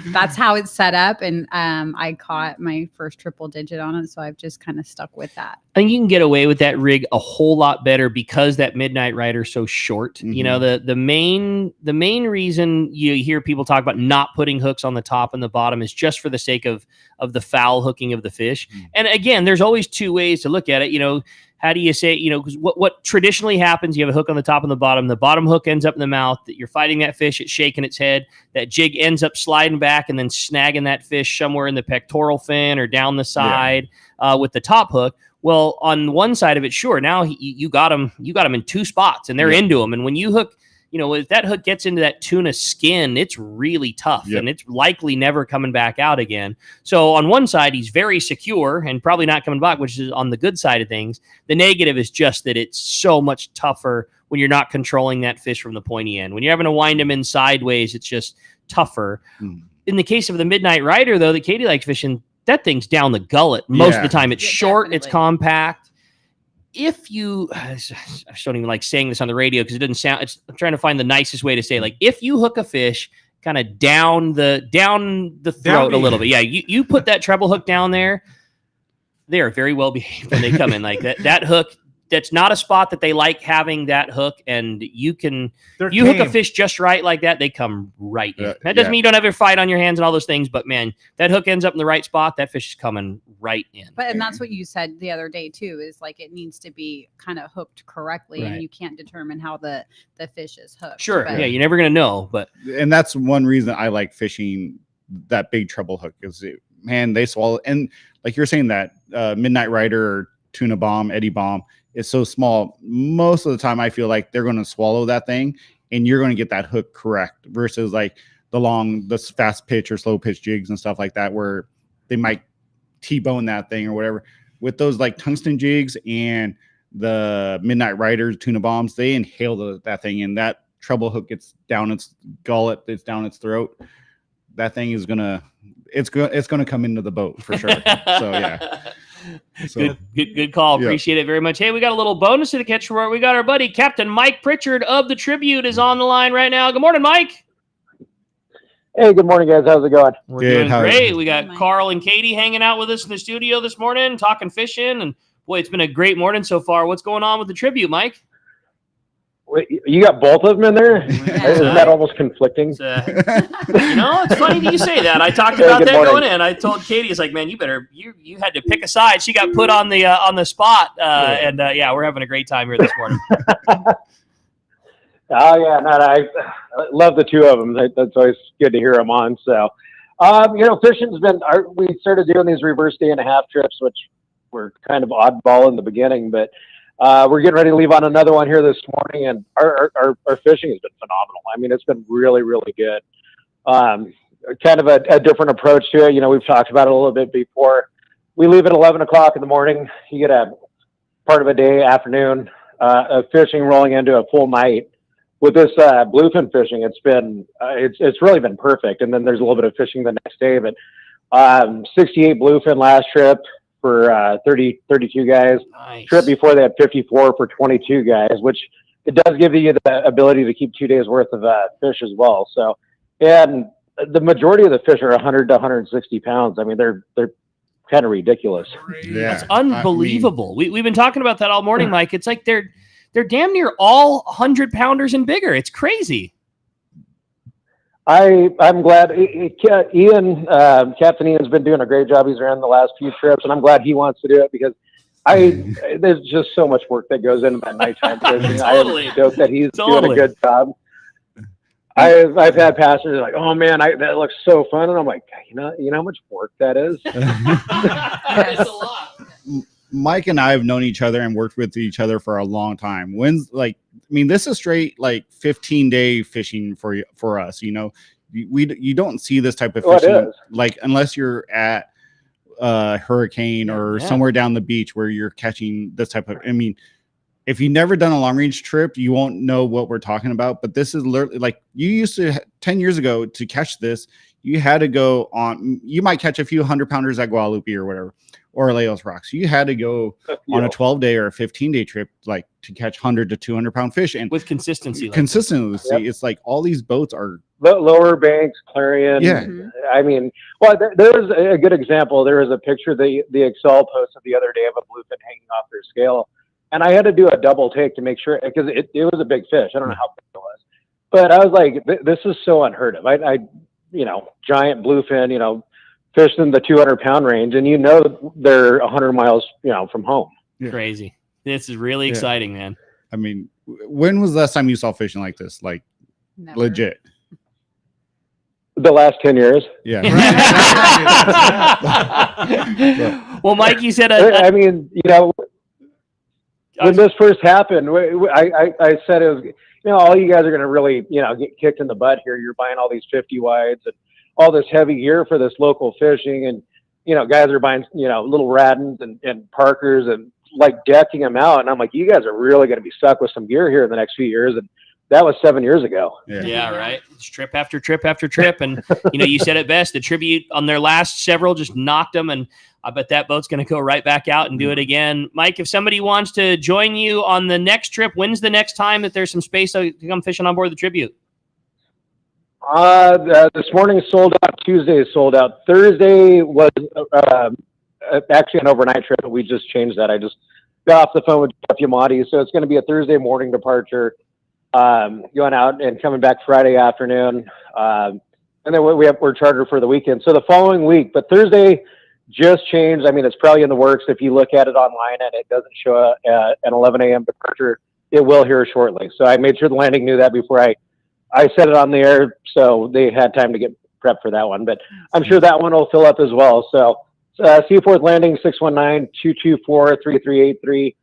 that's how it's set up. And I caught my first triple digit on it, so I've just kind of stuck with that. I think you can get away with that rig a whole lot better because that Midnight Rider is so short. You know, the main reason you hear people talk about not putting hooks on the top and the bottom is just for the sake of the foul hooking of the fish. And again, there's always two ways to look at it. You know, how do you say, you know, because what traditionally happens, you have a hook on the top and the bottom hook ends up in the mouth, that you're fighting that fish, it's shaking its head, that jig ends up sliding back and then snagging that fish somewhere in the pectoral fin or down the side with the top hook. Well, on one side of it, sure, now you got them in two spots and they're into them. And when you hook, you know, if that hook gets into that tuna skin, it's really tough and it's likely never coming back out again. So on one side, he's very secure and probably not coming back, which is on the good side of things. The negative is just that it's so much tougher when you're not controlling that fish from the pointy end. When you're having to wind him in sideways, it's just tougher. In the case of the Midnight Rider, though, that Katie likes fishing, that thing's down the gullet most of the time. It's short, it's compact. If you, I don't even like saying this on the radio because it doesn't sound, I'm trying to find the nicest way to say it. Like if you hook a fish kind of down the throat a little bit. Yeah. You put that treble hook down there. They are very well behaved when they come in like that hook. That's not a spot that they like having that hook. And you hook a fish just right like that, they come right in. That doesn't mean you don't ever fight on your hands and all those things, but man, that hook ends up in the right spot. That fish is coming right in. And that's what you said the other day too, is like, it needs to be kind of hooked correctly and you can't determine how the fish is hooked. Sure. But, yeah. You're never going to know, and that's one reason I like fishing that big treble hook is man, they swallow. And like you're saying that Midnight Rider or Tuna Bomb, Eddie Bomb, is so small. Most of the time I feel like they're going to swallow that thing and you're going to get that hook correct versus like the fast pitch or slow pitch jigs and stuff like that, where they might T-bone that thing or whatever. With those like tungsten jigs and the Midnight Riders, Tuna Bombs, they inhale that thing and that treble hook gets down its gullet, it's down its throat. That thing is it's going to come into the boat for sure. So yeah. So, good call. Appreciate it very much. Hey, we got a little bonus to the catch report. We got our buddy Captain Mike Pritchard of the Tribute is on the line right now. Good morning, Mike. Hey, good morning, guys. How's it going? We're doing great. We got Carl and Katie hanging out with us in the studio this morning, talking fishing, and boy, it's been a great morning so far. What's going on with the Tribute, Mike? Wait, you got both of them in there? Isn't that almost conflicting? You know, it's funny that you say that. I talked about that going in. I told Katie, it's like, man, you had to pick a side. She got put on the spot, and we're having a great time here this morning. Oh yeah, I love the two of them. That's always good to hear them on. So, fishing's been. We started doing these reverse day and a half trips, which were kind of oddball in the beginning, but. We're getting ready to leave on another one here this morning, and our fishing has been phenomenal. I mean, it's been really, really good. Kind of a different approach to it. You know, we've talked about it a little bit before. We leave at 11 o'clock in the morning. You get a part of a day, afternoon, of fishing rolling into a full night. With this bluefin fishing, it's been it's really been perfect. And then there's a little bit of fishing the next day, but 68 bluefin last trip. For 32 guys. Nice. Trip before they had 54 for 22 guys, which it does give you the ability to keep 2 days worth of fish as well. So, and the majority of the fish are 100 to 160 pounds. I mean, they're kind of ridiculous. Yeah, it's unbelievable. We've been talking about that all morning, Mike. It's like they're damn near all 100-pounders and bigger. It's crazy. I'm glad Ian, Captain Ian's been doing a great job. He's ran the last few trips, and I'm glad he wants to do it because there's just so much work that goes into that nighttime fishing. Totally. I am stoked that he's doing a good job. I've had passengers like, oh man, that looks so fun, and I'm like, you know how much work that is. It's a lot. Mike and I have known each other and worked with each other for a long time. This is straight like 15-day fishing for us. You know, you don't see this type of fishing like unless you're at Hurricane or somewhere down the beach where you're catching this type of. I mean, if you've never done a long range trip, you won't know what we're talking about. But this is literally like you used to 10 years ago to catch this. you had to go on. You might catch a few 100-pounders at Guadalupe or whatever, or Leos Rocks. You had to go on a 12-day or a 15-day trip, like to catch 100 to 200-pound fish, and with consistency. Consistency. It's like all these boats are Lower Banks, Clarion. Yeah. I mean, well, there's a good example. There was a picture the Excel posted the other day of a bluefin hanging off their scale, and I had to do a double take to make sure, because it was a big fish. I don't know how big it was, but I was like, this is so unheard of. I giant bluefin, fished in the 200-pound range, and they're 100 miles, from home. Crazy. This is really exciting, man. I mean, when was the last time you saw fishing like this? Like, legit. The last 10 years. Yeah. Well, Mike, you said, I mean, when this first happened, I said it was, all you guys are going to really, get kicked in the butt here. You're buying all these 50 wides and all this heavy gear for this local fishing. And, guys are buying, little Raddens and Parkers and like decking them out. And I'm like, you guys are really going to be stuck with some gear here in the next few years. And that was 7 years ago. Yeah, right. It's trip after trip after trip. And, you said it best. The tribute on their last several just knocked them. And I bet that boat's going to go right back out and do it again. Mike, if somebody wants to join you on the next trip, when's the next time that there's some space to come fishing on board the Tribute? This morning sold out. Tuesday is sold out. Thursday was actually an overnight trip, but we just changed that. I just got off the phone with Jeff Yamati. So it's going to be a Thursday morning departure. Going out and coming back Friday afternoon, and then we're chartered for the weekend. So the following week, but Thursday just changed. I mean, it's probably in the works. If you look at it online and it doesn't show an 11 a.m. departure, it will here shortly. So I made sure the landing knew that before I set it on the air, so they had time to get prepped for that one. But I'm sure that one will fill up as well. So Seaforth Landing, 619-224-3383,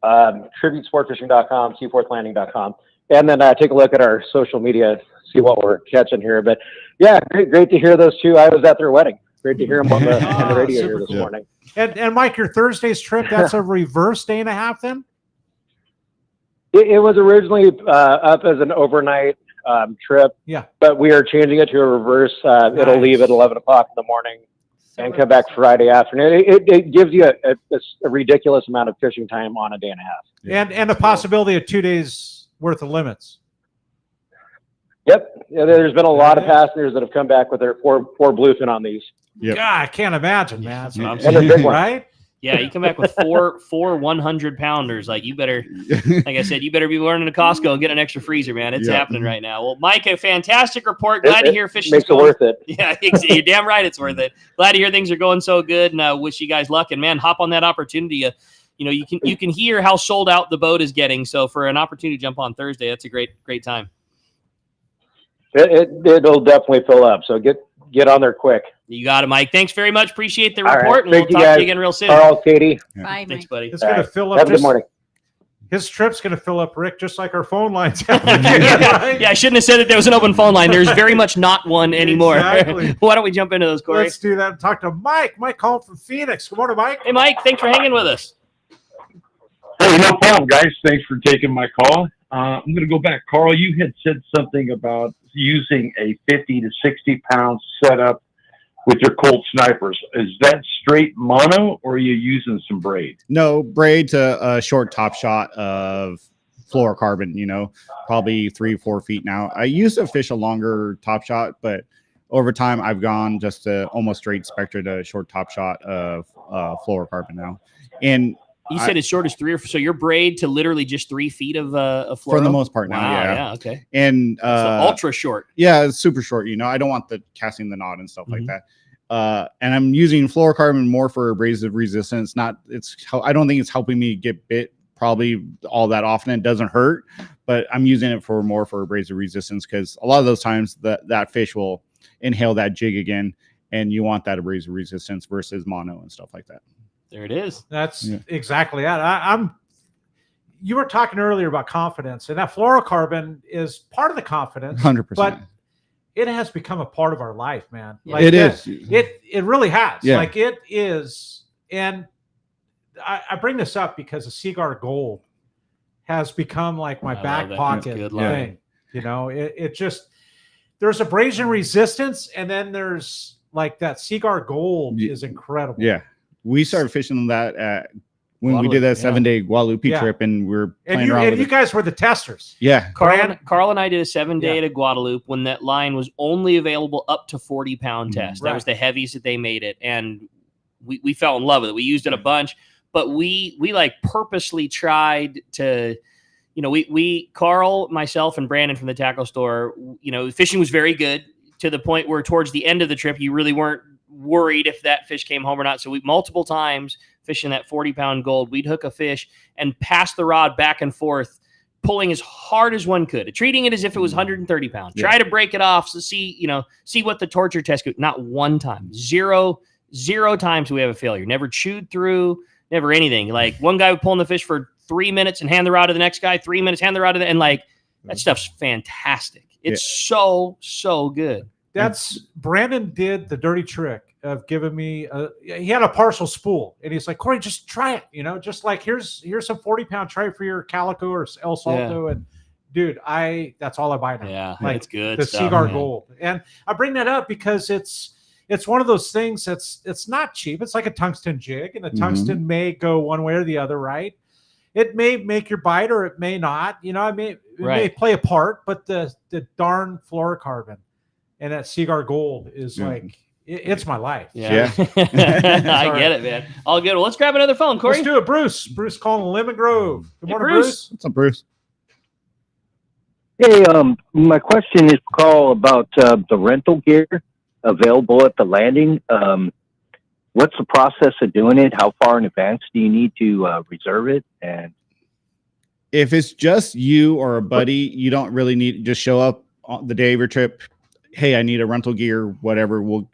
tributesportfishing.com, seaforthlanding.com. And then take a look at our social media, see what we're catching here. But yeah, great to hear those two. I was at their wedding. Great to hear them on the radio here this morning. And Mike, your Thursday's trip, that's a reverse day and a half then? It was originally up as an overnight trip. Yeah. But we are changing it to a reverse. It'll leave at 11 o'clock in the morning and come back Friday afternoon. It gives you a ridiculous amount of fishing time on a day and a half. And the possibility of 2 days worth of limits. Yep. Yeah, there's been a lot of passengers that have come back with their four bluefin on these. God, I can't imagine, man. That's what I'm And they're saying, big ones. right? Yeah, you come back with four 100-pounders. Like, you better, like I said, you better be running to Costco and get an extra freezer, man. It's happening right now. Well, Mike, a fantastic report. Glad to hear fishing makes it worth it. Yeah, you're damn right it's worth it. Glad to hear things are going so good, and I wish you guys luck. And man, hop on that opportunity. You can hear how sold out the boat is getting. So for an opportunity to jump on Thursday, that's a great time. It'll definitely fill up. So get on there quick. You got it, Mike. Thanks very much. Appreciate the All right. report, and we'll Thank you, talk to guys. you again real soon. Carl, Katie. Bye, Thanks, buddy. It's going to fill up. Have a good morning. His trip's going to fill up, Rick, just like our phone lines. Yeah, I shouldn't have said that there was an open phone line. There's very much not one anymore. Exactly. Why don't we jump into those, Cory? Let's do that and talk to Mike. Mike calling from Phoenix. Good morning, Mike. Hey, Mike. Thanks for hanging with us. Hey, no problem, guys. Thanks for taking my call. I'm going to go back. Carl, you had said something about using a 50 to 60 pound setup with your Colt snipers. Is that straight mono, or are you using some braid? No, braid to a short top shot of fluorocarbon, probably 3-4 feet now. I used to fish a longer top shot, but over time I've gone just to almost straight Spectra to short top shot of fluorocarbon now. And you said as short as 3 or 4, so you're braid to literally just 3 feet of fluoro? For the most part now, wow, yeah. Okay. And ultra short. Yeah, it's super short. I don't want the casting the knot and stuff like that. And I'm using fluorocarbon more for abrasive resistance. I don't think it's helping me get bit probably all that often. It doesn't hurt, but I'm using it more for abrasive resistance, because a lot of those times that fish will inhale that jig again, and you want that abrasive resistance versus mono and stuff like that. There it is. That's exactly it. You were talking earlier about confidence, and that fluorocarbon is part of the confidence. 100%. But it has become a part of our life, man. Yeah. It is. It really has. Yeah. Like it is. And I bring this up because the Seaguar Gold has become like my back pocket thing. It just, there's abrasion resistance, and then there's like that Cigar Gold is incredible. Yeah. We started fishing that at when we did that 7-day Guadalupe trip, and we were playing around with you guys were the testers. Yeah. Carl and I did a 7-day to Guadalupe when that line was only available up to 40-pound test. That was the heaviest that they made it. And we fell in love with it. We used it a bunch, but we like purposely tried to, you know, we Carl, myself, and Brandon from the tackle store, you know, fishing was very good to the point where towards the end of the trip, you really weren't worried if that fish came home or not. So we multiple times fishing that 40-pound gold, we'd hook a fish and pass the rod back and forth, pulling as hard as one could, treating it as if it was 130 pounds. Try to break it off to see what the torture test could. Not one time, zero times we have a failure. Never chewed through, never anything. Like one guy would pull in the fish for 3 minutes and hand the rod to the next guy, 3 minutes, hand the rod to the, and like that stuff's fantastic. It's so good. That's Brandon did the dirty trick of giving me he had a partial spool, and he's like, Cory, just try it, you know, just like here's some 40-pound tray for your calico or El Salto. And dude, that's all I buy now. Yeah, like it's good the stuff, Cigar man. Gold. And I bring that up because it's one of those things it's not cheap. It's like a tungsten jig, and the tungsten may go one way or the other, right? It may make your bite or it may not, you know, it may play a part, but the darn fluorocarbon and that Cigar Gold is like, it's my life. Yeah. I get it, man. All good. Well, let's grab another phone, Cory. Let's do it, Bruce. Bruce calling Lemon Grove. Good morning, Bruce. What's up, Bruce? Hey, my question is, Carl, about the rental gear available at the landing. What's the process of doing it? How far in advance do you need to reserve it? And if it's just you or a buddy, you don't really need just show up on the day of your trip. Hey, I need a rental gear, whatever. We'll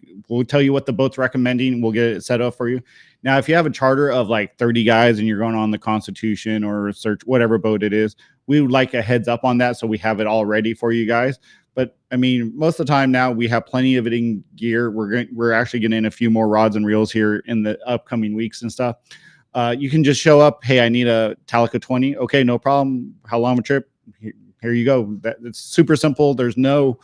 tell you what the boat's recommending. We'll get it set up for you. Now, if you have a charter of like 30 guys and you're going on the Constitution or Search, whatever boat it is, we would like a heads up on that so we have it all ready for you guys. But I mean, most of the time now we have plenty of it in gear. We're actually getting in a few more rods and reels here in the upcoming weeks and stuff. You can just show up. Hey, I need a Talica 20. Okay, no problem. How long a trip? Here you go. It's super simple. There's no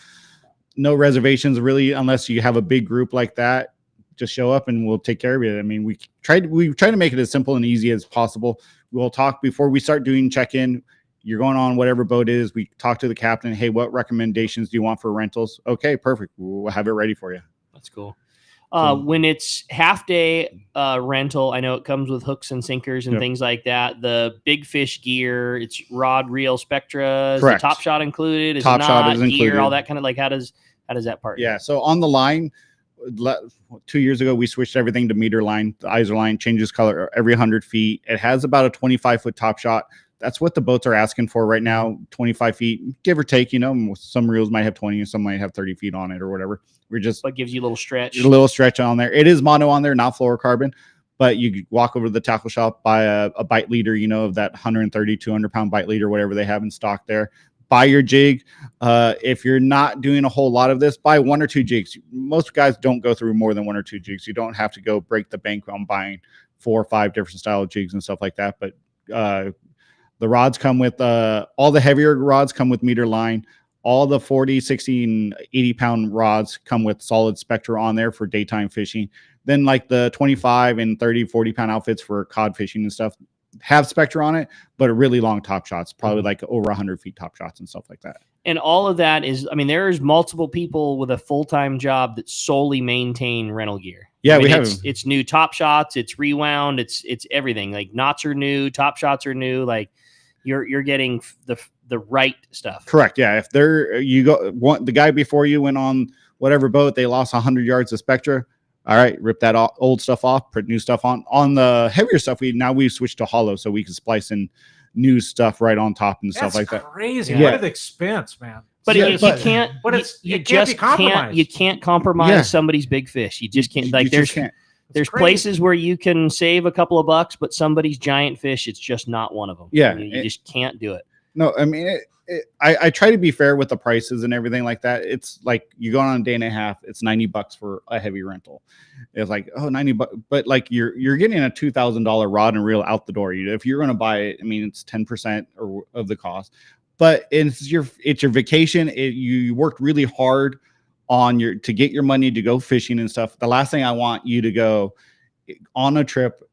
reservations really, unless you have a big group like that. Just show up and we'll take care of it. I mean, we try to make it as simple and easy as possible. We'll talk before we start doing check-in. You're going on whatever boat it is. We talk to the captain. Hey, what recommendations do you want for rentals? Okay, perfect. We'll have it ready for you. That's cool. When it's half-day rental, I know it comes with hooks and sinkers and things like that. The big fish gear, it's rod, reel, Spectra. Is the Top Shot included? Is Top it Shot not? is Gear, included. all that kind of like how does that part? Yeah. So on the line, 2 years ago, we switched everything to meter line. The ISO line changes color every 100 feet. It has about a 25-foot Top Shot. That's what the boats are asking for right now, 25 feet, give or take. You know, some reels might have 20 and some might have 30 feet on it or whatever. But gives you a little stretch. A little stretch on there. It is mono on there, not fluorocarbon. But you walk over to the tackle shop, buy a bite leader, you know, of that 130, 200-pound bite leader, whatever they have in stock there. Buy your jig. If you're not doing a whole lot of this, buy 1 or 2 jigs. Most guys don't go through more than 1 or 2 jigs. You don't have to go break the bank on buying 4 or 5 different style of jigs and stuff like that. But the rods come with all the heavier rods come with meter line. All the 40, 60, and 80-pound rods come with solid Spectra on there for daytime fishing. Then like the 25 and 30, 40-pound outfits for cod fishing and stuff have Spectra on it, but a really long Top Shots, probably like over 100 feet Top Shots and stuff like that. And all of that is, I mean, there's multiple people with a full-time job that solely maintain rental gear. Yeah, I mean, we have. It's new Top Shots, it's rewound, it's everything. Like knots are new, Top Shots are new. Like you're getting the right stuff. Correct. Yeah. If the guy before you went on whatever boat, they lost 100 yards of Spectra. All right, rip that old stuff off, put new stuff on. On the heavier stuff, we switched to hollow, so we can splice in new stuff right on top and stuff like that. Crazy. Yeah. What an expense, man. But you can't. But you can't just be compromised. You can't compromise Yeah. somebody's big fish. You just can't. Like You there's just can't. there's crazy. places where you can save a couple of bucks, but somebody's giant fish, it's just not one of them. Yeah. I mean, you just can't do it. No, I mean, I try to be fair with the prices and everything like that. It's like you go on a day and a half, it's $90 for a heavy rental. It's like, oh, $90, but like you're getting a $2,000 rod and reel out the door. If you're going to buy it, I mean, it's 10% of the cost. but it's your vacation. You worked really hard to get your money to go fishing and stuff. The last thing I want you to go on a trip,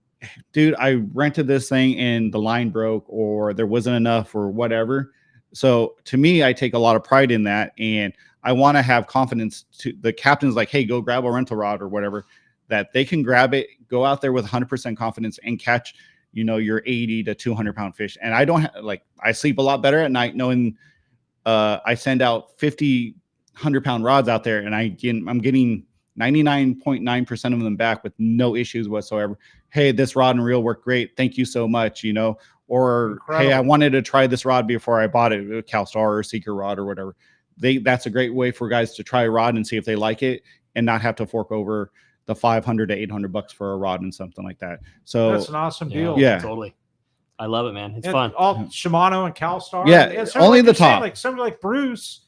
dude, I rented this thing and the line broke or there wasn't enough or whatever. So to me, I take a lot of pride in that. And I want to have confidence to the captain's like, hey, go grab a rental rod or whatever, that they can grab it, go out there with 100% confidence and catch, your 80 to 200 pound fish. And I don't I sleep a lot better at night knowing I send out 50, 100-pound rods out there and I'm getting 99.9% of them back with no issues whatsoever. Hey, this rod and reel worked great. Thank you so much, or Incredible. Hey, I wanted to try this rod before I bought it, a CalStar or Seeker rod or whatever. That's a great way for guys to try a rod and see if they like it and not have to fork over the $500 to $800 for a rod and something like that. So that's an awesome deal. Yeah, totally. I love it, man. It's and fun. All Shimano and CalStar. Yeah, and only the top. Like somebody like Bruce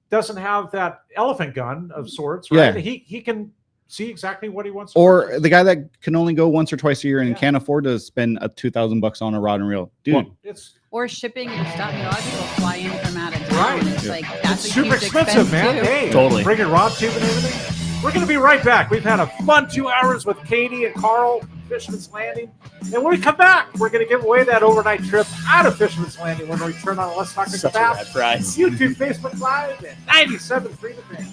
doesn't have that elephant gun of sorts, right? Yeah. He can see exactly what he wants to or the guy that can only go once or twice a year and can't afford to spend $2,000 on a rod and reel. Dude, Or shipping your stuff. A lot of people fly in from out of town. Right. It's Yeah. like that's It's a super huge expensive, expense, man. too. Hey, Totally. Bringing rod tube and everything. We're going to be right back. We've had a fun 2 hours with Katie and Carl, Fisherman's Landing. And when we come back, we're going to give away that overnight trip out of Fisherman's Landing when we return on Let's Talk Such a About rad prize. YouTube, Facebook Live, and 97.3 The Fan.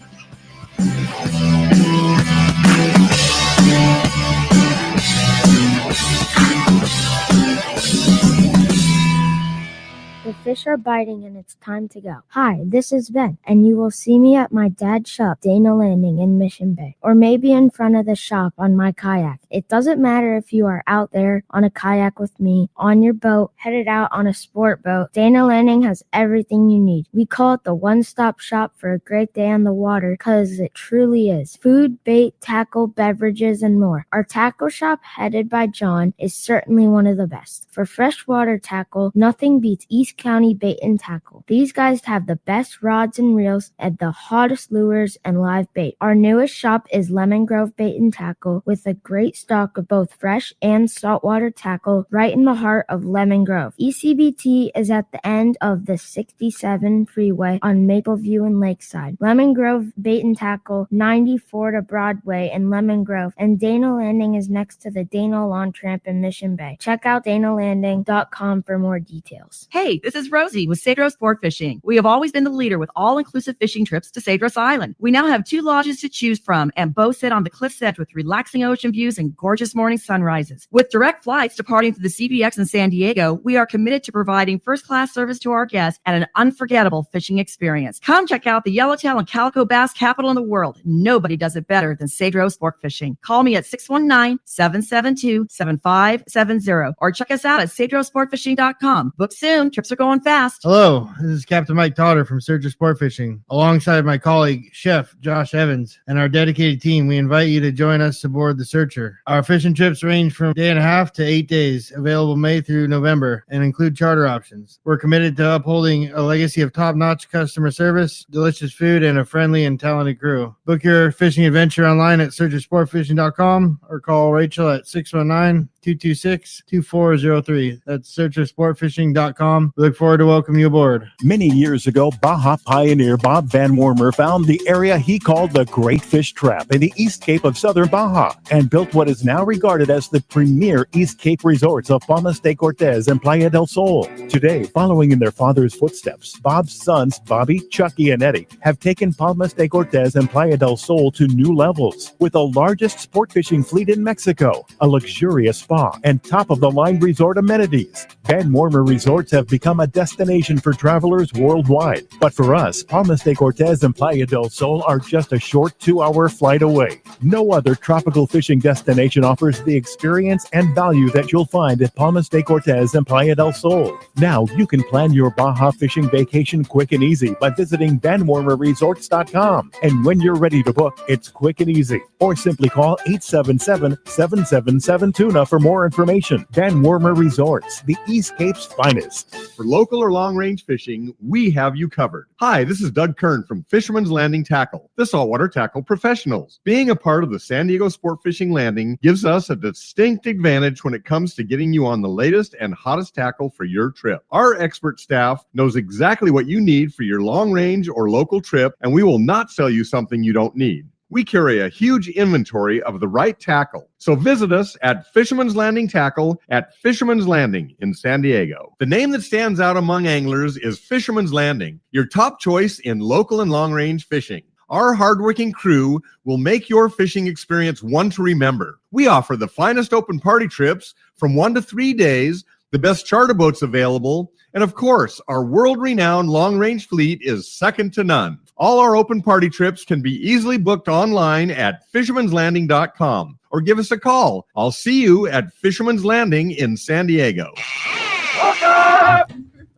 The fish are biting and it's time to go. Hi, this is Ben, and you will see me at my dad's shop, Dana Landing in Mission Bay, or maybe in front of the shop on my kayak. It doesn't matter if you are out there on a kayak with me, on your boat, headed out on a sport boat. Dana Landing has everything you need. We call it the one-stop shop for a great day on the water because it truly is. Food, bait, tackle, beverages, and more. Our tackle shop, headed by John, is certainly one of the best. For freshwater tackle, nothing beats East County Bait and Tackle. These guys have the best rods and reels and the hottest lures and live bait. Our newest shop is Lemon Grove Bait and Tackle with a great stock of both fresh and saltwater tackle right in the heart of Lemon Grove. ECBT is at the end of the 67 freeway on Mapleview and Lakeside. Lemon Grove Bait and Tackle, 94 to Broadway in Lemon Grove, and Dana Landing is next to the Dana Lawn Tramp in Mission Bay. Check out danalanding.com for more details. Hey, this is Rosie with Cedros Sport Fishing. We have always been the leader with all-inclusive fishing trips to Cedros Island. We now have 2 lodges to choose from and both sit on the cliff's edge with relaxing ocean views and gorgeous morning sunrises. With direct flights departing to the CBX in San Diego, we are committed to providing first-class service to our guests and an unforgettable fishing experience. Come check out the yellowtail and calico bass capital in the world. Nobody does it better than Cedros Sport Fishing. Call me at 619-772-7570 or check us out at cedrosportfishing.com. Book soon. Trips are going fast. Hello, this is Captain Mike Totter from Searcher Sport Fishing. Alongside my colleague, Chef Josh Evans, and our dedicated team, we invite you to join us aboard the Searcher. Our fishing trips range from a day and a half to 8 days, available May through November, and include charter options. We're committed to upholding a legacy of top-notch customer service, delicious food, and a friendly and talented crew. Book your fishing adventure online at searchersportfishing.com or call Rachel at 619-226-2403. That's searchersportfishing.com. We look forward to welcoming you aboard. Many years ago, Baja pioneer Bob Van Wormer found the area he called the Great Fish Trap in the East Cape of southern Baja and built what is now regarded as the premier East Cape resorts of Palmas de Cortez and Playa del Sol. Today, following in their father's footsteps, Bob's sons, Bobby, Chucky, and Eddie, have taken Palmas de Cortez and Playa del Sol to new levels with the largest sport fishing fleet in Mexico, a luxurious spa, and top-of-the-line resort amenities. Van Wormer Resorts have become a destination for travelers worldwide. But for us, Palmas de Cortez and Playa del Sol are just a short 2-hour flight away. No other tropical fishing destination offers the experience and value that you'll find at Palmas de Cortez and Playa del Sol. Now you can plan your Baja fishing vacation quick and easy by visiting VanWarmerResorts.com. And when you're ready to book, it's quick and easy. Or simply call 877-777-TUNA for more information. Van Wormer Resorts, the East Cape's finest. For local or long-range fishing, we have you covered. Hi, this is Doug Kern from Fisherman's Landing Tackle, the saltwater tackle professionals. Being a part of the San Diego Sport Fishing Landing Landing gives us a distinct advantage when it comes to getting you on the latest and hottest tackle for your trip. Our expert staff knows exactly what you need for your long range or local trip, and we will not sell you something you don't need. We carry a huge inventory of the right tackle. So visit us at Fisherman's Landing Tackle at Fisherman's Landing in San Diego. The name that stands out among anglers is Fisherman's Landing, your top choice in local and long-range fishing. Our hardworking crew will make your fishing experience one to remember. We offer the finest open party trips from 1 to 3 days, the best charter boats available, and of course, our world-renowned long-range fleet is second to none. All our open party trips can be easily booked online at fishermanslanding.com or give us a call. I'll see you at Fisherman's Landing in San Diego.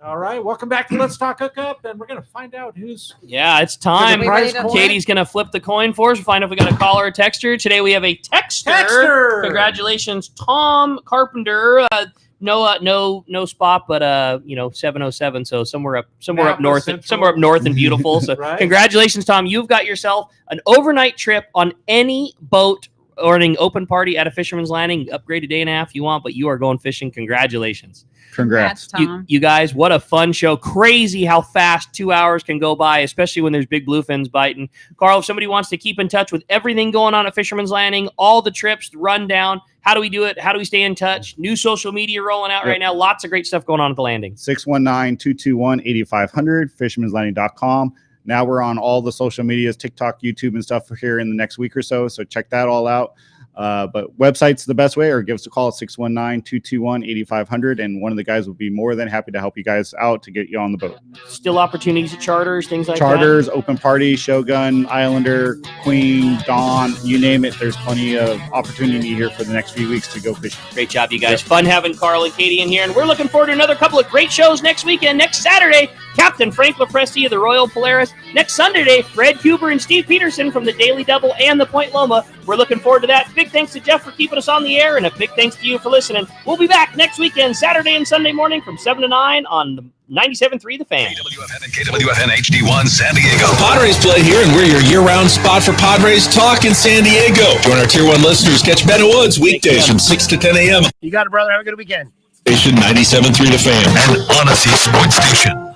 All right, welcome back to Let's Talk Hookup, and we're going to find out who's... Yeah, it's time. Katie's going to flip the coin for us. We'll find out if we got a caller or texter. Today we have a texter. Congratulations, Tom Carpenter. No spot, but 707. So somewhere up north and beautiful. So Right. Congratulations, Tom. You've got yourself an overnight trip on any boat or an open party at a Fisherman's Landing. Upgrade a day and a half you want, but you are going fishing. Congratulations. Congrats. Tom. You guys, what a fun show. Crazy how fast 2 hours can go by, especially when there's big bluefins biting. Carl, if somebody wants to keep in touch with everything going on at Fisherman's Landing, all the trips, the rundown, how do we do it? How do we stay in touch? New social media rolling out right now. Lots of great stuff going on at the landing. 619-221-8500, fishermanslanding.com. Now we're on all the social medias, TikTok, YouTube, and stuff here in the next week or so. So check that all out. But website's the best way, or give us a call at 619-221-8500, and one of the guys will be more than happy to help you guys out to get you on the boat. Still opportunities at charters, things like Charters, that? open party, Shogun, Islander, Queen, Dawn, you name it. There's plenty of opportunity here for the next few weeks to go fishing. Great job, you guys. Fun having Carl and Katie in here, and we're looking forward to another couple of great shows next weekend. Next Saturday, Captain Frank Lopresti of the Royal Polaris. Next Sunday, Fred Huber and Steve Peterson from the Daily Double and the Point Loma. We're looking forward to that. Big thanks to Jeff for keeping us on the air, and a big thanks to you for listening. We'll be back next weekend, Saturday and Sunday morning from 7 to 9 on 97.3 The Fan. KWFN HD1 San Diego. Padres play here, and we're your year-round spot for Padres talk in San Diego. Join our Tier 1 listeners. Catch Ben and Woods weekdays from 6 to 10 a.m. You got it, brother. Have a good weekend. Station 97.3 The Fan. An Odyssey Sports Station.